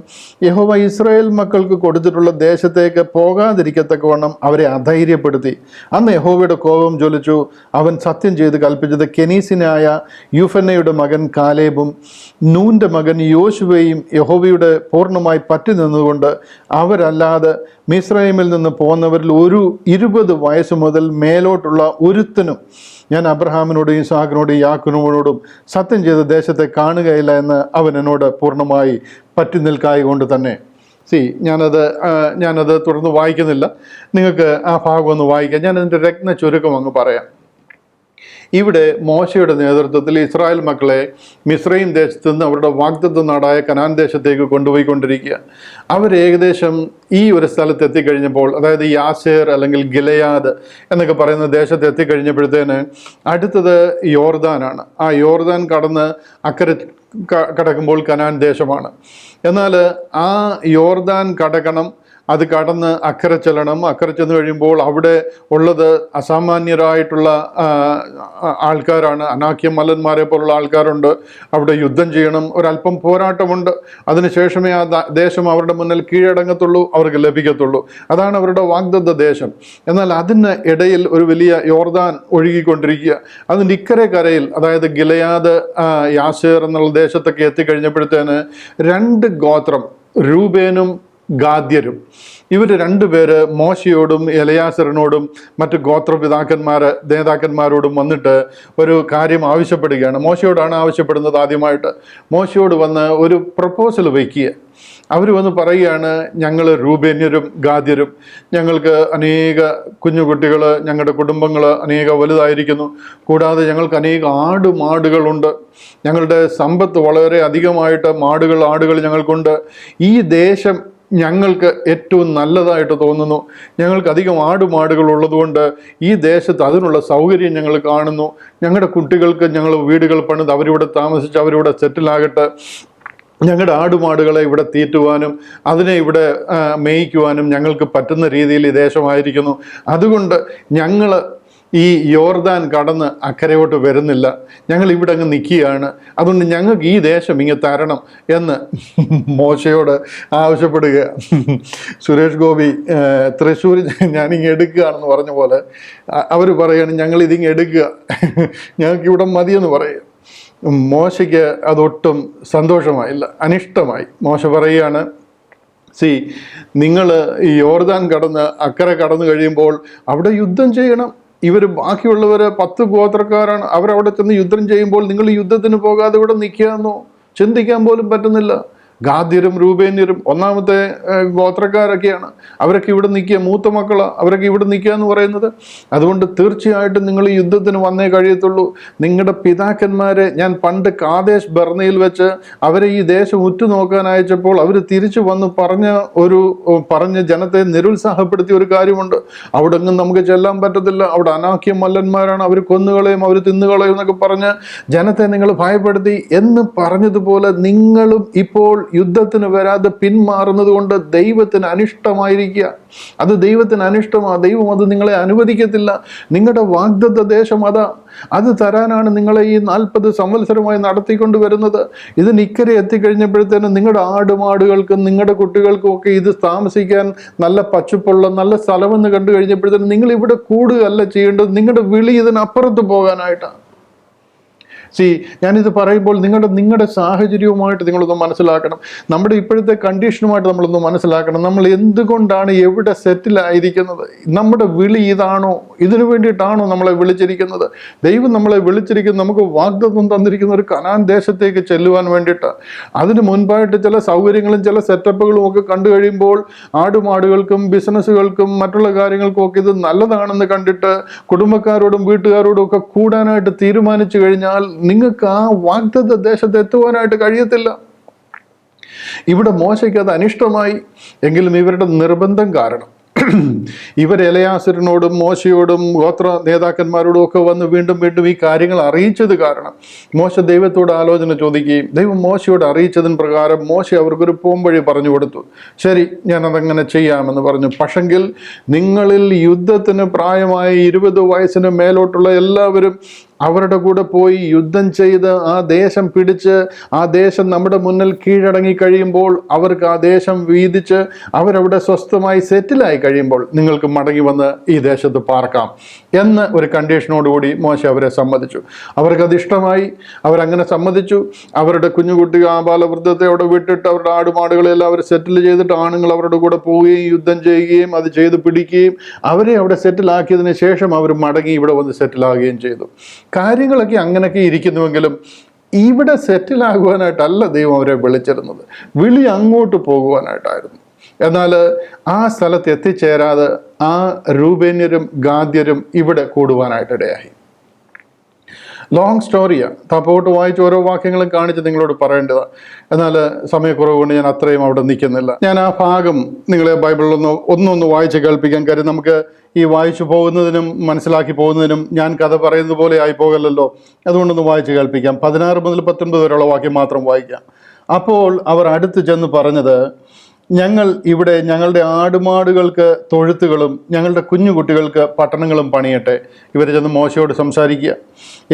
യഹോവ ഇസ്രായേൽ മക്കൾക്ക് കൊടുത്തിട്ടുള്ള ദേശത്തേക്ക് പോകാതിരിക്കത്തക്കവണ്ണം അവരെ അധൈര്യപ്പെടുത്തി. അന്ന് യഹോവയുടെ കോപം ജ്വലിച്ചു. അവൻ സത്യം ചെയ്ത് കൽപ്പിച്ചത് കെനീസിനായ യൂഫന്നയുടെ മകൻ കാലേബും നൂന്റെ മകൻ യോശുവയും യഹോവയുടെ പൂർണ്ണമായി പറ്റി നിന്നുകൊണ്ട് അവരല്ലാതെ മിസ്രൈമിൽ നിന്ന് പോന്നവരിൽ ഒരു 20 വയസ്സ് മുതൽ മേലോട്ടുള്ള ഒരുത്തനും ഞാൻ അബ്രഹാമിനോടും ഇസ്ഹാക്കിനോടും യാക്കോബിനോടും സത്യം ചെയ്ത ദേശത്തെ കാണുകയില്ല എന്ന് അവൻ എന്നോട് പൂർണ്ണമായി പറ്റി നിൽക്കായകൊണ്ട് തന്നെ. ഞാനത് തുടർന്ന് വായിക്കുന്നില്ല. നിങ്ങൾക്ക് ആ ഭാഗം ഒന്ന് വായിക്കാം. ഞാനതിൻ്റെ രത്ന ചുരുക്കം അങ്ങ് പറയാം. ഇവിടെ മോശയുടെ നേതൃത്വത്തിൽ ഇസ്രായേൽ മക്കളെ മിസ്രൈം ദേശത്ത് നിന്ന് അവരുടെ വാഗ്ദത്ത നാടായ കനാൻ ദേശത്തേക്ക് കൊണ്ടുപോയിക്കൊണ്ടിരിക്കുക. ഏകദേശം ഈ ഒരു സ്ഥലത്ത് എത്തിക്കഴിഞ്ഞപ്പോൾ, അതായത് യാസേർ അല്ലെങ്കിൽ ഗിലെയാദ് എന്നൊക്കെ പറയുന്ന ദേശത്ത് എത്തിക്കഴിഞ്ഞപ്പോഴത്തേന് അടുത്തത് യോർദാനാണ്. ആ യോർദാൻ കടന്ന് അക്കരെ കടക്കുമ്പോൾ കനാൻ ദേശമാണ്. എന്നാൽ ആ യോർദാൻ കടക്കണം, അത് കടന്ന് അക്കരെ ചെല്ലണം. അക്കരെ ചെന്ന് കഴിയുമ്പോൾ അവിടെ ഉള്ളത് അസാമാന്യരായിട്ടുള്ള ആൾക്കാരാണ്. അനാക്യ മല്ലന്മാരെ പോലുള്ള ആൾക്കാരുണ്ട്. അവിടെ യുദ്ധം ചെയ്യണം, ഒരല്പം പോരാട്ടമുണ്ട്. അതിനുശേഷമേ ആ ദേശം അവരുടെ മുന്നിൽ കീഴടങ്ങത്തുള്ളൂ, അവർക്ക് ലഭിക്കത്തുള്ളൂ. അതാണ് അവരുടെ വാഗ്ദത്ത ദേശം. എന്നാൽ അതിന് ഇടയിൽ ഒരു വലിയ യോർദാൻ ഒഴുകിക്കൊണ്ടിരിക്കുക. അതിൻ്റെ ഇക്കരെ കരയിൽ, അതായത് ഗിലെയാദ്, യാസേർ എന്നുള്ള ദേശത്തൊക്കെ എത്തിക്കഴിഞ്ഞപ്പോഴത്തേന് 2 ഗോത്രം, രൂബേനും ഗാദ്യരും, ഇവർ 2 പേര് മോശയോടും എലയാസറിനോടും മറ്റ് നേതാക്കന്മാരോടും വന്നിട്ട് ഒരു കാര്യം ആവശ്യപ്പെടുകയാണ്. മോശയോടാണ് ആവശ്യപ്പെടുന്നത്. ആദ്യമായിട്ട് മോശയോട് വന്ന് ഒരു പ്രപ്പോസൽ വയ്ക്കുക. അവർ വന്ന് പറയുകയാണ്: ഞങ്ങൾ രൂബേന്യരും ഗാദ്യരും, ഞങ്ങൾക്ക് അനേക കുഞ്ഞുകുട്ടികൾ, ഞങ്ങളുടെ കുടുംബങ്ങൾ അനേക വലുതായിരിക്കുന്നു. കൂടാതെ ഞങ്ങൾക്ക് അനേക ആടുമാടുകളുണ്ട്. ഞങ്ങളുടെ സമ്പത്ത് വളരെ അധികമായിട്ട് ആടുകൾ ഞങ്ങൾക്കുണ്ട്. ഈ ദേശം ഞങ്ങൾക്ക് ഏറ്റവും നല്ലതായിട്ട് തോന്നുന്നു. ഞങ്ങൾക്ക് അധികം ആടുമാടുകൾ ഉള്ളതുകൊണ്ട് ഈ ദേശത്ത് അതിനുള്ള സൗകര്യം ഞങ്ങൾ കാണുന്നു. ഞങ്ങളുടെ കുട്ടികൾക്ക് ഞങ്ങൾ വീടുകൾ പണിത് അവരിവിടെ താമസിച്ച് അവരിവിടെ സെറ്റിലാകട്ടെ. ഞങ്ങളുടെ ആടുമാടുകളെ ഇവിടെ തീറ്റുവാനും അതിനെ ഇവിടെ മേയിക്കുവാനും ഞങ്ങൾക്ക് പറ്റുന്ന രീതിയിൽ ഈ ദേശമായിരിക്കുന്നു. അതുകൊണ്ട് ഞങ്ങൾ ഈ യോർദാൻ കടന്ന് അക്കരയോട്ട് വരുന്നില്ല. ഞങ്ങൾ ഇവിടെ അങ്ങ് നിൽക്കുകയാണ്. അതുകൊണ്ട് ഞങ്ങൾക്ക് ഈ ദേശം ഇങ്ങ് തരണം എന്ന് മോശയോട് ആവശ്യപ്പെടുക. സുരേഷ് ഗോപി തൃശ്ശൂർ ഞാനിങ്ങ് എടുക്കുകയാണെന്ന് പറഞ്ഞ പോലെ അവർ പറയുകയാണ്: ഞങ്ങളിതിങ്ങ് എടുക്കുക, ഞങ്ങൾക്ക് ഇവിടെ മതിയെന്ന് പറയുക. മോശയ്ക്ക് അതൊട്ടും സന്തോഷമായില്ല, അനിഷ്ടമായി. മോശ പറയുകയാണ്: നിങ്ങൾ ഈ യോർദാൻ കടന്ന് അക്കരെ കടന്നു കഴിയുമ്പോൾ അവിടെ യുദ്ധം ചെയ്യണം. ബാക്കിയുള്ളവർ 10 ഗോത്രക്കാരാണ്. അവരവിടെ ചെന്ന് യുദ്ധം ചെയ്യുമ്പോൾ നിങ്ങൾ യുദ്ധത്തിന് പോകാതെ ഇവിടെ നിൽക്കാമെന്നോ ചിന്തിക്കാൻ പോലും പറ്റുന്നില്ല. ഗാദ്യരും രൂബേന്യരും ഒന്നാമത്തെ ഗോത്രക്കാരൊക്കെയാണ്. അവരൊക്കെ ഇവിടെ നിൽക്കുക, മൂത്ത മക്കളാണ്, അവരൊക്കെ ഇവിടെ നിൽക്കുക എന്ന് പറയുന്നത്. അതുകൊണ്ട് തീർച്ചയായിട്ടും നിങ്ങൾ ഈ യുദ്ധത്തിന് വന്നേ കഴിയത്തുള്ളൂ. നിങ്ങളുടെ പിതാക്കന്മാരെ ഞാൻ പണ്ട് കാദേശ് ബർന്നയിൽ വെച്ച് അവരെ ഈ ദേശം ഉറ്റുനോക്കാൻ അയച്ചപ്പോൾ അവർ തിരിച്ചു വന്ന് പറഞ്ഞ ജനത്തെ നിരുത്സാഹപ്പെടുത്തിയ ഒരു കാര്യമുണ്ട്: അവിടെ ഒന്നും നമുക്ക് ചെല്ലാൻ പറ്റത്തില്ല, അവിടെ അനാക്യ മല്ലന്മാരാണ്, അവർ കൊന്നുകളയും, അവർ തിന്നുകളയും എന്നൊക്കെ പറഞ്ഞ് ജനത്തെ നിങ്ങൾ ഭയപ്പെടുത്തി എന്ന് പറഞ്ഞതുപോലെ നിങ്ങളും ഇപ്പോൾ യുദ്ധത്തിന് വരാതെ പിന്മാറുന്നത് കൊണ്ട് ദൈവത്തിന് അനിഷ്ടമായിരിക്കുക. അത് ദൈവത്തിന് അനിഷ്ടമാണ്. ദൈവം അത് നിങ്ങളെ അനുവദിക്കത്തില്ല. നിങ്ങളുടെ വാഗ്ദത്ത ദേശം അതാ. അത് തരാനാണ് നിങ്ങളെ ഈ 40 സംവത്സരമായി നടത്തിക്കൊണ്ട് വരുന്നത്. ഇതിന് ഇക്കരെ എത്തിക്കഴിഞ്ഞപ്പോഴത്തേനും നിങ്ങളുടെ ആടുമാടുകൾക്കും നിങ്ങളുടെ കുട്ടികൾക്കും ഒക്കെ ഇത് താമസിക്കാൻ നല്ല പച്ചപ്പുള്ള നല്ല സ്ഥലമെന്ന് കണ്ടു കഴിഞ്ഞപ്പോഴത്തേനും നിങ്ങൾ ഇവിടെ കൂടുകയല്ല ചെയ്യേണ്ടത്. നിങ്ങളുടെ വിളി ഇതിനപ്പുറത്ത് പോകാനായിട്ടാണ്. ഞാനിത് പറയുമ്പോൾ നിങ്ങളുടെ സാഹചര്യവുമായിട്ട് നിങ്ങളൊന്ന് മനസ്സിലാക്കണം. നമ്മുടെ ഇപ്പോഴത്തെ കണ്ടീഷനുമായിട്ട് നമ്മളൊന്ന് മനസ്സിലാക്കണം. നമ്മൾ എന്തുകൊണ്ടാണ് എവിടെ സെറ്റിലായിരിക്കുന്നത്? നമ്മുടെ വിളി ഇതാണോ? ഇതിനു വേണ്ടിയിട്ടാണോ നമ്മളെ വിളിച്ചിരിക്കുന്നത്? ദൈവം നമ്മളെ വിളിച്ചിരിക്കുന്നത് നമുക്ക് വാഗ്ദത്തം തന്നിരിക്കുന്ന ഒരു കനാൻ ദേശത്തേക്ക് ചെല്ലുവാൻ വേണ്ടിയിട്ടാണ്. അതിന് മുൻപായിട്ട് ചില സൗകര്യങ്ങളും ചില സെറ്റപ്പുകളും ഒക്കെ കണ്ടു കഴിയുമ്പോൾ ആടുമാടുകൾക്കും ബിസിനസ്സുകൾക്കും മറ്റുള്ള കാര്യങ്ങൾക്കും ഒക്കെ ഇത് നല്ലതാണെന്ന് കണ്ടിട്ട് കുടുംബക്കാരോടും വീട്ടുകാരോടും ഒക്കെ കൂടാനായിട്ട് തീരുമാനിച്ചു കഴിഞ്ഞാൽ നിങ്ങൾക്ക് ആ വാഗ്ദത്ത ദേശത്ത് എത്തുവാനായിട്ട് കഴിയത്തില്ല. ഇവിടെ മോശയ്ക്ക് അത് അനിഷ്ടമായി. എങ്കിലും ഇവരുടെ നിർബന്ധം കാരണം ഇവർ എലയാസരിനോടും മോശയോടും ഗോത്ര നേതാക്കന്മാരോടും ഒക്കെ വന്ന് വീണ്ടും വീണ്ടും ഈ കാര്യങ്ങൾ അറിയിച്ചത് കാരണം മോശ ദൈവത്തോട് ആലോചന ചോദിക്കുകയും ദൈവം മോശയോട് അറിയിച്ചതിന് പ്രകാരം മോശ അവർക്കൊരു പോംവഴി പറഞ്ഞു കൊടുത്തു. ശരി, ഞാനതങ്ങനെ ചെയ്യാമെന്ന് പറഞ്ഞു. പക്ഷെങ്കിൽ നിങ്ങളിൽ യുദ്ധത്തിന് പ്രായമായ 20 വയസ്സിന് മേലോട്ടുള്ള എല്ലാവരും അവരുടെ കൂടെ പോയി യുദ്ധം ചെയ്ത് ആ ദേശം പിടിച്ച് ആ ദേശം നമ്മുടെ മുന്നിൽ കീഴടങ്ങി കഴിയുമ്പോൾ അവർക്ക് ആ ദേശം വീതിച്ച് അവരവിടെ സ്വസ്ഥമായി സെറ്റിലായി കഴിയുമ്പോൾ നിങ്ങൾക്ക് മടങ്ങി വന്ന് ഈ ദേശത്ത് പാർക്കാം എന്ന ഒരു കണ്ടീഷനോടുകൂടി മോശ അവരെ സമ്മതിച്ചു. അവർക്കത് ഇഷ്ടമായി. അവരങ്ങനെ സമ്മതിച്ചു. അവരുടെ കുഞ്ഞുകുട്ടി ആബാലവൃദ്ധത്തെ അവിടെ വിട്ടിട്ട് അവരുടെ ആടുമാടുകളെല്ലാം അവർ സെറ്റിൽ ചെയ്തിട്ട് ആണുങ്ങൾ അവരുടെ കൂടെ പോവുകയും യുദ്ധം ചെയ്യുകയും അത് ചെയ്ത് പിടിക്കുകയും അവരെ അവിടെ സെറ്റിലാക്കിയതിന് ശേഷം അവർ മടങ്ങി ഇവിടെ വന്ന് സെറ്റിലാകുകയും ചെയ്തു. കാര്യങ്ങളൊക്കെ അങ്ങനെയൊക്കെ ഇരിക്കുന്നുവെങ്കിലും ഇവിടെ സെറ്റിലാകുവാനായിട്ടല്ല ദൈവം അവരെ വിളിച്ചിരുന്നത്. വിളി അങ്ങോട്ട് പോകുവാനായിട്ടായിരുന്നു. എന്നാൽ ആ സ്ഥലത്ത് എത്തിച്ചേരാതെ ആ രൂപേന്യരും ഗാദ്യരും ഇവിടെ കൂടുവാനായിട്ടിടയായി. ലോങ് സ്റ്റോറിയാണ്. തപ്പോട്ട് വായിച്ച് ഓരോ വാക്യങ്ങളും കാണിച്ച് നിങ്ങളോട് പറയേണ്ടതാണ്. എന്നാൽ സമയക്കുറവ് കൊണ്ട് ഞാൻ അത്രയും അവിടെ നിൽക്കുന്നില്ല. ഞാൻ ആ ഭാഗം നിങ്ങളെ ബൈബിളിലൊന്ന് ഒന്നൊന്ന് വായിച്ച് കേൾപ്പിക്കാൻ. കാര്യം നമുക്ക് ഈ വായിച്ചു പോകുന്നതിനും മനസ്സിലാക്കി പോകുന്നതിനും ഞാൻ കഥ പറയുന്നത് പോലെ ആയി പോകല്ലോ. അതുകൊണ്ടൊന്ന് വായിച്ച് കേൾപ്പിക്കാം. 16 മുതൽ 19 വരെയുള്ള വാക്യം മാത്രം വായിക്കാം. അപ്പോൾ അവർ അടുത്ത് ചെന്ന് പറഞ്ഞത്, ഞങ്ങൾ ഇവിടെ ഞങ്ങളുടെ ആടുമാടുകൾക്ക് തൊഴുത്തുകളും ഞങ്ങളുടെ കുഞ്ഞുകുട്ടികൾക്ക് പട്ടണങ്ങളും പണിയട്ടെ. ഇവർ ചെന്ന് മോശയോട് സംസാരിക്കുക.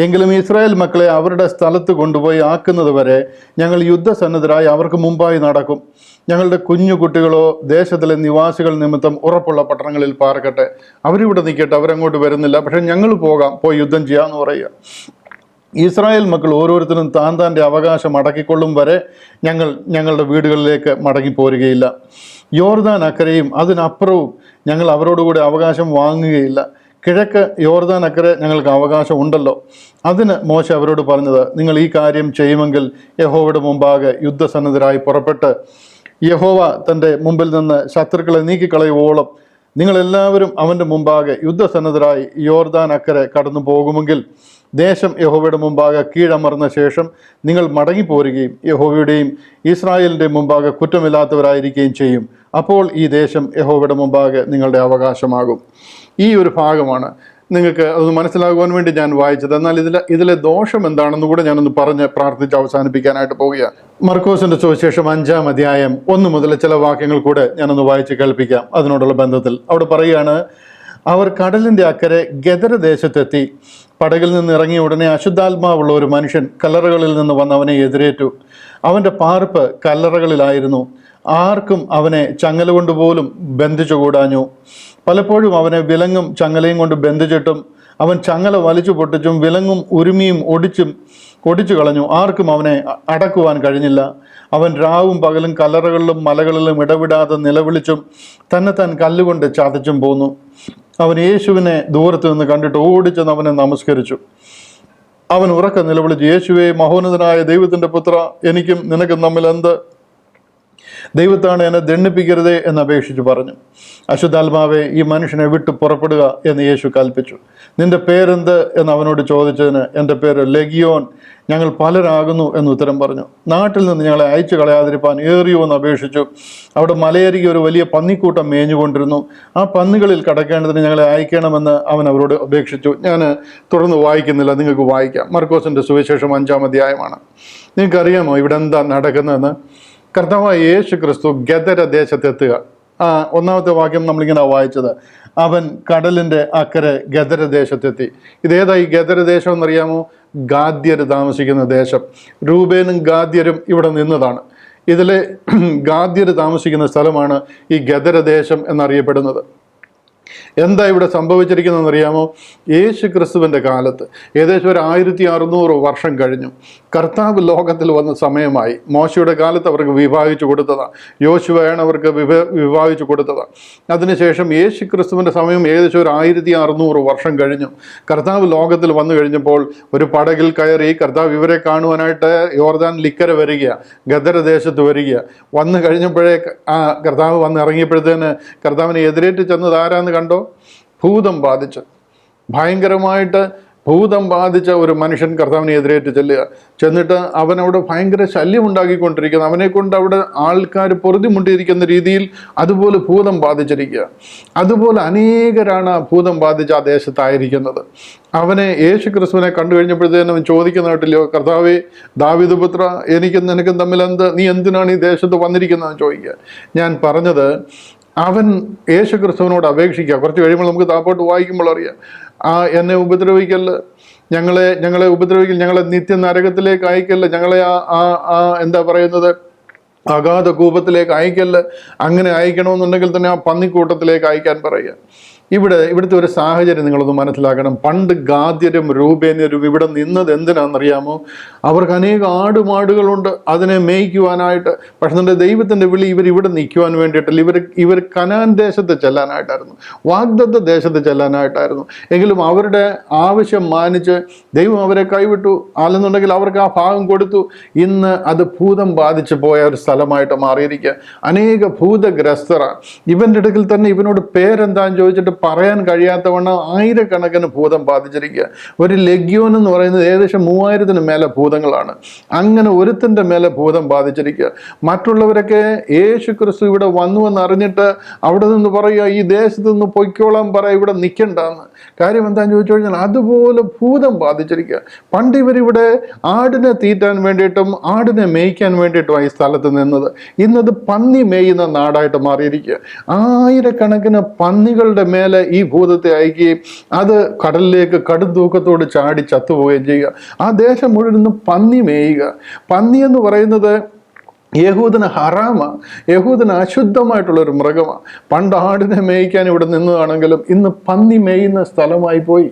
എങ്കിലും ഇസ്രായേൽ മക്കളെ അവരുടെ സ്ഥലത്ത് കൊണ്ടുപോയി ആക്കുന്നത് വരെ ഞങ്ങൾ യുദ്ധസന്നദ്ധരായി അവർക്ക് മുമ്പായി നടക്കും. ഞങ്ങളുടെ കുഞ്ഞുകുട്ടികളോ ദേശത്തിലെ നിവാസികൾ നിമിത്തം ഉറപ്പുള്ള പട്ടണങ്ങളിൽ പാർക്കട്ടെ. അവരിവിടെ നിൽക്കട്ടെ, അവരങ്ങോട്ട് വരുന്നില്ല. പക്ഷെ ഞങ്ങൾ പോകാം, പോയി യുദ്ധം ചെയ്യാമെന്ന് പറയുക. ഇസ്രായേൽ മക്കൾ ഓരോരുത്തരും താൻ്റെ അവകാശം അടക്കിക്കൊള്ളും വരെ ഞങ്ങളുടെ വീടുകളിലേക്ക് മടങ്ങിപ്പോരുകയില്ല. യോർദാൻ അക്കരയും അതിനപ്പുറവും ഞങ്ങൾ അവരോടുകൂടി അവകാശം വാങ്ങുകയില്ല. കിഴക്ക് യോർദാൻ അക്കരെ ഞങ്ങൾക്ക് അവകാശം ഉണ്ടല്ലോ. അതിന് മോശ അവരോട് പറഞ്ഞത്, നിങ്ങൾ ഈ കാര്യം ചെയ്യുമെങ്കിൽ യഹോവയുടെ മുമ്പാകെ യുദ്ധസന്നദ്ധരായി പുറപ്പെട്ട് യഹോവ തൻ്റെ മുമ്പിൽ നിന്ന് ശത്രുക്കളെ നീക്കിക്കളയുവോളം നിങ്ങളെല്ലാവരും അവൻ്റെ മുമ്പാകെ യുദ്ധസന്നദ്ധരായി യോർദാൻ അക്കരെ കടന്നു പോകുമെങ്കിൽ ദേശം യഹോവയുടെ മുമ്പാകെ കീഴമർന്ന ശേഷം നിങ്ങൾ മടങ്ങിപ്പോരുകയും യഹോവയുടെയും ഇസ്രായേലിൻ്റെയും മുമ്പാകെ കുറ്റമില്ലാത്തവരായിരിക്കുകയും ചെയ്യും. അപ്പോൾ ഈ ദേശം യഹോവയുടെ മുമ്പാകെ നിങ്ങളുടെ അവകാശമാകും. ഈ ഒരു ഭാഗമാണ് നിങ്ങൾക്ക് അത് മനസ്സിലാകുവാൻ വേണ്ടി ഞാൻ വായിച്ചത്. എന്നാൽ ഇതിലെ ദോഷം എന്താണെന്ന് കൂടെ ഞാനൊന്ന് പറഞ്ഞ് പ്രാർത്ഥിച്ച് അവസാനിപ്പിക്കാനായിട്ട് പോവുകയാണ്. മർക്കോസിന്റെ സുവിശേഷം 5-ാം അധ്യായം 1 മുതൽ ചില വാക്യങ്ങൾ കൂടെ ഞാനൊന്ന് വായിച്ച് കേൾപ്പിക്കാം. അതിനോടുള്ള ബന്ധത്തിൽ അവിടെ പറയുകയാണ്, അവർ കടലിൻ്റെ അക്കരെ ഗദര ദേശത്തെത്തി. പടകിൽ നിന്ന് ഇറങ്ങിയ ഉടനെ അശുദ്ധാത്മാവുള്ള ഒരു മനുഷ്യൻ കല്ലറകളിൽ നിന്ന് വന്ന് അവനെ എതിരേറ്റു. അവൻ്റെ പാർപ്പ് കല്ലറകളിലായിരുന്നു. ആർക്കും അവനെ ചങ്ങല കൊണ്ടുപോലും ബന്ധിച്ചു കൂടാഞ്ഞു. പലപ്പോഴും അവനെ വിലങ്ങും ചങ്ങലയും കൊണ്ട് ബന്ധിച്ചിട്ടും അവൻ ചങ്ങല വലിച്ചു പൊട്ടിച്ചും വിലങ്ങും ഉരുമിയും ഒടിച്ചു കളഞ്ഞു. ആർക്കും അവനെ അടക്കുവാൻ കഴിഞ്ഞില്ല. അവൻ രാവും പകലും കല്ലറകളിലും മലകളിലും ഇടവിടാതെ നിലവിളിച്ചും തന്നെത്താൻ കല്ലുകൊണ്ട് ചതച്ചും പോന്നു. അവൻ യേശുവിനെ ദൂരത്ത് നിന്ന് കണ്ടിട്ട് ഓടിച്ചെന്ന് അവനെ നമസ്കരിച്ചു. അവൻ ഉറക്കെ നിലവിളിച്ചു, യേശുവേ, മഹോന്നതനായ ദൈവത്തിൻ്റെ പുത്ര, എനിക്കും നിനക്കും തമ്മിൽ എന്ത്? ദൈവത്താണ് എന്നെ ദണ്ഡിപ്പിക്കരുതേ എന്ന് അപേക്ഷിച്ച് പറഞ്ഞു. അശുദ്ധാത്മാവെ, ഈ മനുഷ്യനെ വിട്ടു പുറപ്പെടുക എന്ന് യേശു കൽപ്പിച്ചു. നിന്റെ പേരെന്ത് എന്ന് അവനോട് ചോദിച്ചതിന്, എൻ്റെ പേര് ലെഗിയോൻ, ഞങ്ങൾ പലരാകുന്നു എന്ന് ഉത്തരം പറഞ്ഞു. നാട്ടിൽ നിന്ന് ഞങ്ങളെ അയച്ചു കളയാതിരിപ്പാൻ ഏറിയോ എന്ന് അപേക്ഷിച്ചു. അവിടെ മലയരികെ ഒരു വലിയ പന്നിക്കൂട്ടം മേഞ്ഞുകൊണ്ടിരുന്നു. ആ പന്നികളിൽ കടക്കേണ്ടതിന് ഞങ്ങളെ അയക്കണമെന്ന് അവൻ അവരോട് അപേക്ഷിച്ചു. ഞാൻ തുടർന്ന് വായിക്കുന്നില്ല, നിങ്ങൾക്ക് വായിക്കാം. മർക്കോസിൻ്റെ സുവിശേഷം 5-ാം അധ്യായമാണ്. നിങ്ങൾക്കറിയാമോ ഇവിടെ എന്താ നടക്കുന്നതെന്ന്? കർത്താവായ യേശു ക്രിസ്തു ഗദര ദേശത്തെത്തുക. ഒന്നാമത്തെ വാക്യം നമ്മളിങ്ങനെ വായിച്ചത്, അവൻ കടലിൻ്റെ അക്കരെ ഗദര ദേശത്തെത്തി. ഇതേതാ ഈ ഗദര ദേശം എന്നറിയാമോ? ഗാദ്യർ താമസിക്കുന്ന ദേശം. രൂബേനും ഗാദ്യരും ഇവിടെ നിന്നതാണ്. ഇതിലെ ഗാദ്യർ താമസിക്കുന്ന സ്ഥലമാണ് ഈ ഗദര ദേശം എന്നറിയപ്പെടുന്നത്. എന്താ ഇവിടെ സംഭവിച്ചിരിക്കുന്നതെന്ന് അറിയാമോ? യേശു ക്രിസ്തുവിൻ്റെ കാലത്ത് ഏകദേശം ഒരു 1600 വർഷം കഴിഞ്ഞു. കർത്താവ് ലോകത്തിൽ വന്ന സമയമായി. മോശയുടെ കാലത്ത് അവർക്ക് വിഭാഗിച്ചു കൊടുത്തതാണ്. യോശുവയാണ് അവർക്ക് വിഭാഗിച്ചു കൊടുത്തതാണ്. അതിനുശേഷം യേശു ക്രിസ്തുവിൻ്റെ സമയം ഏകദേശം ഒരു 1600 വർഷം കഴിഞ്ഞു. കർത്താവ് ലോകത്തിൽ വന്നു കഴിഞ്ഞപ്പോൾ ഒരു പടകിൽ കയറി കർത്താവ് ഇവരെ കാണുവാനായിട്ട് യോർദാനിൽ ഇക്കരെ വരിക, ഗദര ദേശത്ത് വരിക. വന്നു കഴിഞ്ഞപ്പോഴേ കർത്താവ് വന്ന് ഇറങ്ങിയപ്പോഴത്തേന് കർത്താവിനെ എതിരേറ്റ് ചെന്നത് ആരാന്ന് കണ്ടോ? ഭൂതം ബാധിച്ച്, ഭയങ്കരമായിട്ട് ഭൂതം ബാധിച്ച ഒരു മനുഷ്യൻ കർത്താവിനെ എതിരേറ്റ് ചെന്നിട്ട് അവനവിടെ ഭയങ്കര ശല്യം ഉണ്ടാക്കിക്കൊണ്ടിരിക്കുന്നു. അവനെ കൊണ്ട് അവിടെ ആൾക്കാർ പൊറുതിമുട്ടിയിരിക്കുന്ന രീതിയിൽ അതുപോലെ ഭൂതം ബാധിച്ചിരിക്കുക. അതുപോലെ അനേകരാണ് ഭൂതം ബാധിച്ച ആ ദേശത്തായിരിക്കുന്നത്. അവനെ യേശു ക്രിസ്തുവിനെ കണ്ടു കഴിഞ്ഞപ്പോഴത്തേനും അവൻ ചോദിക്കുന്ന കേട്ടില്ലയോ, കർത്താവേ ദാവീദ് പുത്ര, എനിക്കും നിനക്കും തമ്മിൽ നീ എന്തിനാണ് ഈ ദേശത്ത് വന്നിരിക്കുന്നതെന്ന് ചോദിക്കുക. ഞാൻ പറഞ്ഞത്, അവൻ യേശു ക്രിസ്തുവിനോട് അപേക്ഷിക്കുക. കുറച്ച് കഴിയുമ്പോൾ നമുക്ക് താപ്പോട്ട് വായിക്കുമ്പോൾ അറിയാം, എന്നെ ഉപദ്രവിക്കല്ല, ഞങ്ങളെ ഉപദ്രവിക്കൽ, ഞങ്ങളെ നിത്യ നരകത്തിലേക്ക് അയക്കല്ല, ഞങ്ങളെ എന്താ പറയുന്നത്, അഗാധ കൂപത്തിലേക്ക് അയക്കല്ല. അങ്ങനെ അയക്കണമെന്നുണ്ടെങ്കിൽ തന്നെ ആ പന്നിക്കൂട്ടത്തിലേക്ക് അയക്കാൻ പറയുക. ഇവിടുത്തെ ഒരു സാഹചര്യം നിങ്ങളൊന്ന് മനസ്സിലാക്കണം. പണ്ട് ഗാദ്യരും രൂബേന്യരും ഇവിടെ നിന്നത് എന്തിനാണെന്നറിയാമോ? അവർക്ക് അനേക ആടുമാടുകളുണ്ട്, അതിനെ മേയ്ക്കുവാനായിട്ട്. പക്ഷെ എൻ്റെ ദൈവത്തിൻ്റെ വിളി ഇവിടെ നിൽക്കുവാൻ വേണ്ടിയിട്ടല്ല. ഇവർ കനാൻ ദേശത്ത് ചെല്ലാനായിട്ടായിരുന്നു, വാഗ്ദത്ത ദേശത്ത് ചെല്ലാനായിട്ടായിരുന്നു. എങ്കിലും അവരുടെ ആവശ്യം മാനിച്ച് ദൈവം അവരെ കൈവിട്ടു. അല്ലെന്നുണ്ടെങ്കിൽ അവർക്ക് ആ ഭാഗം കൊടുത്തു. ഇന്ന് അത് ഭൂതം ബാധിച്ചു പോയ ഒരു സ്ഥലമായിട്ട് മാറിയിരിക്കുക. അനേക ഭൂതഗ്രസ്തരാണ്. ഇവൻ്റെ അടുക്കൽ തന്നെ ഇവനോട് പേരെന്താന്ന് ചോദിച്ചിട്ട് പറയാൻ കഴിയാത്തവണ്ണം ആയിരക്കണക്കിന് ഭൂതം ബാധിച്ചിരിക്കുക. ഒരു ലെഗ്യോൻ എന്ന് പറയുന്നത് ഏകദേശം 3000-ന് മേലെ ഭൂതങ്ങളാണ്. അങ്ങനെ ഒരുത്തിൻ്റെ മേലെ ഭൂതം ബാധിച്ചിരിക്കുക. മറ്റുള്ളവരൊക്കെ യേശു ക്രിസ്തു ഇവിടെ വന്നു എന്ന് അറിഞ്ഞിട്ട് അവിടെ നിന്ന് പറയുക, ഈ ദേശത്ത് നിന്ന് പൊയ്ക്കോളാൻ പറയുക, ഇവിടെ നിൽക്കണ്ടെന്ന്. കാര്യം എന്താണെന്ന് ചോദിച്ചു കഴിഞ്ഞാൽ അതുപോലെ ഭൂതം ബാധിച്ചിരിക്കുക. പണ്ട് ഇവരിവിടെ ആടിനെ തീറ്റാൻ വേണ്ടിയിട്ടും ആടിനെ മേയ്ക്കാൻ വേണ്ടിയിട്ടും ഈ സ്ഥലത്ത് നിന്നത്. ഇന്നത് പന്നി മേയുന്ന നാടായിട്ട് മാറിയിരിക്കുക. ആയിരക്കണക്കിന് പന്നികളുടെ മേലെ ഈ ഭൂതത്തെ അയക്കുകയും അത് കടലിലേക്ക് കടുംതൂക്കത്തോട് ചാടി ചത്തുപോവുകയും ചെയ്യുക. ആ ദേശം മുഴുവൻ പന്നി മേയുക. പന്നി എന്ന് പറയുന്നത് യഹൂദന് ഹറാമാണ്, യഹൂദന് അശുദ്ധമായിട്ടുള്ളൊരു മൃഗമാണ്. പണ്ട് ആടിനെ മേയ്ക്കാൻ ഇവിടെ നിന്നതാണെങ്കിലും ഇന്ന് പന്നി മേയുന്ന സ്ഥലമായി പോയി.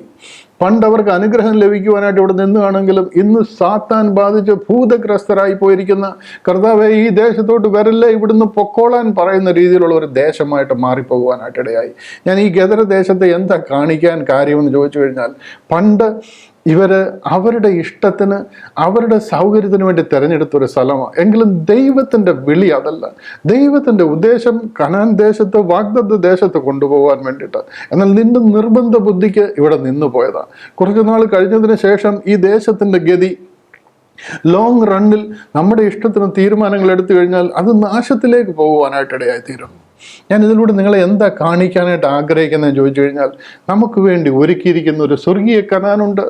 പണ്ട് അവർക്ക് അനുഗ്രഹം ലഭിക്കുവാനായിട്ട് ഇവിടെ നിന്നാണെങ്കിലും ഇന്ന് സാത്താൻ ബാധിച്ച് ഭൂതഗ്രസ്തരായി പോയിരിക്കുന്ന കർത്താവേ ഈ ദേശത്തോട്ട് വരല്ലേ, ഇവിടുന്ന് പൊക്കോളാൻ പറയുന്ന രീതിയിലുള്ള ഒരു ദേശമായിട്ട് മാറിപ്പോകുവാനായിട്ട് ഇടയായി. ഞാൻ ഈ ഗദര ദേശത്തെ എന്താ കാണിക്കാൻ കാര്യമെന്ന് ചോദിച്ചു കഴിഞ്ഞാൽ, പണ്ട് അവരുടെ ഇഷ്ടത്തിന് അവരുടെ സൗകര്യത്തിന് വേണ്ടി തിരഞ്ഞെടുത്തൊരു സ്ഥലമാണ്. എങ്കിലും ദൈവത്തിൻ്റെ വിളി അതല്ല. ദൈവത്തിൻ്റെ ഉദ്ദേശം കനാൻ ദേശത്ത്, വാഗ്ദത്ത ദേശത്ത് കൊണ്ടുപോകാൻ വേണ്ടിയിട്ട്. എന്നാൽ നിന്റെ നിർബന്ധ ബുദ്ധിക്ക് ഇവിടെ നിന്നു പോയതാണ്. കുറച്ചു നാൾ കഴിഞ്ഞതിന് ശേഷം ഈ ദേശത്തിൻ്റെ ഗതി ലോങ് റണ്ണിൽ നമ്മുടെ ഇഷ്ടത്തിന് തീരുമാനങ്ങൾ എടുത്തു കഴിഞ്ഞാൽ അത് നാശത്തിലേക്ക് പോകുവാനായിട്ടിടയായി തീരും. ഞാൻ ഇതിലൂടെ നിങ്ങളെ എന്താ കാണിക്കാനായിട്ട് ആഗ്രഹിക്കുന്നതെന്ന് ചോദിച്ചു കഴിഞ്ഞാൽ, നമുക്ക് വേണ്ടി ഒരുക്കിയിരിക്കുന്ന ഒരു സ്വർഗീയ കനാനുണ്ട്.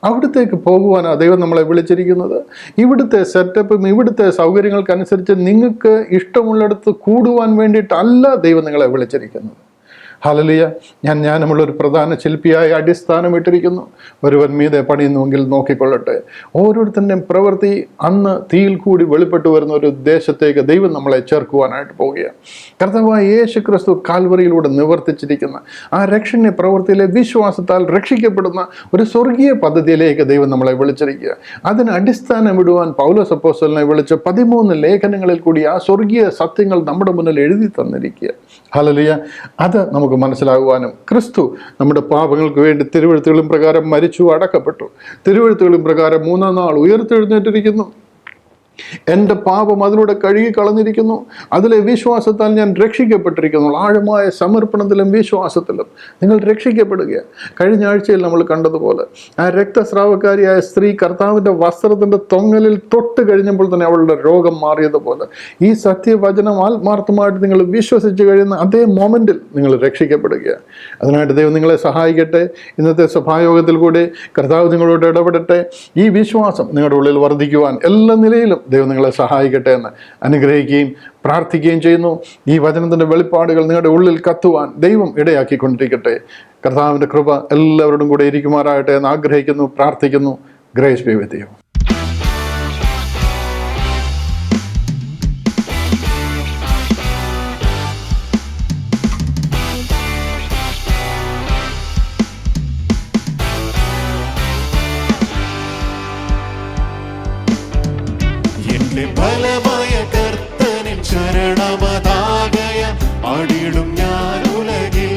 അവിടത്തേക്ക് പോകുവാനാണ് ദൈവം നമ്മളെ വിളിച്ചിരിക്കുന്നത്. ഇവിടുത്തെ സെറ്റപ്പും ഇവിടുത്തെ സൗകര്യങ്ങൾക്കനുസരിച്ച് നിങ്ങൾക്ക് ഇഷ്ടമുള്ളിടത്ത് കൂടുവാൻ വേണ്ടിയിട്ടല്ല ദൈവം നിങ്ങളെ വിളിച്ചിരിക്കുന്നത്. ഹല്ലേലൂയ. ഞാൻ ജ്ഞാനമുള്ളൊരു പ്രധാന ശില്പിയായി അടിസ്ഥാനം ഇട്ടിരിക്കുന്നു. ഒരുവൻ മീതെ പണിയുന്നുവെങ്കിൽ നോക്കിക്കൊള്ളട്ടെ. ഓരോരുത്തരുടെയും പ്രവൃത്തി അന്ന് തീയിൽ കൂടി വെളിപ്പെട്ടു വരുന്ന ഒരു ദേശത്തേക്ക് ദൈവം നമ്മളെ ചേർക്കുവാനായിട്ട് പോവുകയാണ്. കർത്താവായ യേശു ക്രിസ്തു കാൽവറിയിലൂടെ നിവർത്തിച്ചിരിക്കുന്ന ആ രക്ഷണീയ പ്രവൃത്തിയിലെ വിശ്വാസത്താൽ രക്ഷിക്കപ്പെടുന്ന ഒരു സ്വർഗീയ പദ്ധതിയിലേക്ക് ദൈവം നമ്മളെ വിളിച്ചിരിക്കുക. അതിന് അടിസ്ഥാനം ഇടുവാൻ പൗലോസ് അപ്പോസ്തലനെ വിളിച്ച് 13 ലേഖനങ്ങളിൽ കൂടി ആ സ്വർഗീയ സത്യങ്ങൾ നമ്മുടെ മുന്നിൽ എഴുതി തന്നിരിക്കുക. ഹല്ലേലൂയ. അത് നമുക്ക് മനസ്സിലാകുവാനും ക്രിസ്തു നമ്മുടെ പാപങ്ങൾക്ക് വേണ്ടി തിരുവെഴുത്തുകളും പ്രകാരം മരിച്ചു, അടക്കപ്പെട്ടു. തിരുവെഴുത്തുകളും പ്രകാരം 3-ാം നാൾ ഉയർത്തെഴുന്നേറ്റിരിക്കുന്നു. എൻ്റെ പാപം അതിലൂടെ കഴുകി കളഞ്ഞിരിക്കുന്നു. അതിലെ വിശ്വാസത്താൽ ഞാൻ രക്ഷിക്കപ്പെട്ടിരിക്കുന്നു. ആഴമായ സമർപ്പണത്തിലും വിശ്വാസത്തിലും നിങ്ങൾ രക്ഷിക്കപ്പെടുക. കഴിഞ്ഞ ആഴ്ചയിൽ നമ്മൾ കണ്ടതുപോലെ ആ രക്തസ്രാവക്കാരിയായ സ്ത്രീ കർത്താവിൻ്റെ വസ്ത്രത്തിൻ്റെ തൊങ്ങലിൽ തൊട്ട് കഴിഞ്ഞപ്പോൾ തന്നെ അവളുടെ രോഗം മാറിയതുപോലെ ഈ സത്യവചനം ആത്മാർത്ഥമായിട്ട് നിങ്ങൾ വിശ്വസിച്ച് കഴിയുന്ന അതേ മൊമെൻറ്റിൽ നിങ്ങൾ രക്ഷിക്കപ്പെടുക. അതിനായിട്ട് ദൈവം നിങ്ങളെ സഹായിക്കട്ടെ. ഇന്നത്തെ സഭായോഗത്തിൽ കൂടി കർത്താവ് നിങ്ങളോട് ഇടപെടട്ടെ. ഈ വിശ്വാസം നിങ്ങളുടെ ഉള്ളിൽ വർദ്ധിക്കുവാൻ എല്ലാ നിലയിലും ദൈവം നിങ്ങളെ സഹായിക്കട്ടെ എന്ന് അനുഗ്രഹിക്കുകയും പ്രാർത്ഥിക്കുകയും ചെയ്യുന്നു. ഈ വചനത്തിൻ്റെ വെളിപ്പാടുകൾ നിങ്ങളുടെ ഉള്ളിൽ കത്തുവാൻ ദൈവം ഇടയാക്കിക്കൊണ്ടിരിക്കട്ടെ. കർത്താവിൻ്റെ കൃപ എല്ലാവരോടും കൂടെ ഇരിക്കുമാറാകട്ടെ എന്ന് ആഗ്രഹിക്കുന്നു, പ്രാർത്ഥിക്കുന്നു. Grace B with you. എന്റെ ബലമായ കർത്തനിൻ ശരണമതാകയ പാടിടും ഞാൻ ഉലകിൽ.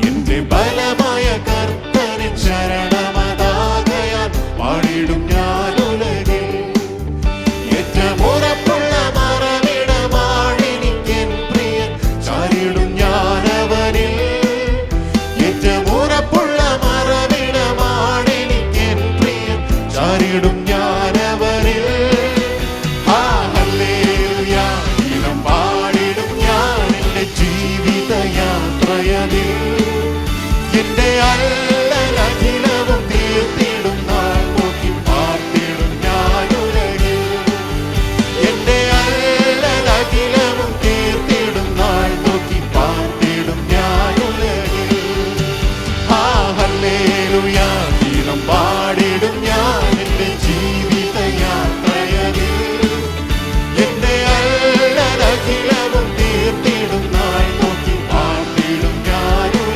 എന്റെ ബലമായ കർത്തനിൻ ശരണമതാകയ പാടിടും ഞാൻ ഉലകിൽ. ഏറ്റവും ഉറപ്പുള്ള മറവിടമാണെനിക്കെൻ പ്രിയൻ, ചാരിടും ഞാൻ അവനിൽ. ഏറ്റവും ഉറപ്പുള്ള മറവിടമാണെനിക്കെൻ പ്രിയൻ, ചാരിടും ഞാൻ അവനിൽ. എന്റെ അല്ലലഖിലവും തീർത്തിടും നാൾ നോക്കി പാർത്തിടും ഞാനുലകിൽ. എന്റെ അല്ലലഖിലവും തീർത്തിടും നാൾ നോക്കി പാർത്തിടും ഞാനുലകിൽ. ഹല്ലേലൂയ ഗീതം പാടിടും ഞാൻ എന്റെ ജീവിത യാത്രയതിൽ. എന്റെ അല്ലലഖിലവും തീർത്തിടും നാൾ നോക്കി പാർത്തിടും ഞാനുലകിൽ.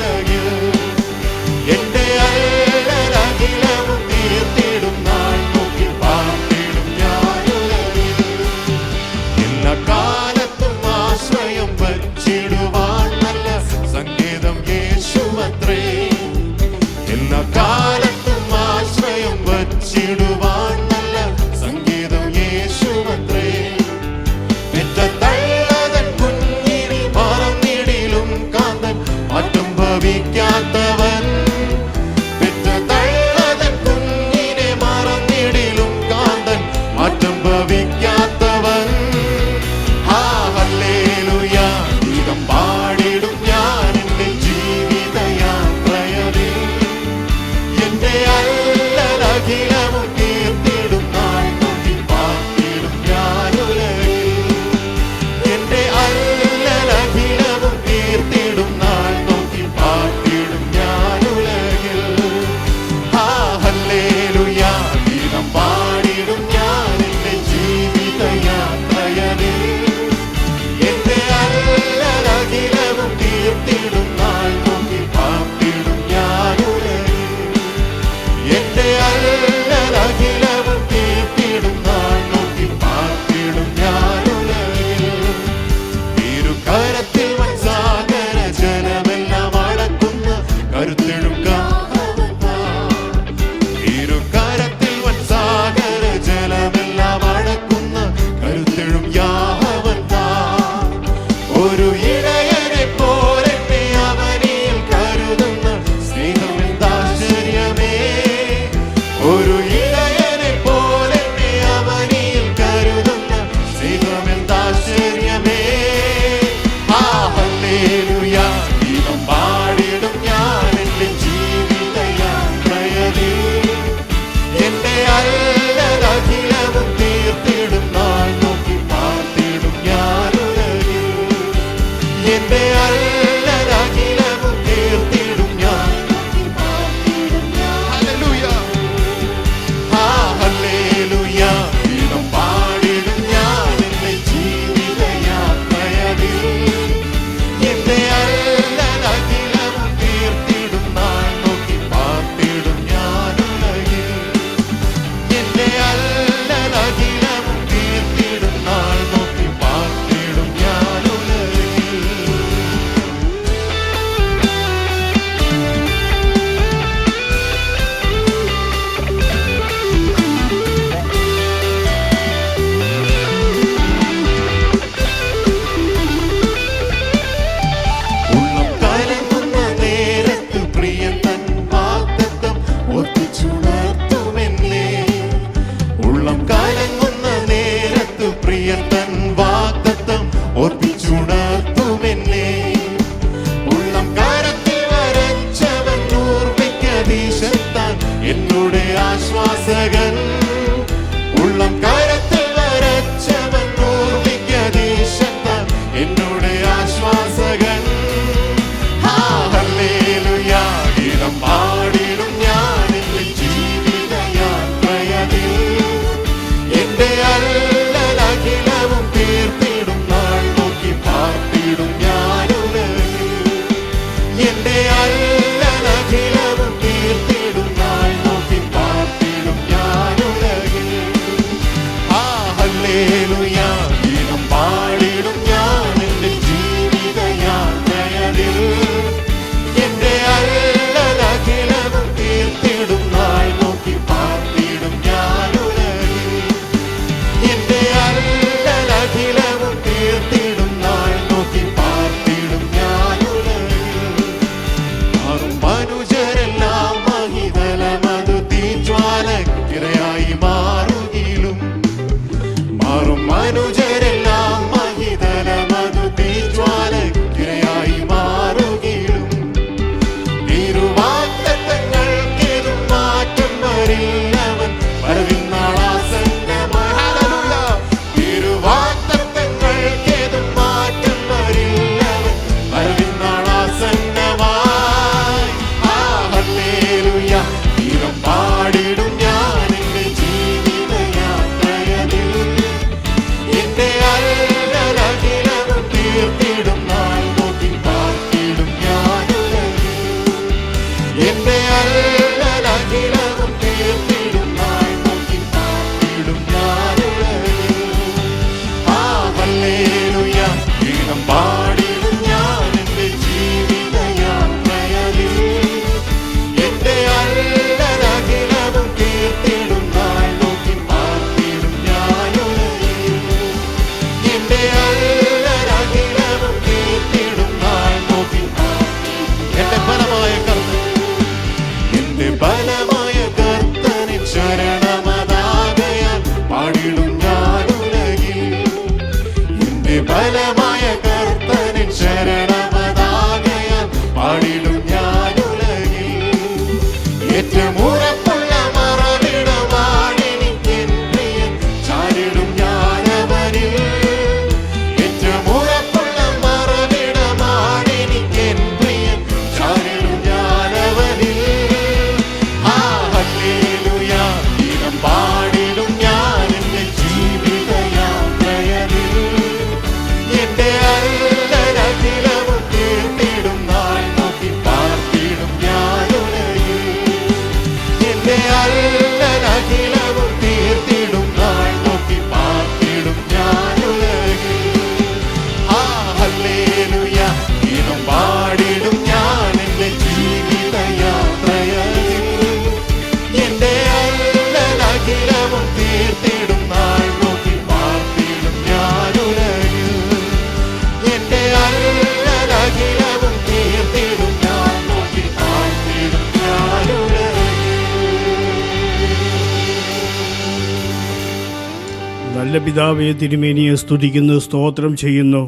നല്ല പിതാവേ, തിരുമേനിയെ സ്തുതിക്കുന്നു, സ്തോത്രം ചെയ്യുന്നു.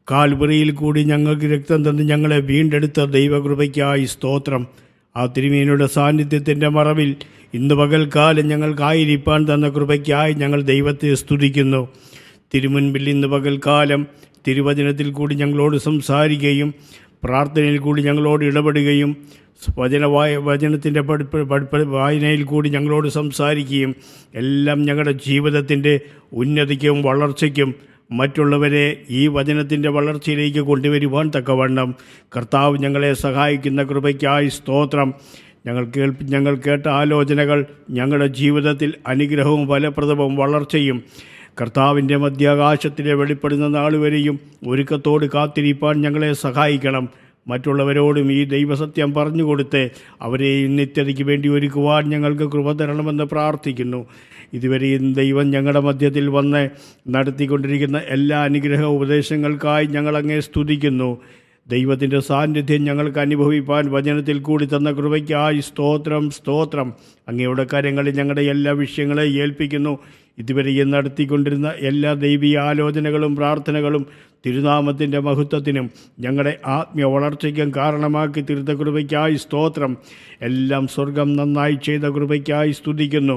കാൽവറിയിൽ കൂടി ഞങ്ങൾക്ക് രക്തം തന്ന് ഞങ്ങളെ വീണ്ടെടുത്ത ദൈവകൃപയ്ക്കായി സ്തോത്രം. ആ തിരുമേനിയുടെ സാന്നിധ്യത്തിൻ്റെ മറവിൽ ഇന്ന് പകൽക്കാലം ഞങ്ങൾക്കായിരിക്കാൻ തന്ന കൃപയ്ക്കായി ഞങ്ങൾ ദൈവത്തെ സ്തുതിക്കുന്നു. തിരുമുൻപിൽ ഇന്ന് പകൽക്കാലം തിരുവചനത്തിൽ കൂടി ഞങ്ങളോട് സംസാരിക്കുകയും പ്രാർത്ഥനയിൽ കൂടി ഞങ്ങളോട് ഇടപെടുകയും വചനത്തിൻ്റെ വായനയിൽ കൂടി ഞങ്ങളോട് സംസാരിക്കുകയും എല്ലാം ഞങ്ങളുടെ ജീവിതത്തിൻ്റെ ഉന്നതിക്കും വളർച്ചയ്ക്കും മറ്റുള്ളവരെ ഈ വചനത്തിൻ്റെ വളർച്ചയിലേക്ക് കൊണ്ടുവരുവാൻ തക്കവണ്ണം കർത്താവ് ഞങ്ങളെ സഹായിക്കുന്ന കൃപയ്ക്കായി സ്തോത്രം. ഞങ്ങൾ കേട്ട ആലോചനകൾ ഞങ്ങളുടെ ജീവിതത്തിൽ അനുഗ്രഹവും ഫലപ്രദവും വളർച്ചയും കർത്താവിൻ്റെ മധ്യാകാശത്തിലെ വെളിപ്പെടുന്ന നാളുവരെയും ഒരുക്കത്തോട് കാത്തിരിപ്പാൻ ഞങ്ങളെ സഹായിക്കണം. മറ്റുള്ളവരോടും ഈ ദൈവസത്യം പറഞ്ഞു കൊടുത്ത് അവരെ നിത്യതയ്ക്ക് വേണ്ടി ഒരുക്കുവാൻ ഞങ്ങൾക്ക് കൃപ തരണമെന്ന് പ്രാർത്ഥിക്കുന്നു. ഇതുവരെയും ദൈവം ഞങ്ങളുടെ മധ്യത്തിൽ വന്ന് നടത്തിക്കൊണ്ടിരിക്കുന്ന എല്ലാ അനുഗ്രഹ ഉപദേശങ്ങൾക്കായി ഞങ്ങളങ്ങേ സ്തുതിക്കുന്നു. ദൈവത്തിൻ്റെ സാന്നിധ്യം ഞങ്ങൾക്ക് അനുഭവിപ്പാൻ വചനത്തിൽ കൂടി തന്ന കൃപയ്ക്കായി സ്തോത്രം, സ്തോത്രം. അങ്ങയുടെ കരങ്ങളിൽ ഞങ്ങളുടെ എല്ലാ വിഷയങ്ങളെ ഏൽപ്പിക്കുന്നു. ഇതുവരെയും നടത്തിക്കൊണ്ടിരുന്ന എല്ലാ ദൈവീയ ആലോചനകളും പ്രാർത്ഥനകളും തിരുനാമത്തിൻ്റെ മഹത്വത്തിനും ഞങ്ങളുടെ ആത്മീയ വളർച്ചയ്ക്കും കാരണമാക്കി തീർത്ത കൃപയ്ക്കായി സ്തോത്രം. എല്ലാം സ്വർഗം നന്നായി ചെയ്ത കൃപയ്ക്കായി സ്തുതിക്കുന്നു.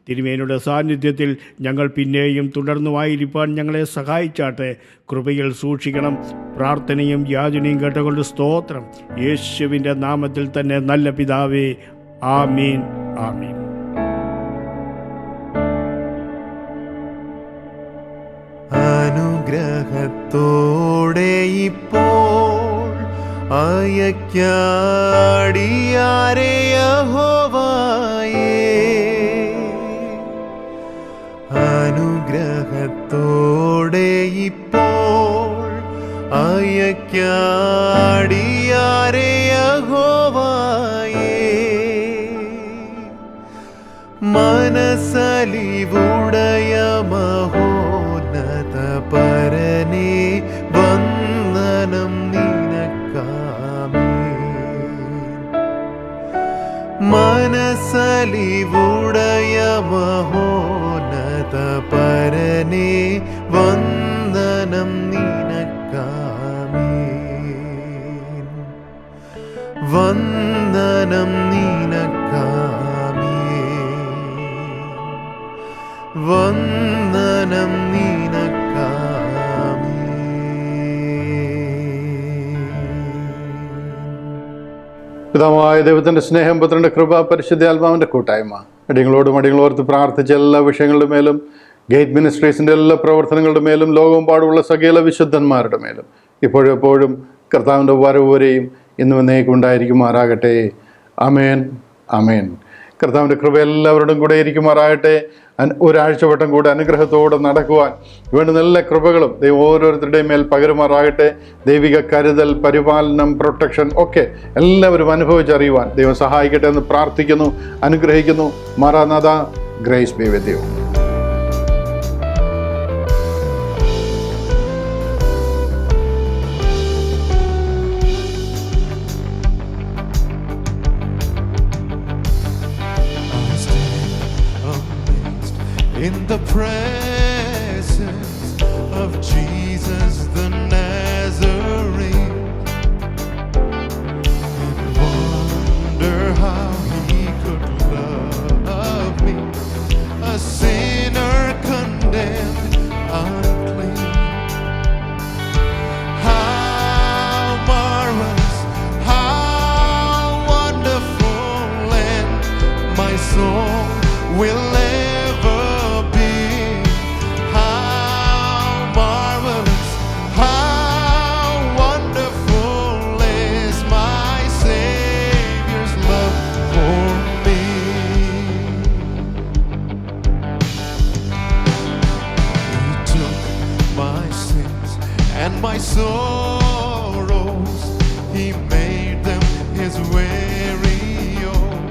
തിരുമേനിയുടെ സാന്നിധ്യത്തിൽ ഞങ്ങൾ പിന്നെയും തുടർന്നുമായിരിക്കാൻ ഞങ്ങളെ സഹായിച്ചാട്ടെ. കൃപയിൽ സൂക്ഷിക്കണം. പ്രാർത്ഥനയും യാചനയും കേട്ടുകൊണ്ട് സ്തോത്രം. യേശുവിൻ്റെ നാമത്തിൽ തന്നെ നല്ല പിതാവേ, ആമീൻ, ആമീൻ. അനുഗ്രഹത്തോടെ ഇപ്പോൾ അയക്കാടിയാരെ യഹോവയേ, അനുഗ്രഹത്തോടെ ഇപ്പോൾ അയക്കാടിയാരെ യഹോവയേ, മനസ്സലിവുടയ മഹോന്നത പരനേ, വന്ദനം നിനക്കാമേൻ. മനസ്സലിവുടയ മഹോന്നത പരനേ, വന്ദനം നിനക്കാമേൻ. വന്ദനം നിനക്കാമേൻ. വന്ദനം പിതാവായ ദൈവത്തിൻ്റെ സ്നേഹം, പുത്രൻ്റെ കൃപ, പരിശുദ്ധാത്മാവിൻ്റെ കൂട്ടായ്മ അടിയങ്ങളോടും അടിയങ്ങളോർത്ത് പ്രാർത്ഥിച്ച എല്ലാ വിഷയങ്ങളുടെ മേലും, ഗേറ്റ് മിനിസ്ട്രീസിൻ്റെ എല്ലാ പ്രവർത്തനങ്ങളുടെ മേലും, ലോകമെമ്പാടുമുള്ള സകല വിശുദ്ധന്മാരുടെ മേലും ഇപ്പോഴും എപ്പോഴും കർത്താവിൻ്റെ വരവ് വരെയും ഇന്നും എന്നേക്കും ഉണ്ടായിരിക്കുമാറാകട്ടെ. ആമേൻ, ആമേൻ. കർത്താവിൻ്റെ കൃപ എല്ലാവരുടെയും കൂടെ ഇരിക്കുമാറാകട്ടെ. ഒരാഴ്ചവട്ടം കൂടെ അനുഗ്രഹത്തോടെ നടക്കുവാൻ വേണ്ടുന്ന എല്ലാ കൃപകളും ദൈവം ഓരോരുത്തരുടെയും മേൽ പകരുമാറാകട്ടെ. ദൈവിക കരുതൽ, പരിപാലനം, പ്രൊട്ടക്ഷൻ ഒക്കെ എല്ലാവരും അനുഭവിച്ചറിയുവാൻ ദൈവം സഹായിക്കട്ടെ എന്ന് പ്രാർത്ഥിക്കുന്നു, അനുഗ്രഹിക്കുന്നു. Maranatha, grace B with you. in the presence of Jesus the Nazarene, and wonder how he could love me, a sinner condemned unclean. How marvelous, how wonderful, and my soul will my sorrows, he made them his very own.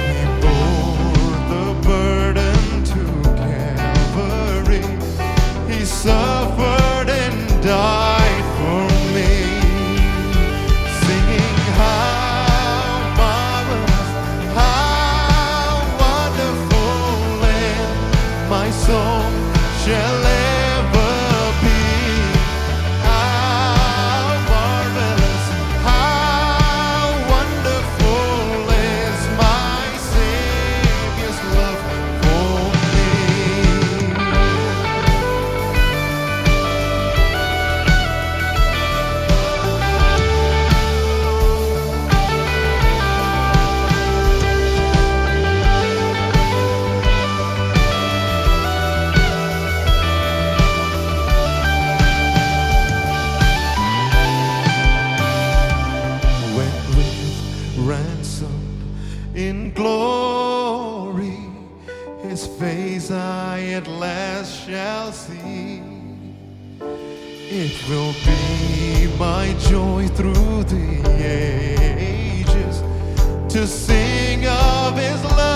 He bore the burden to Calvary, he suffered and died for me, singing how marvelous, how wonderful, and It will be my joy through the ages to sing of His love.